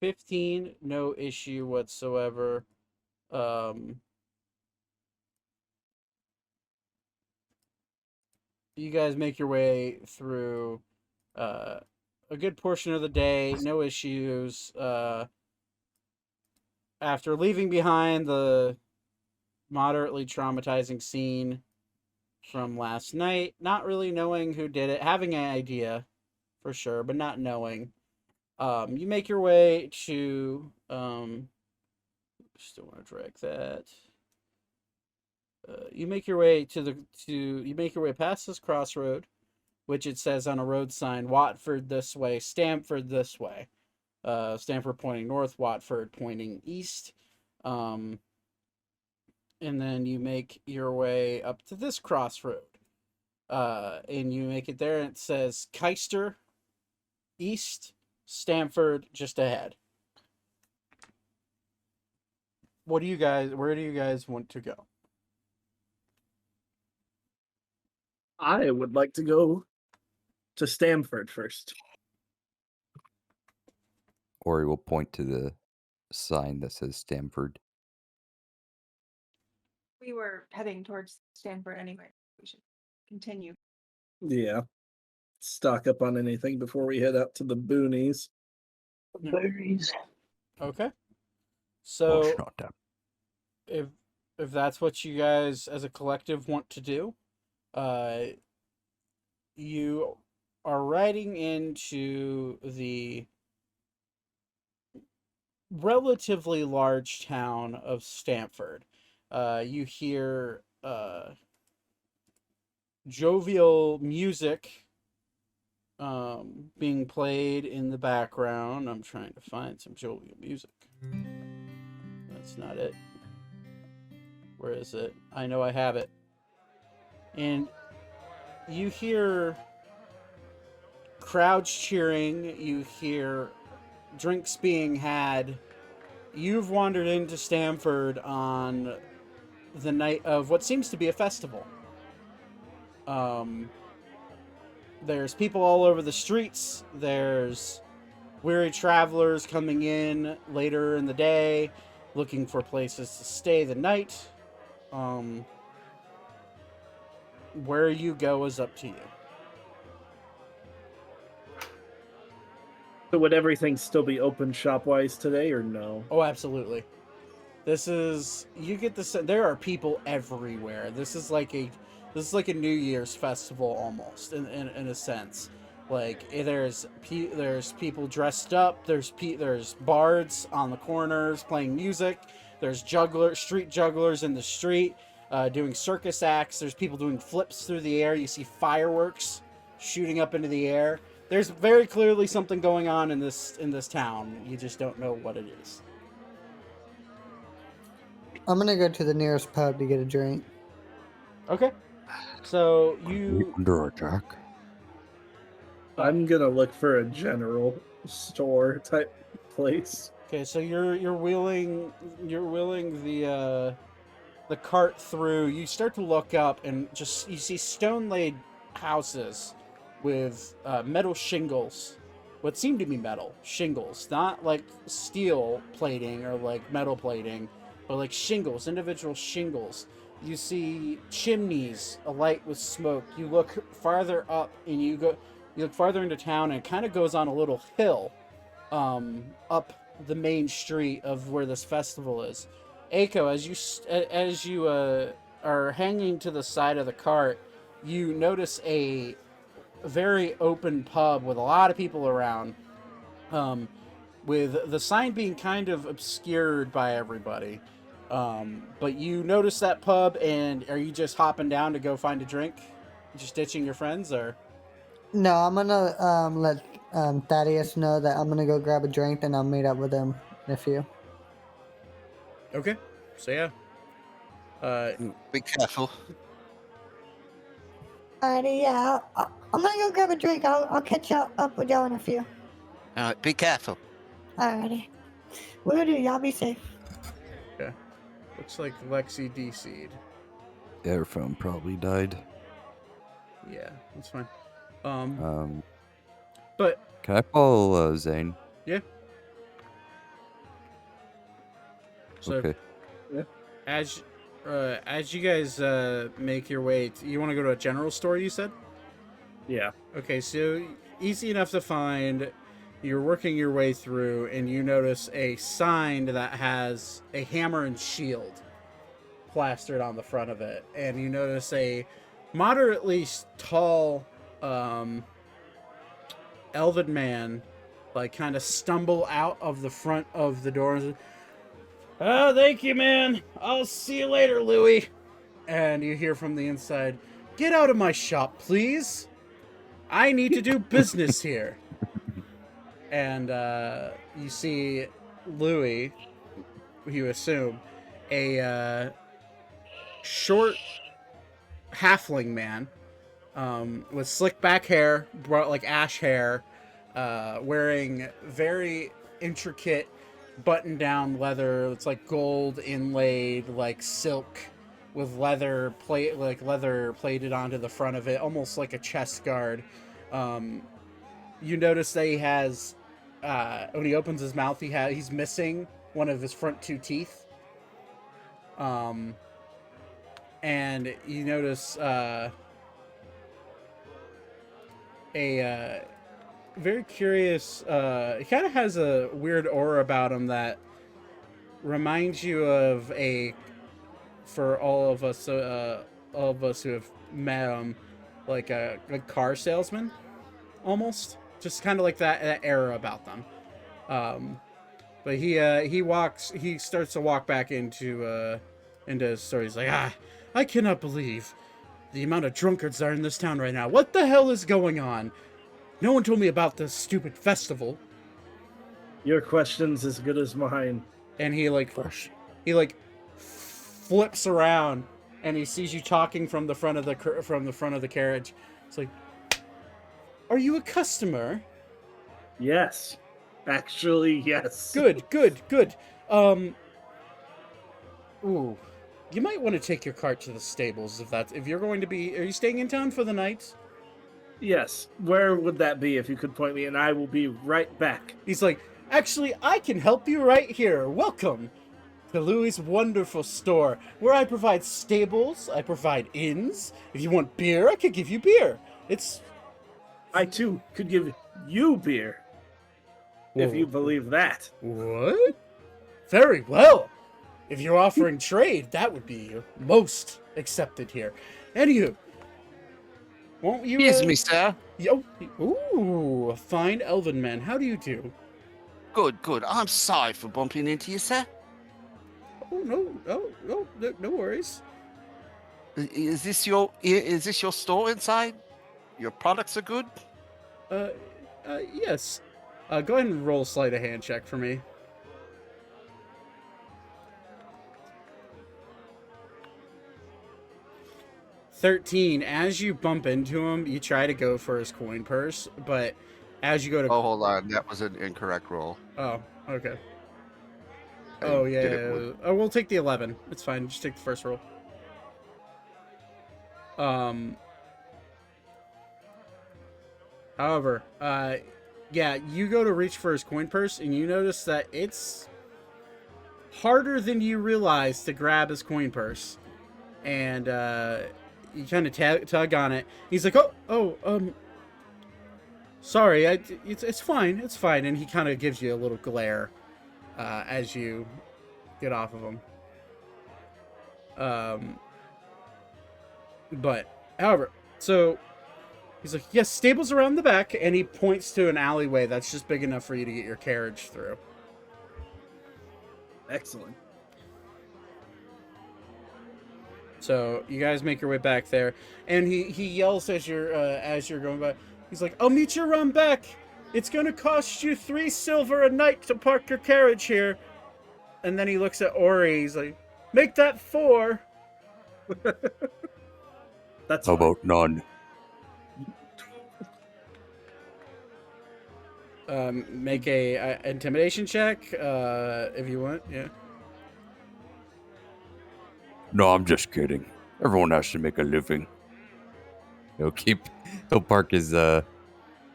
15, no issue whatsoever. You guys make your way through a good portion of the day, no issues. After leaving behind the moderately traumatizing scene from last night, not really knowing who did it, having an idea for sure, but not knowing. You make your way to still want to drag that. You make your way you make your way past this crossroad, which it says on a road sign, Watford this way, Stamford this way. Stamford pointing north, Watford pointing east. And then you make your way up to this crossroad. And you make it there, and it says Caister east, Stamford just ahead. Where do you guys want to go? I would like to go to Stamford first. Ori will point to the sign that says Stamford. We were heading towards Stanford anyway. We should continue. Yeah. Stock up on anything before we head out to the boonies. Berries. Okay. Oh, So not that. if that's what you guys as a collective want to do, you are riding into the relatively large town of Stamford. You hear jovial music being played in the background. I'm trying to find some jovial music. That's not it. Where is it? I know I have it. And you hear crowds cheering. You hear drinks being had. You've wandered into Stamford on the night of what seems to be a festival. There's people all over the streets. There's weary travelers coming in later in the day, looking for places to stay the night. Where you go is up to you. So would everything still be open shop-wise today, or no? Oh, absolutely. You get the there are people everywhere. This is like a New Year's festival almost in a sense. Like there's people dressed up. There's bards on the corners playing music. There's street jugglers in the street doing circus acts. There's people doing flips through the air. You see fireworks shooting up into the air. There's very clearly something going on in this town. You just don't know what it is. I'm gonna go to the nearest pub to get a drink. Okay. So you under attack. I'm gonna look for a general store type place. Okay, so you're wheeling the cart through. You start to look up and you see stone laid houses with metal shingles, what seem to be metal shingles, not like steel plating or like metal plating, but like shingles, individual shingles. You see chimneys alight with smoke. You look farther up and you look farther into town, and it kind of goes on a little hill up the main street of where this festival is. Aiko, as you are hanging to the side of the cart, you notice a very open pub with a lot of people around, with the sign being kind of obscured by everybody. But you notice that pub, and are you just hopping down to go find a drink? Just ditching your friends, or? No, I'm gonna let Thaddeus know that I'm gonna go grab a drink, and I'll meet up with him in a few. Okay. So yeah. Be careful. Alrighty, yeah. I'm gonna go grab a drink. I'll catch up with y'all in a few. All right, be careful. Alrighty. Will do. Y'all be safe. Okay. Looks like Lexi DC'd. Their phone probably died. Yeah, that's fine. But can I follow Zane? Yeah. So, okay. Yeah. As you guys make your way, you want to go to a general store, you said? Yeah. Okay, so easy enough to find. You're working your way through, and you notice a sign that has a hammer and shield plastered on the front of it, and you notice a moderately tall elven man like kind of stumble out of the front of the door and say, "Oh, thank you, man. I'll see you later, Louie." And you hear from the inside, "Get out of my shop, please. I need to do business here." And you see Louie, you assume, a short halfling man with slick back hair, brought like ash hair, wearing very intricate button-down leather. It's like gold inlaid, like silk, with leather plated onto the front of it, almost like a chest guard. You notice that he has, when he opens his mouth, he's missing one of his front two teeth. And you notice a very curious, he kind of has a weird aura about him that reminds you of for all of us who have met him, like a car salesman, almost. Just kind of like that era about them. But he starts to walk back into his story. He's like, I cannot believe the amount of drunkards that are in this town right now. What the hell is going on? No one told me about this stupid festival. Your question's as good as mine. And he flips around and he sees you talking from the front of the carriage. It's like, "Are you a customer?" Yes. Actually, yes. Good. Ooh. You might want to take your cart to the stables if you're going to be. Are you staying in town for the night? Yes. Where would that be if you could point me, and I will be right back. He's like, "Actually, I can help you right here. Welcome to Louie's wonderful store, where I provide stables, I provide inns. If you want beer, I could give you beer. I too could give you beer. If you believe that." What? Very well. If you're offering trade, that would be most accepted here. Anywho, Won't you? Here's me, sir. Ooh, a fine elven man. How do you do? Good, good. I'm sorry for bumping into you, sir. Oh no, no worries. Is this your store inside? Your products are good. Yes. Go ahead and roll a sleight of hand check for me. 13. As you bump into him, you try to go for his coin purse, but as you go to... Oh, hold on. That was an incorrect roll. Oh, okay. I Oh, did yeah. it with- Oh, we'll take the 11. It's fine. Just take the first roll. However, yeah, you go to reach for his coin purse, and you notice that it's harder than you realize to grab his coin purse. And, you kind of tug on it. He's like, sorry, it's fine, it's fine. And he kind of gives you a little glare, as you get off of him. But, however, so he's like, yes, stables around the back, and he points to an alleyway that's just big enough for you to get your carriage through. Excellent. So you guys make your way back there, and he yells as you're going by. He's like, "I'll meet you around back. It's gonna cost you 3 silver a night to park your carriage here." And then he looks at Ori. He's like, "Make that 4." That's How fine. about none? Make a intimidation check, if you want. Yeah. No, I'm just kidding. Everyone has to make a living. He'll park his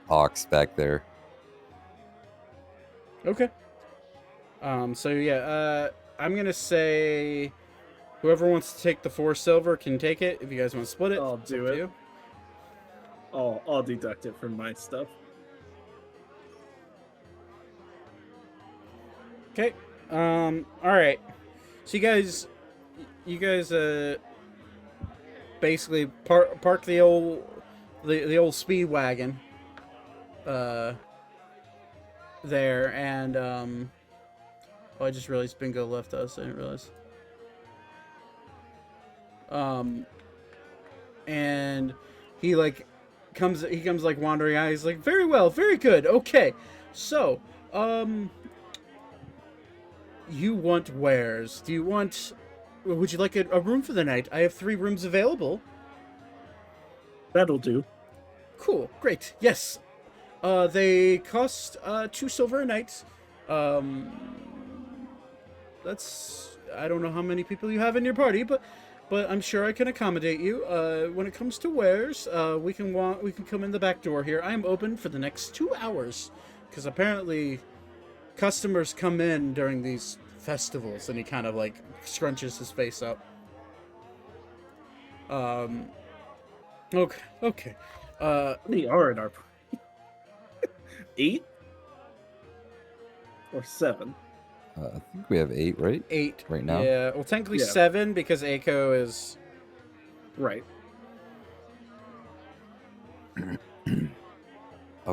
ox back there. Okay. So yeah, I'm gonna say whoever wants to take the 4 silver can take it. If you guys want to split it, I'll it's do up to it. you. I'll deduct it from my stuff. Okay. All right. So you guys basically park the old speed wagon there, and oh, I just realized Bingo left us. I didn't realize. And he comes like wandering out. He's like, very well, very good. Okay, so you want wares? Would you like a room for the night? I have 3 rooms available. That'll do. Cool, great. Yes. They cost 2 silver a night. That's, I don't know how many people you have in your party, but I'm sure I can accommodate you. When it comes to wares, we can come in the back door here. I am open for the next 2 hours, because apparently customers come in during these festivals, and he kind of scrunches his face up. Okay. How many are in our party? 8 or 7? I think we have 8, right? 8 right now. Yeah, well, technically Yeah. 7 because Aiko is Right. I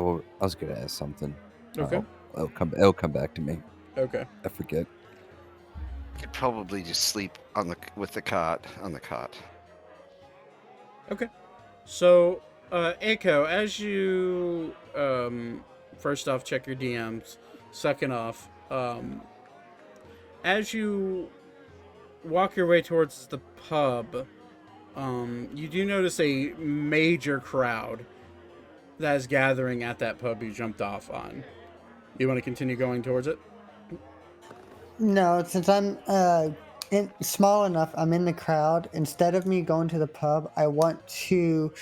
was gonna ask something. okay. It'll come back to me. Okay. I forget. Could probably just sleep on the cot. Okay. So, Aiko, as you first off check your DMs, second off, as you walk your way towards the pub, you do notice a major crowd that is gathering at that pub you jumped off on. You want to continue going towards it? No, since I'm small enough, I'm in the crowd. Instead of me going to the pub, I want to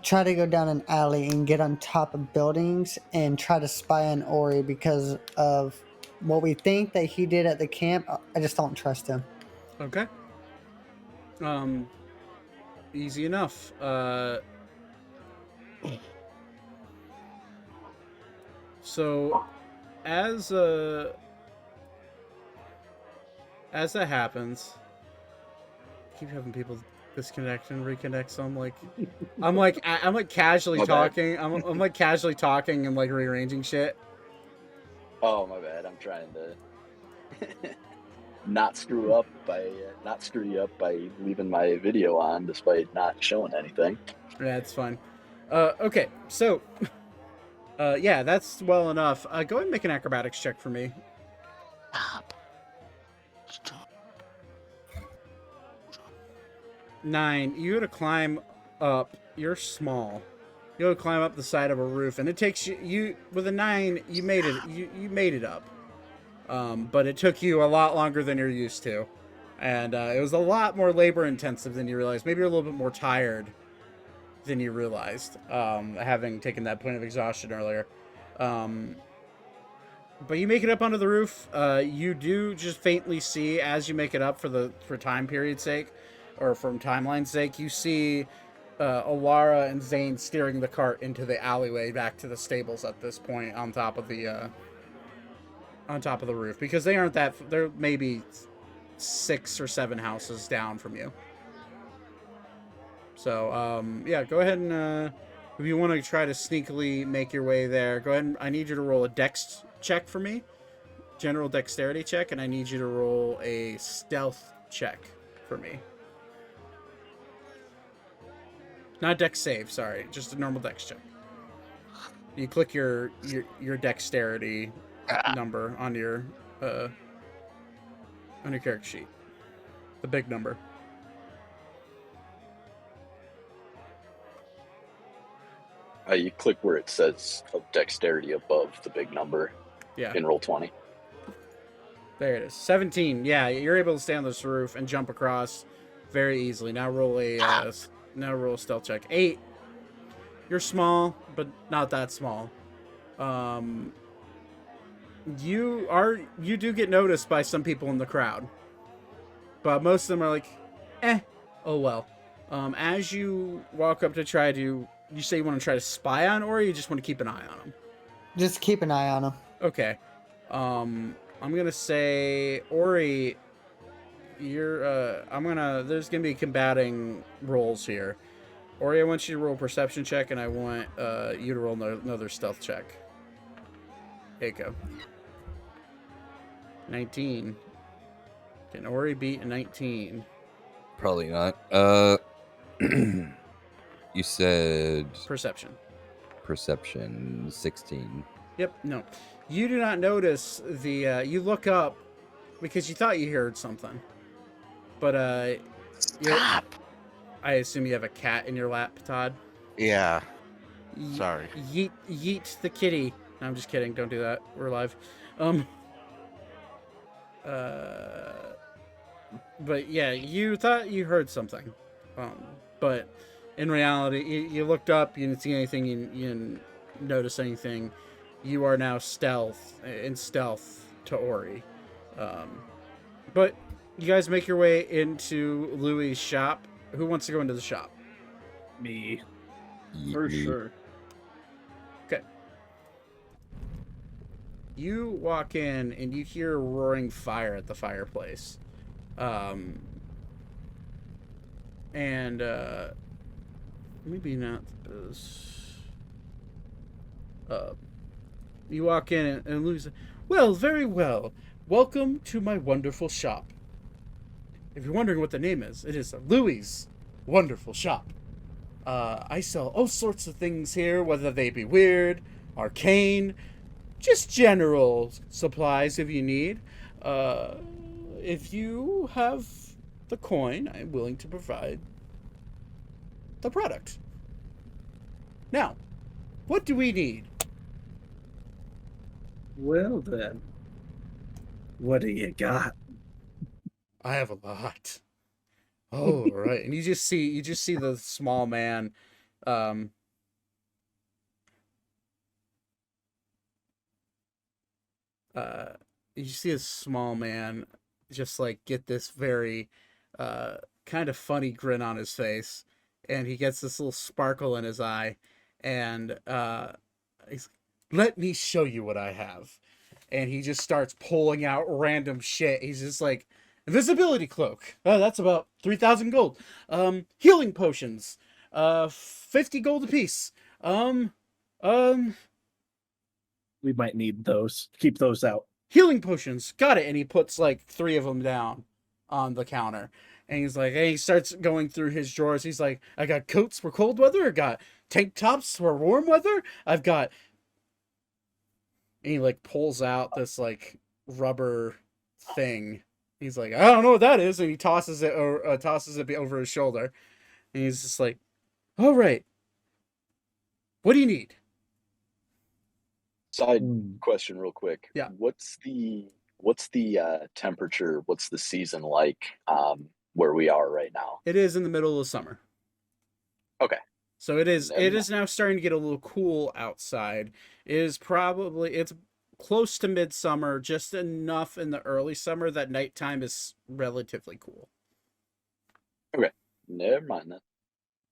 try to go down an alley and get on top of buildings and try to spy on Ori because of what we think that he did at the camp. I just don't trust him. Okay. Easy enough. So, as that happens, I keep having people disconnect and reconnect. So I'm like casually My bad. talking. I'm like casually talking and like rearranging shit. Oh, my bad. I'm trying to not screw you up by leaving my video on despite not showing anything. Yeah, it's fine. Okay, so yeah, that's well enough. Go ahead and make an acrobatics check for me. Stop. 9. You had to climb up. You're small. You had to climb up the side of a roof, and it takes you with a 9. You made it. You made it up. But it took you a lot longer than you're used to, and it was a lot more labor intensive than you realized. Maybe you're a little bit more tired than you realized, having taken that point of exhaustion earlier. But you make it up onto the roof. You do just faintly see as you make it up for time period's sake, or from timeline's sake, you see Alara and Zane steering the cart into the alleyway back to the stables at this point on top of the roof, because they aren't that. They're maybe 6 or 7 houses down from you. So yeah, go ahead and if you want to try to sneakily make your way there, go ahead and I need you to roll a dex check for me, general dexterity check, and I need you to roll a stealth check for me. Not dex save, sorry, just a normal dex check. You click your dexterity number on your character sheet, the big number. You click where it says dexterity above the big number. Yeah. In roll 20. There it is. 17. Yeah, you're able to stay on this roof and jump across very easily. Now roll a stealth check. 8. You're small, but not that small. You do get noticed by some people in the crowd, but most of them are like, oh well. As you walk up to try to, you say you want to try to spy on, or you just want to keep an eye on him? Just keep an eye on him. Okay. I'm gonna say, Ori, there's gonna be combating rolls here. Ori, I want you to roll a perception check, and I want you to roll another stealth check. Eiko. 19. Can Ori beat a 19? Probably not. You said Perception. 16. Yep, no. You do not notice you look up because you thought you heard something. But, Stop. I assume you have a cat in your lap, Todd? Yeah. Sorry. Yeet the kitty. No, I'm just kidding. Don't do that. We're live. But yeah, you thought you heard something. But in reality, you looked up, you didn't see anything, you didn't notice anything. You are now stealth to Ori. But you guys make your way into Louis' shop. Who wants to go into the shop? Me. Yeet For me. sure. Okay. You walk in and you hear roaring fire at the fireplace. And maybe not this. You walk in and Louis says, "Well, very well. Welcome to my wonderful shop. If you're wondering what the name is, it is Louis' Wonderful Shop. I sell all sorts of things here, whether they be weird, arcane, just general supplies if you need. If you have the coin, I'm willing to provide the product. Now, what do we need?" Well then, what do you got? "I have a lot." "Oh, right." And you just see the small man, you see a small man just like get this very kind of funny grin on his face, and he gets this little sparkle in his eye, and he's, "Let me show you what I have." And he just starts pulling out random shit. He's just like Invisibility cloak. That's about 3,000 gold. Healing potions. 50 gold apiece. Um, We might need those. Keep those out. Healing potions. Got it. And he puts like 3 of them down on the counter. And he's like, hey, he starts going through his drawers. He's like, I got coats for cold weather. I got tank tops for warm weather. I've got. And he like pulls out this like rubber thing. He's like, I don't know what that is. And he tosses it over his shoulder. And he's just like, all right. What do you need? Side question, real quick. Yeah. What's the temperature? What's the season like? Where we are right now? It is in the middle of summer. Okay. So it is now starting to get a little cool outside. It's close to midsummer, just enough in the early summer that nighttime is relatively cool. Okay. Never mind that.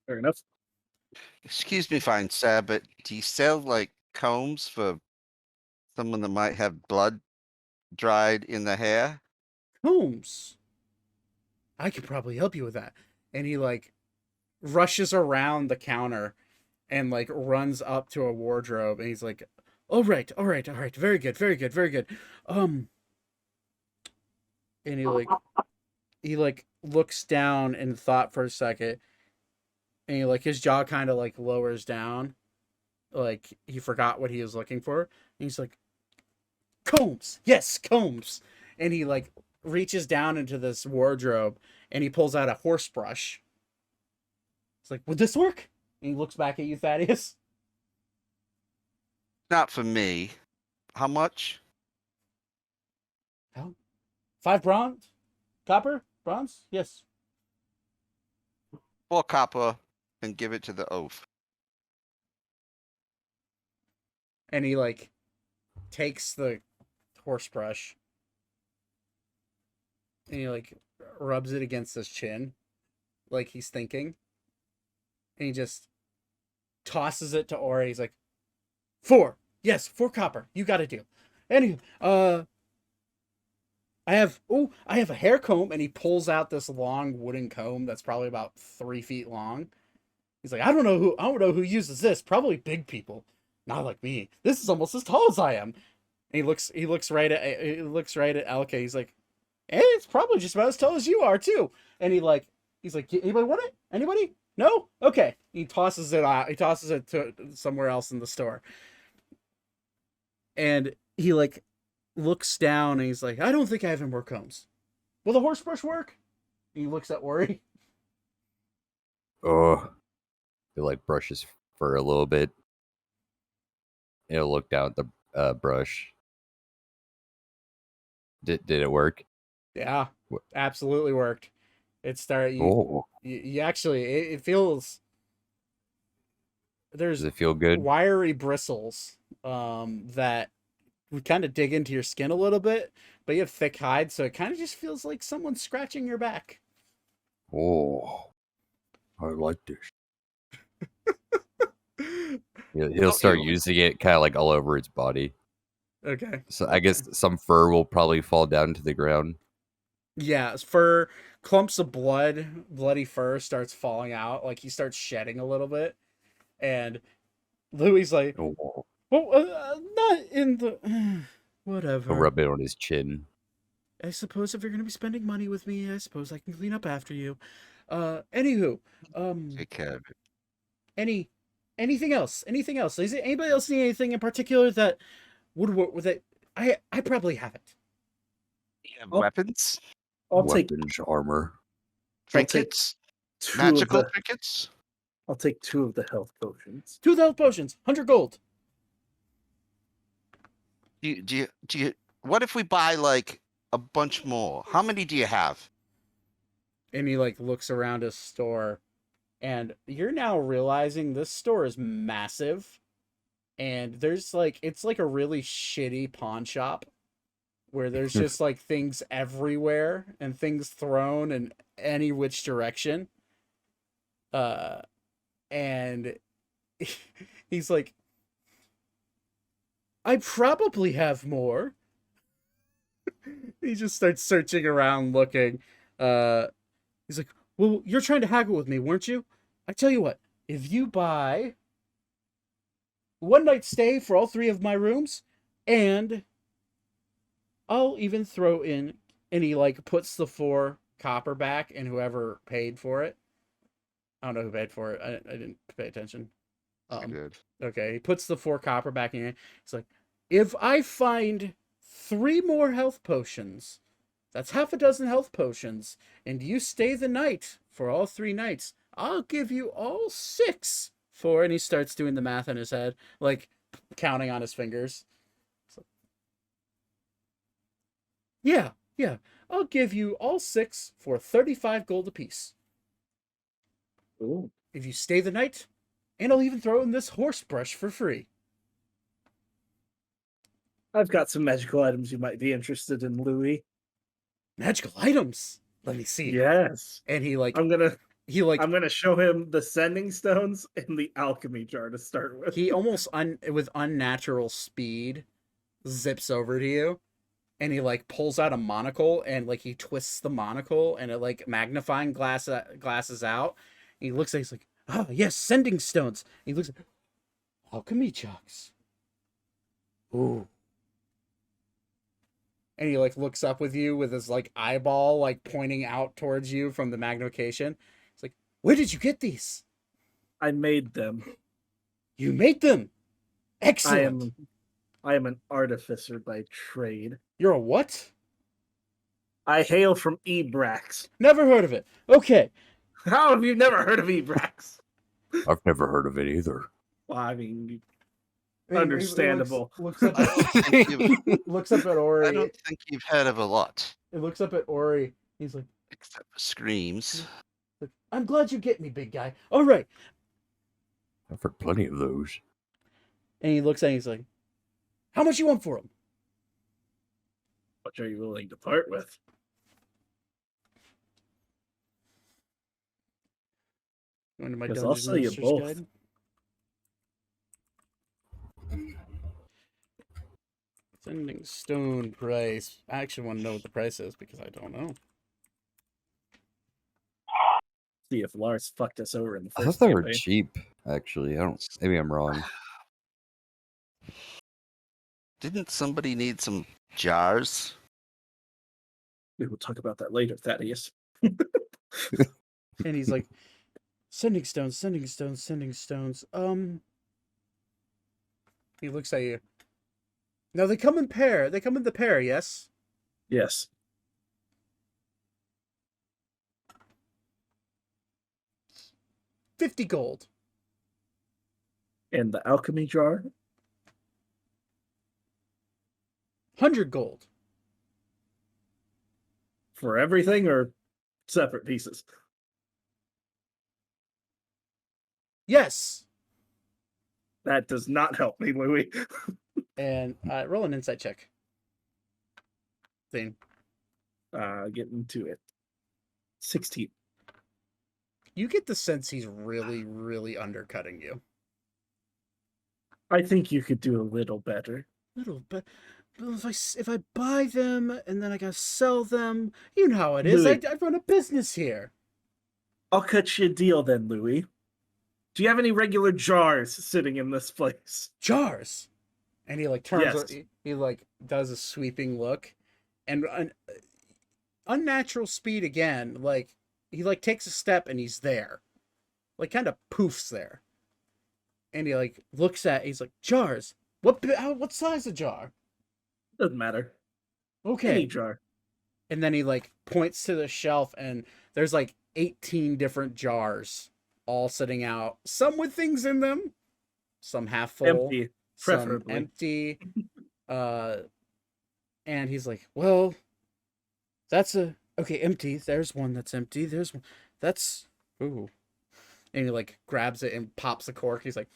Fair enough. Excuse me, fine sir, but do you sell like combs for someone that might have blood dried in the hair? Combs? I could probably help you with that. And he like rushes around the counter and like runs up to a wardrobe and he's like, all right. Very good. And he looks down in thought for a second and he his jaw kind of like lowers down. Like he forgot what he was looking for. And he's like, combs. Yes, combs. And he like reaches down into this wardrobe and he pulls out a horse brush. It's like, would this work? And he looks back at you, Thaddeus. Not for me. How much? 5 bronze? Copper? Bronze? Yes. 4 copper and give it to the oaf. And he like takes the horse brush and he like rubs it against his chin like he's thinking. And he just tosses it to Ori. He's like, 4. Yes, 4 copper. You got a deal. Anyway, I have a hair comb, and he pulls out this long wooden comb that's probably about 3 feet long. He's like, I don't know who uses this. Probably big people. Not like me. This is almost as tall as I am. And he looks right at Elke. He's like, it's probably just about as tall as you are too. And he's like, anybody want it? Anybody? No? Okay. He tosses it out. He tosses it to somewhere else in the store. And he like looks down and he's like, I don't think I have any more combs. Will the horse brush work? And he looks at Ori. Oh. He like brushes for a little bit. He'll look down at the brush. Did it work? Yeah. Absolutely worked. It started you actually it feels does it feel good? Wiry bristles that would kind of dig into your skin a little bit, but you have thick hide, so it kind of just feels like someone's scratching your back. Oh, I like this. He'll start using it kind of like all over its body. Okay. So I guess some fur will probably fall down to the ground. Yeah, fur, clumps of bloody fur starts falling out. Like he starts shedding a little bit. And Louis like, well, not in the... whatever. He'll rub it on his chin. I suppose if you're going to be spending money with me, I suppose I can clean up after you. Anywho. Take care of it. Anything else? Is it anybody else need anything in particular that would work with it? I probably have it. Weapons? Weapons, armor. Trinkets? Magical trinkets? I'll take 2 of the health potions. 2 health potions, 100 gold. Do you? What if we buy like a bunch more? How many do you have? And he like looks around his store, and you're now realizing this store is massive, and there's like it's like a really shitty pawn shop, where there's just like things everywhere and things thrown in any which direction. And he's like, I probably have more. He just starts searching around looking. He's like, well, you're trying to haggle with me, weren't you? I tell you what, if you buy 1 night stay for all 3 of my rooms, and I'll even throw in, and he like puts the 4 copper back, and whoever paid for it, I don't know who paid for it. I didn't pay attention. Good. Okay, he puts the 4 copper back in. He's like, if I find 3 more health potions, that's half a dozen health potions, and you stay the night for all 3 nights, I'll give you all 6 for. And he starts doing the math in his head, like counting on his fingers. So, yeah, I'll give you all 6 for 35 gold apiece. Ooh. If you stay the night, and I'll even throw in this horse brush for free. I've got some magical items you might be interested in, Louis. Magical items? Let me see. Yes. And he like I'm gonna show him the sending stones and the alchemy jar to start with. he almost with unnatural speed zips over to you, and he like pulls out a monocle, and like he twists the monocle, and it like magnifying glasses out. And he looks at, he's like, oh yes, sending stones. And he looks at alchemy jugs. Ooh. And he like looks up with you with his like eyeball like pointing out towards you from the magnification. It's like, where did you get these? I made them. You made them. Excellent. I am an artificer by trade. You're a what? I hail from Ebrax. Never heard of it. Okay. How have you never heard of Ebrax? I've never heard of it either. Well, I mean, He understandable. Looks up I don't think you've, looks up at Ori. I don't think you've heard of a lot, It looks up at Ori. He's like, except for screams. I'm glad you get me, big guy. All right. I've heard plenty of those. And he looks at him, he's like, how much you want for him? What are you willing to part with? Going to my Because Dungeons I'll sell you Master's both. Guide. Sending stone price. I actually want to know what the price is because I don't know. See if Lars fucked us over in the I first thought they were campaign. cheap, actually. I don't. Maybe I'm wrong. Didn't somebody need some jars? We will talk about that later, Thaddeus. And he's like, sending stones, sending stones, sending stones. He looks at you. No, they come in pair. They come in the pair, yes? Yes. $50 gold. And the alchemy jar? 100 gold. For everything or separate pieces? Yes. That does not help me, Louis. And roll an insight check. Thing. Getting to it. 16. You get the sense he's really, really undercutting you. I think you could do a little better. Little bit. If I buy them and then I gotta sell them, you know how it is. Louis. I run a business here. I'll cut you a deal then, Louis. Do you have any regular jars sitting in this place? Jars. And he like turns. Yes. He like does a sweeping look, and unnatural speed again. Like he like takes a step and he's there, like kind of poofs there. And he like looks at. He's like, jars. What size of jar? Doesn't matter. Okay. Any jar. And then he like points to the shelf, and there's like 18 different jars all sitting out. Some with things in them, some half full, Empty, some preferably. empty. And he's like, well, that's okay, empty. There's one that's empty. There's one that's ooh. And he like grabs it and pops the cork. He's like,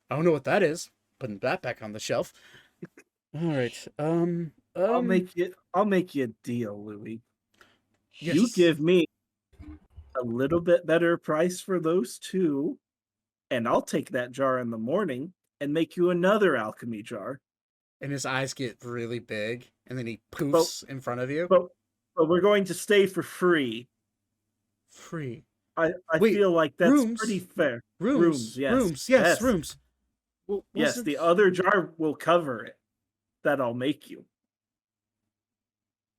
I don't know what that is. Putting that back on the shelf. All right. I'll make you a deal, Louis. Yes. You give me a little bit better price for those two, and I'll take that jar in the morning and make you another alchemy jar. And his eyes get really big, and then he poofs in front of you. But we're going to stay for free. Free. I Wait, feel like that's rooms? pretty fair. Rooms, yes. rooms, Yes. rooms. Well, Yes, wasn't- the other jar will cover it. That I'll make you.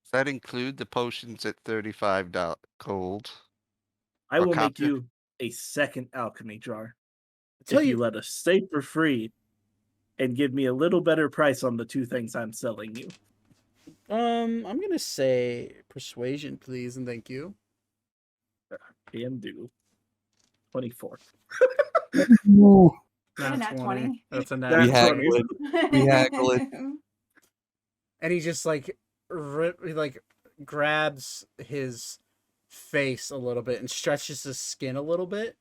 Does that include the potions at $35 gold? I Or will make copper? you a second alchemy jar tell if you you- let us stay for free and give me a little better price on the two things I'm selling you. I'm gonna say persuasion, please, and thank you. Can do. 24. Got a nat 20. That's a Nat nat We 20. haggle it. We haggle it. And he just like he like grabs his face a little bit and stretches his skin a little bit,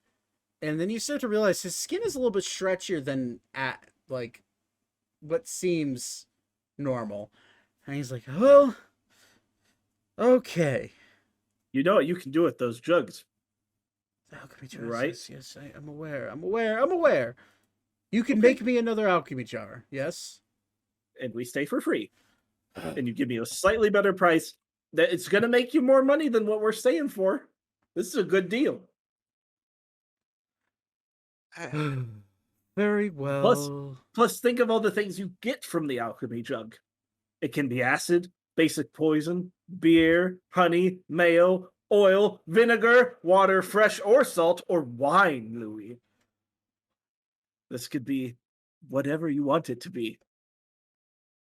and then you start to realize his skin is a little bit stretchier than at like what seems normal. And he's like, "Well, okay." You know what you can do with those jugs. Alchemy jar. Right? Yes, I'm aware. You can make me another alchemy jar. Yes. And we stay for free. And you give me a slightly better price. That it's going to make you more money than what we're staying for. This is a good deal. Very well. Plus, think of all the things you get from the alchemy jug. It can be acid, basic poison, beer, honey, mayo, oil, vinegar, water, fresh or salt, or wine, Louis. This could be whatever you want it to be.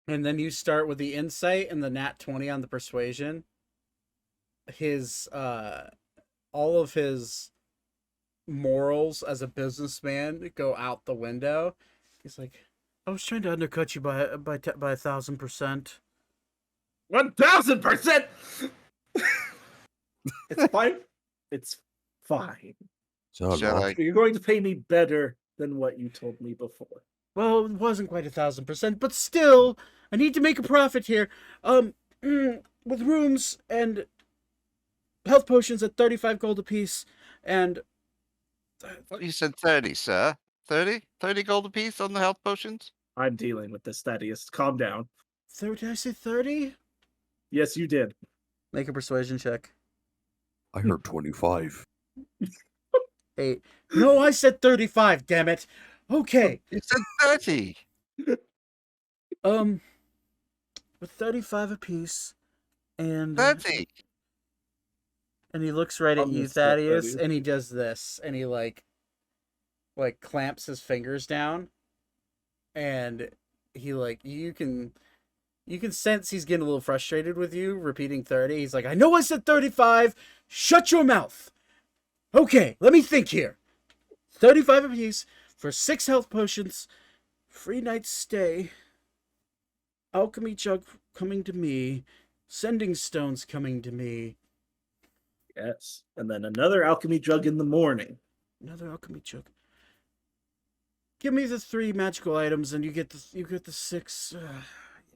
And then you start with the insight and the nat 20 on the persuasion. His all of his morals as a businessman go out the window. He's like, I was trying to undercut you by 1,000%. 1,000%. It's fine. It's fine. So Shall I? You're going to pay me better than what you told me before. Well, it wasn't quite 1,000%, but still, I need to make a profit here. With rooms and health potions at 35 gold apiece, and You said 30, sir. 30? 30 gold apiece on the health potions? I'm dealing with this, Thaddeus. Calm down. did I say 30? Yes, you did. Make a persuasion check. I heard 25. 8. No, I said 35. Damn it. Okay. You said 30. With 35 apiece, and 30. and he looks right at I'm you, gonna stop Thaddeus, Thaddeus. and he does this, and he like clamps his fingers down, and he like you can sense he's getting a little frustrated with you repeating 30. He's like, I know I said 35. Shut your mouth. Okay, let me think here. 35 apiece for 6 health potions, free night stay, alchemy jug coming to me, sending stones coming to me. Yes. And then another alchemy jug in the morning. Another alchemy jug. Give me the 3 magical items, and you get the 6.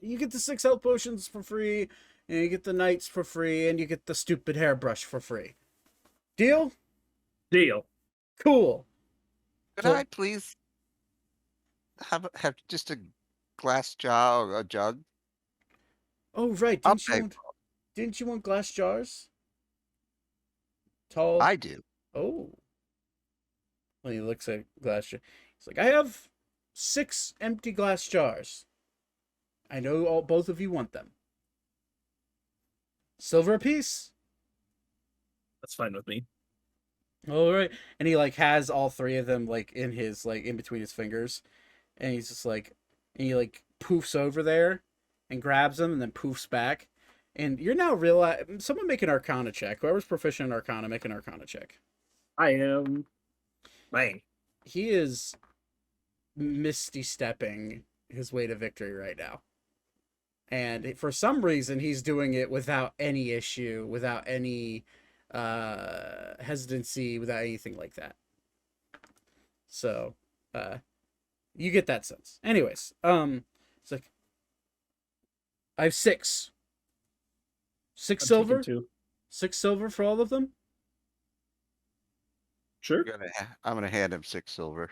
You get the 6 health potions for free, and you get the knights for free, and you get the stupid hairbrush for free. Deal? Deal. Cool. Could So- I please have just a glass jar or a jug? Oh right, I'll didn't you pay want, didn't you want glass jars? Tall. I do. Oh. When he looks at glass jar, he's like, I have 6 empty glass jars. I know both of you want them. Silver apiece. That's fine with me. All right, and he like has all 3 of them like in his like in between his fingers, and he's just like, and he like poofs over there, and grabs them, and then poofs back, and you're now someone make an Arcana check. Whoever's proficient in Arcana, make an Arcana check. I am. Bang. He is misty stepping his way to victory right now, and for some reason he's doing it without any issue, without any hesitancy, without anything like that. So you get that sense. Anyways, it's like, I have 6 I'm silver, taking 2. 6 silver for all of them. Sure. I'm gonna hand him 6 silver.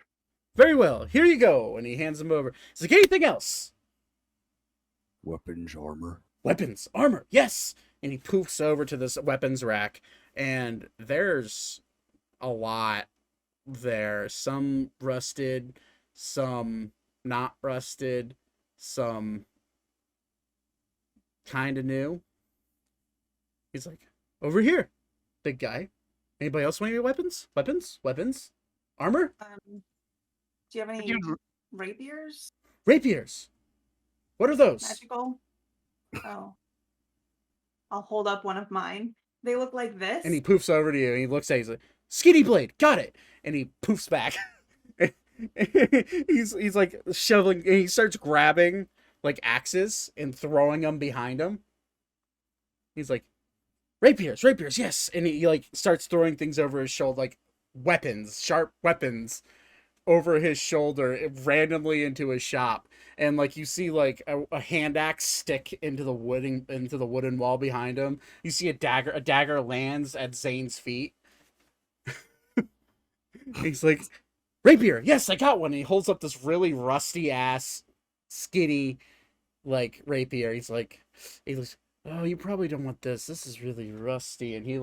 Very well, here you go. And he hands them over. He's like, anything else? Weapons, armor. weapons, armor, yes. And he poofs over to this weapons rack, and there's a lot there. Some rusted, some not rusted, some kind of new. He's like, over here, big guy. Anybody else want any weapons? Weapons? Armor? Do you have any rapiers? Rapiers. What are those? Magical? Oh. I'll hold up one of mine. They look like this. And he poofs over to you, and he looks at you, he's like, skinny blade, got it. And he poofs back. he's like shoveling, and he starts grabbing like axes and throwing them behind him. He's like, rapiers, yes. And he like starts throwing things over his shoulder, like weapons, sharp weapons over his shoulder randomly into his shop. And like you see like a hand axe stick into the wooden wall behind him. You see a dagger lands at Zane's feet. He's like, rapier, yes, I got one. And he holds up this really rusty ass skinny like rapier. He's like, oh, you probably don't want this. This is really rusty. And he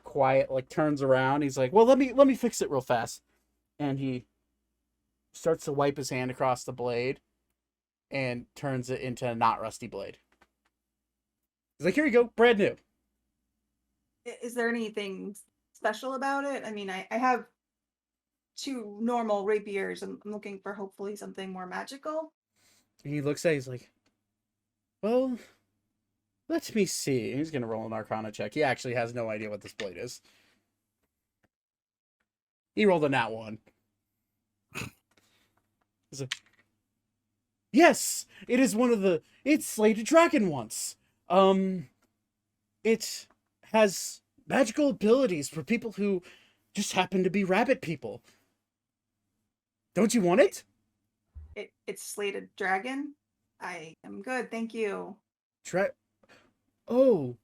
quiet turns around. He's like, well, let me fix it real fast. And he starts to wipe his hand across the blade and turns it into a not rusty blade. He's like, here you go, brand new. Is there anything special about it? I mean, I have 2 normal rapiers. I'm looking for hopefully something more magical. And he looks at it, he's like, well, let me see. He's going to roll an Arcana check. He actually has no idea what this blade is. He rolled a nat 1. He's like, yes, it is it slayed a dragon once. It has magical abilities for people who just happen to be rabbit people. Don't you want it? It's slayed a dragon? I am good, thank you. Oh,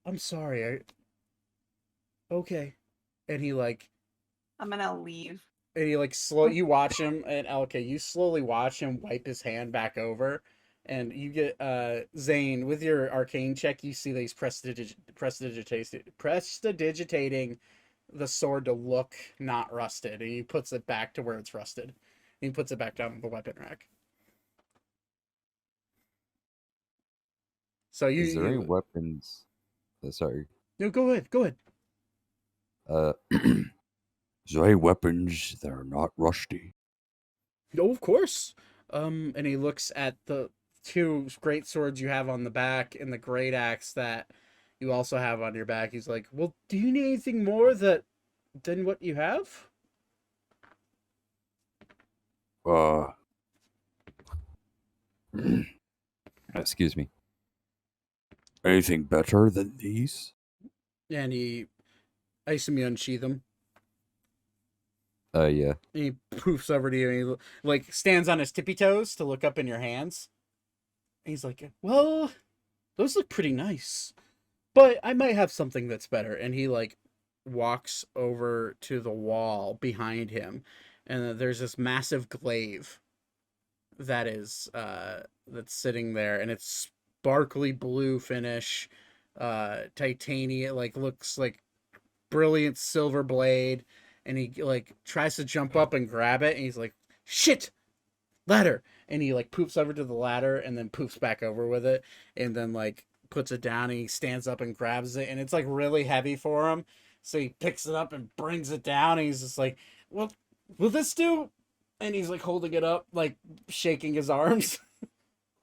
I'm sorry. Okay. And he I'm gonna leave. And he you watch him, and okay, you slowly watch him wipe his hand back over, and you get Zane with your arcane check. You see that he's prestidigitating the sword to look not rusted, and he puts it back to where it's rusted. And he puts it back down on the weapon rack. So is there any weapons? Sorry. No, go ahead. Is there any weapons that are not rusty? No, of course. And he looks at the 2 great swords you have on the back and the great axe that you also have on your back. He's like, well, do you need anything more than what you have? Excuse me. Anything better than these? And I assume you unsheath them. Yeah. And he poofs over to you, and he stands on his tippy toes to look up in your hands. And he's like, well, those look pretty nice, but I might have something that's better. And he walks over to the wall behind him, and there's this massive glaive that is that's sitting there, and it's sparkly blue finish, titanium, looks like brilliant silver blade. And he tries to jump up and grab it, and he's like, shit, ladder. And he poofs over to the ladder and then poofs back over with it, and then puts it down, and he stands up and grabs it, and it's really heavy for him. So he picks it up and brings it down, and he's just like, well, will this do? And he's holding it up, shaking his arms.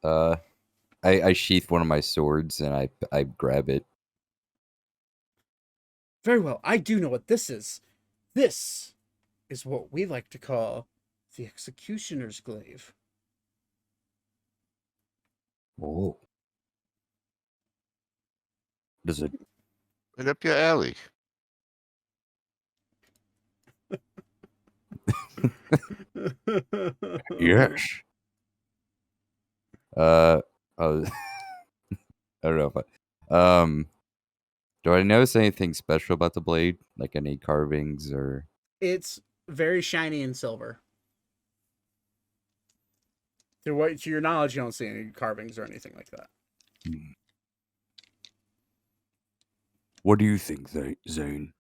I sheath one of my swords and I grab it. Very well, I do know what this is. This is what we like to call the executioner's glaive. Oh. Does it? Right up your alley. Yes. I don't know if do I notice anything special about the blade? Like any carvings or? It's very shiny and silver. To your knowledge, you don't see any carvings or anything like that. What do you think, Zane?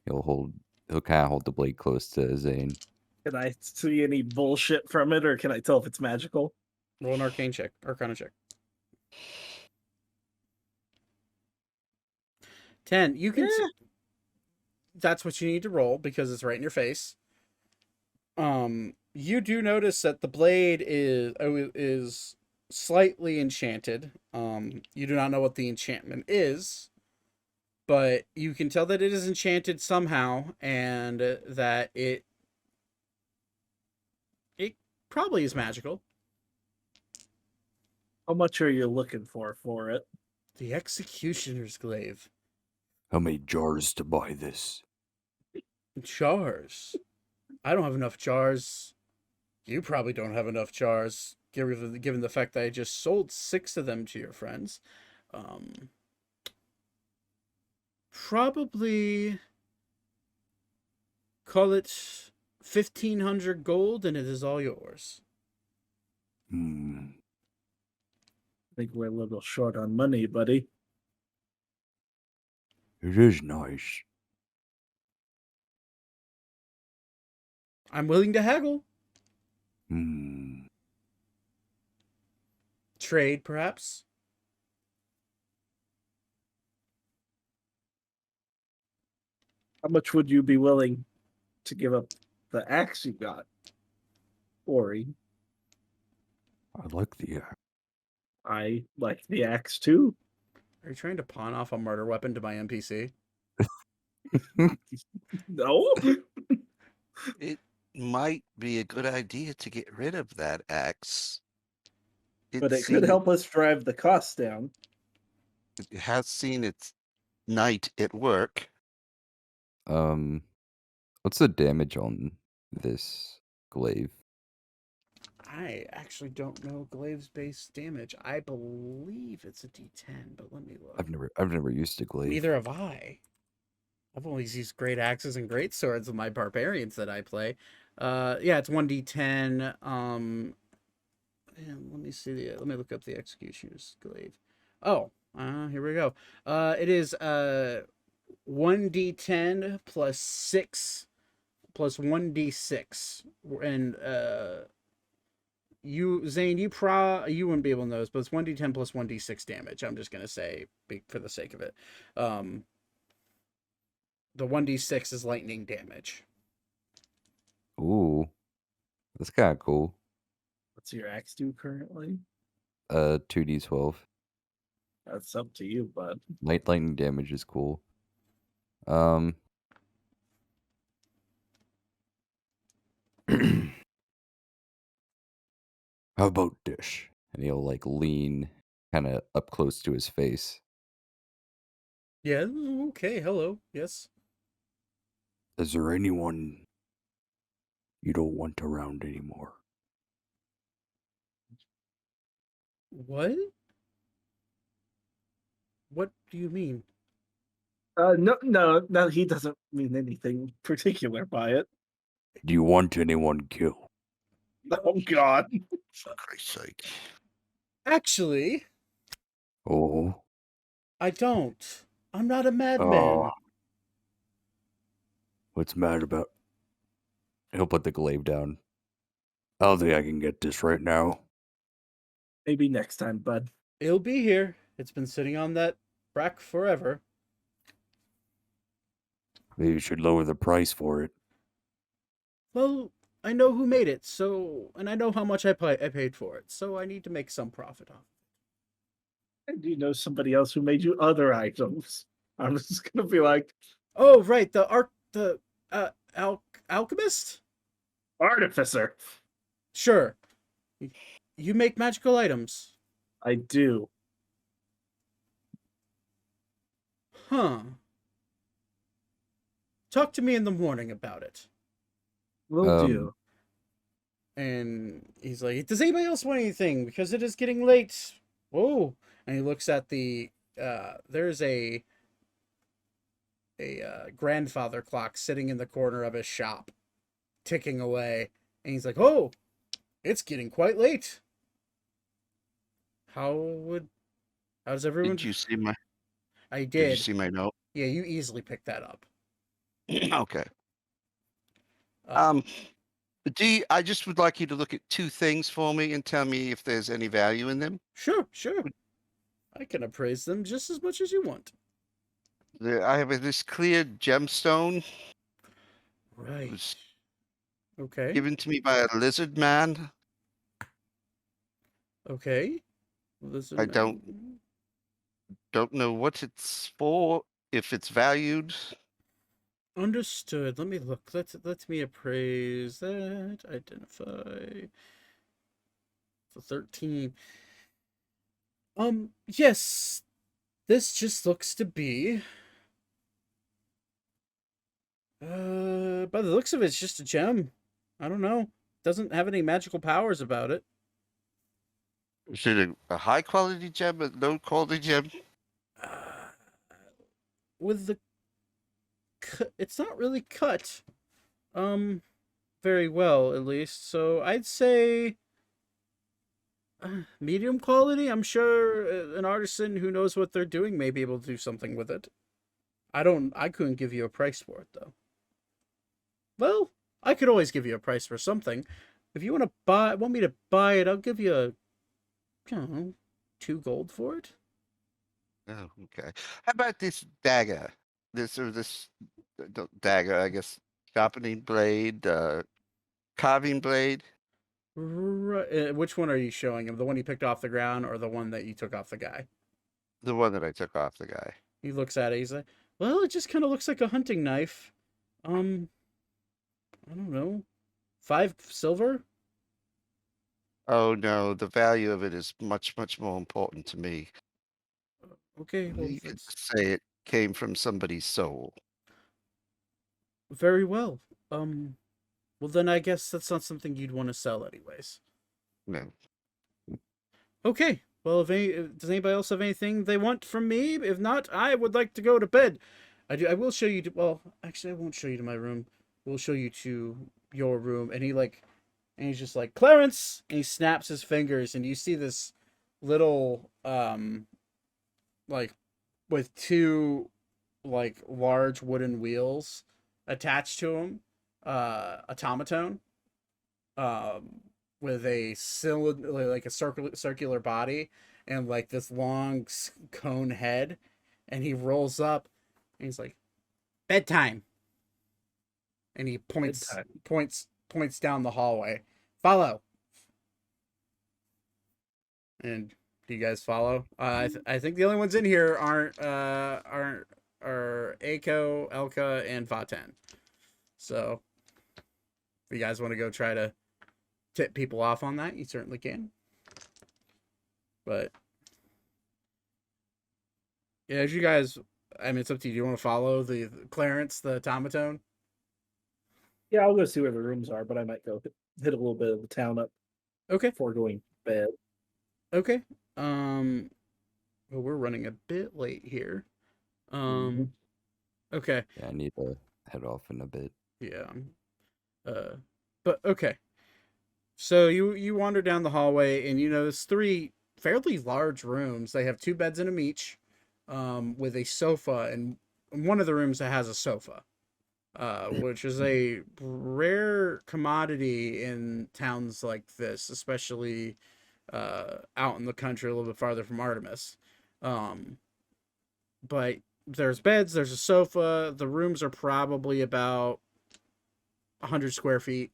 He'll kind of hold the blade close to Zane. Can I see any bullshit from it, or can I tell if it's magical? Roll an arcana check. 10. You can. That's what you need to roll because it's right in your face. You do notice that the blade is slightly enchanted. You do not know what the enchantment is, but you can tell that it is enchanted somehow, and that it probably is magical. How much are you looking for it? The Executioner's Glaive. How many jars to buy this? Jars? I don't have enough jars. You probably don't have enough jars, given the fact that I just sold 6 of them to your friends. Probably call it 1,500 gold, and it is all yours. I think we're a little short on money, buddy. It is nice. I'm willing to haggle. Trade, perhaps. How much would you be willing to give up the axe you got, Ori? I like the axe. I like the axe too. Are you trying to pawn off a murder weapon to my NPC? No. It might be a good idea to get rid of that axe. But it could help us drive the costs down. It has seen its night at work. What's the damage on this glaive? I actually don't know Glaive's base damage. I believe it's a D10, but let me look. I've never used a glaive. Neither have I. I've always used great axes and great swords with my barbarians that I play. Yeah, it's 1d10. And let me see let me look up the Executioner's Glaive. Oh, here we go. It is 1d10 plus 6 plus 1d6. And Zane, you wouldn't be able to know this, but it's 1d10 plus 1d6 damage. I'm just gonna say for the sake of it. The 1d6 is lightning damage. Ooh, that's kind of cool. What's your axe do currently? 2d12. That's up to you, bud. Lightning damage is cool. How about this? And he'll like lean kind of up close to his face. Yeah, okay, hello, yes. Is there anyone you don't want around anymore? What? What do you mean? No, he doesn't mean anything particular by it. Do you want anyone killed? Oh, God. For Christ's sake. Actually, Oh. I don't. I'm not a madman. Oh. What's mad about? He'll put the glaive down. I don't think I can get this right now. Maybe next time, bud. It'll be here. It's been sitting on that rack forever. Maybe you should lower the price for it. Well, I know who made it, and I know how much I paid for it, so I need to make some profit off it. And you know somebody else who made you other items. I'm just gonna be like, oh, right, the Alchemist? Artificer. Sure. You make magical items. I do. Huh. Talk to me in the morning about it. Will do. And he's like, does anybody else want anything? Because it is getting late. Whoa. And he looks at there's a grandfather clock sitting in the corner of his shop, ticking away. And he's like, oh, it's getting quite late. How does everyone? Did you see my? I Did you did. see my note? Yeah, you easily picked that up. Okay. Uh, I just would like you to look at two things for me and tell me if there's any value in them. sure. I can appraise them just as much as you want. I have this clear gemstone. It Right. was Okay. given to me by a lizard man. Okay. Listen, I don't know what it's for, if it's valued. Understood. Let me look. Let me appraise that. Identify. The 13. Yes. This just looks to be. By the looks of it, it's just a gem. I don't know. Doesn't have any magical powers about it. Is it a high quality gem, a low quality gem? With the it's not really cut very well, at least. So I'd say medium quality. I'm sure an artisan who knows what they're doing may be able to do something with it. I couldn't give you a price for it though. Well, I could always give you a price for something. If you want me to buy it, I'll give you I don't know, 2 gold for it. Oh, okay. How about this dagger? This dagger, I guess, sharpening blade, carving blade. Right. Which one are you showing him? The one you picked off the ground or the one that you took off the guy? The one that I took off the guy. He looks at it. He's like, well, it just kind of looks like a hunting knife. I don't know. 5 silver? Oh no, the value of it is much, much more important to me. Okay, well, You could that's say it came from somebody's soul. very well. Well, then I guess that's not something you'd want to sell anyways. No. Okay. Well, does anybody else have anything they want from me? If not, I would like to go to bed. I will show you well, actually I won't show you to my room. We'll show you to your room. And he's just like, Clarence! And he snaps his fingers and you see this little like with 2 like large wooden wheels attached to him, automaton, with a cylinder, like a circular body and like this long cone head, and he rolls up and he's like, bedtime, and he points down the hallway. Follow. And do you guys follow? I think the only ones in here are Aiko, Elka, and Vaten. So if you guys want to go try to tip people off on that, you certainly can. But yeah, as you guys, I mean, it's up to you. Do you want to follow the Clarence, the automaton? Yeah, I'll go see where the rooms are, but I might go hit a little bit of the town up. Okay. Before going to bed. Okay. Well, we're running a bit late here. Okay. Yeah, I need to head off in a bit. Yeah. But okay. So you wander down the hallway and you notice 3 fairly large rooms. They have 2 beds in them each, with a sofa, and one of the rooms that has a sofa, which is a rare commodity in towns like this, especially out in the country a little bit farther from Artemis. But there's beds, there's a sofa. The rooms are probably about 100 square feet.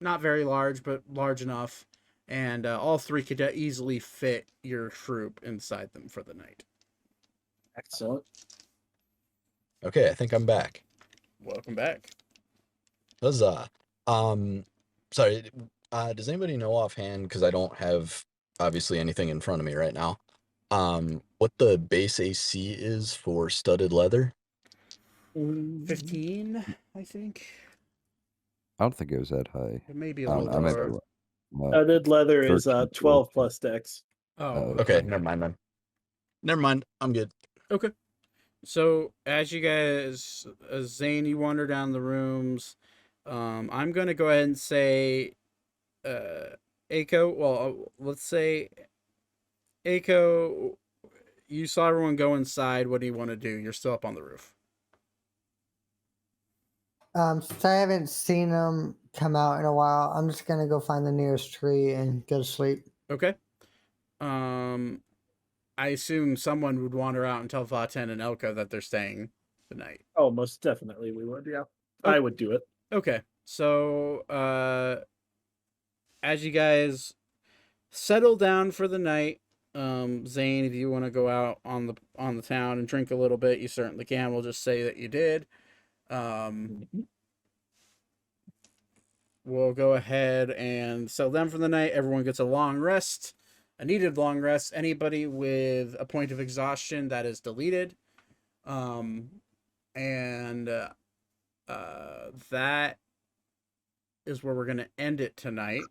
Not very large, but large enough. And all 3 could easily fit your troop inside them for the night. Excellent. Okay, I think I'm back. Welcome back. Huzzah. Sorry, does anybody know offhand, because I don't have obviously anything in front of me right now, what the base AC is for studded leather? 15, I think. I don't think it was that high. It may be a little lower. Studded leather is 12 plus dex. Oh, okay. Never mind then. Never mind. I'm good. Okay. So as you guys, Zane, you wander down the rooms. I'm gonna go ahead and say, Aiko. Well, let's say Aiko, you saw everyone go inside. What do you want to do? You're still up on the roof. Since I haven't seen them come out in a while, I'm just gonna go find the nearest tree and go to sleep. Okay. I assume someone would wander out and tell Vaten and Elka that they're staying the night. Oh, most definitely we would. Yeah, I would do it. Okay. So, as you guys settle down for the night, Zane, if you want to go out on the town and drink a little bit, you certainly can. We'll just say that you did. We'll go ahead and settle down for the night. Everyone gets a long rest, a needed long rest. Anybody with a point of exhaustion, that is deleted. That is where we're going to end it tonight.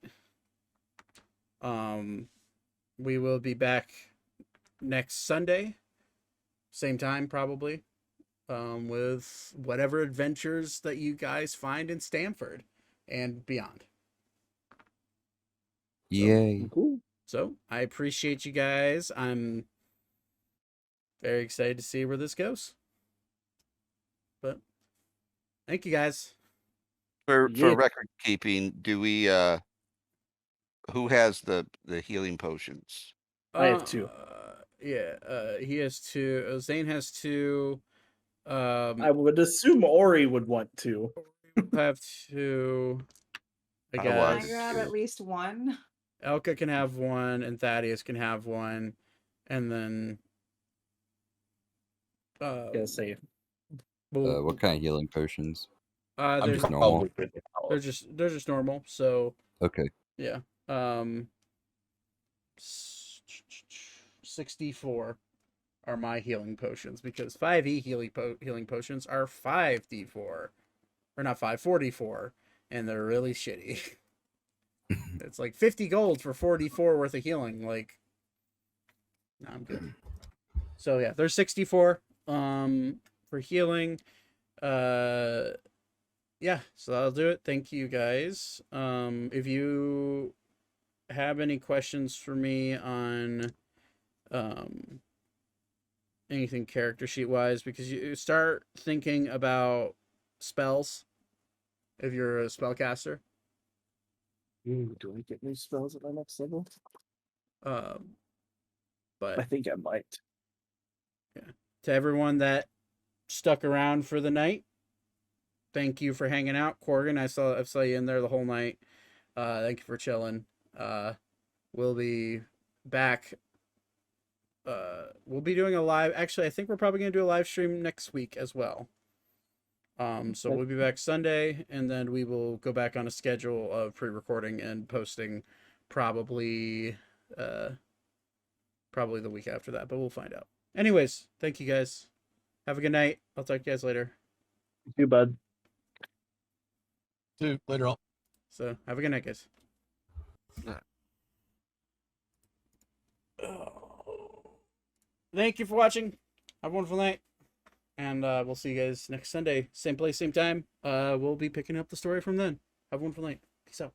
We will be back next Sunday, same time probably, with whatever adventures that you guys find in Stamford and beyond. Yay. Cool. So I appreciate you guys. I'm very excited to see where this goes. But thank you guys. For Yeah. record keeping, do we who has the healing potions? I have 2. He has 2. Zane has 2. I would assume Ori would want to. Have 2. I I guess. Can I was. grab at least one? Elka can have 1, and Thaddeus can have 1, and then. Yeah, say. What kind of healing potions? They're just normal. They're just normal. So Okay. yeah. 64 are my healing potions because 5e healing potions are 5d4, or not 4d4, and they're really shitty. It's like 50 gold for 44 worth of healing. Like, no, I'm good. So yeah, there's 64 for healing. Yeah, so that'll do it. Thank you guys. If you have any questions for me on anything character sheet wise, because you start thinking about spells if you're a spellcaster. Do I get new spells at my next level? But I think I might. Yeah. To everyone that stuck around for the night, thank you for hanging out. Corgan, I saw you in there the whole night. Thank you for chilling. We'll be back. We'll be doing a live. Actually, I think we're probably gonna do a live stream next week as well. So we'll be back Sunday, and then we will go back on a schedule of pre-recording and posting, probably the week after that. But we'll find out. Anyways, thank you guys. Have a good night. I'll talk to you guys later. You too, bud. See you later on. So have a good night, guys. Thank you for watching. Have a wonderful night. And we'll see you guys next Sunday. Same place, same time. We'll be picking up the story from then. Have a wonderful night. Peace out.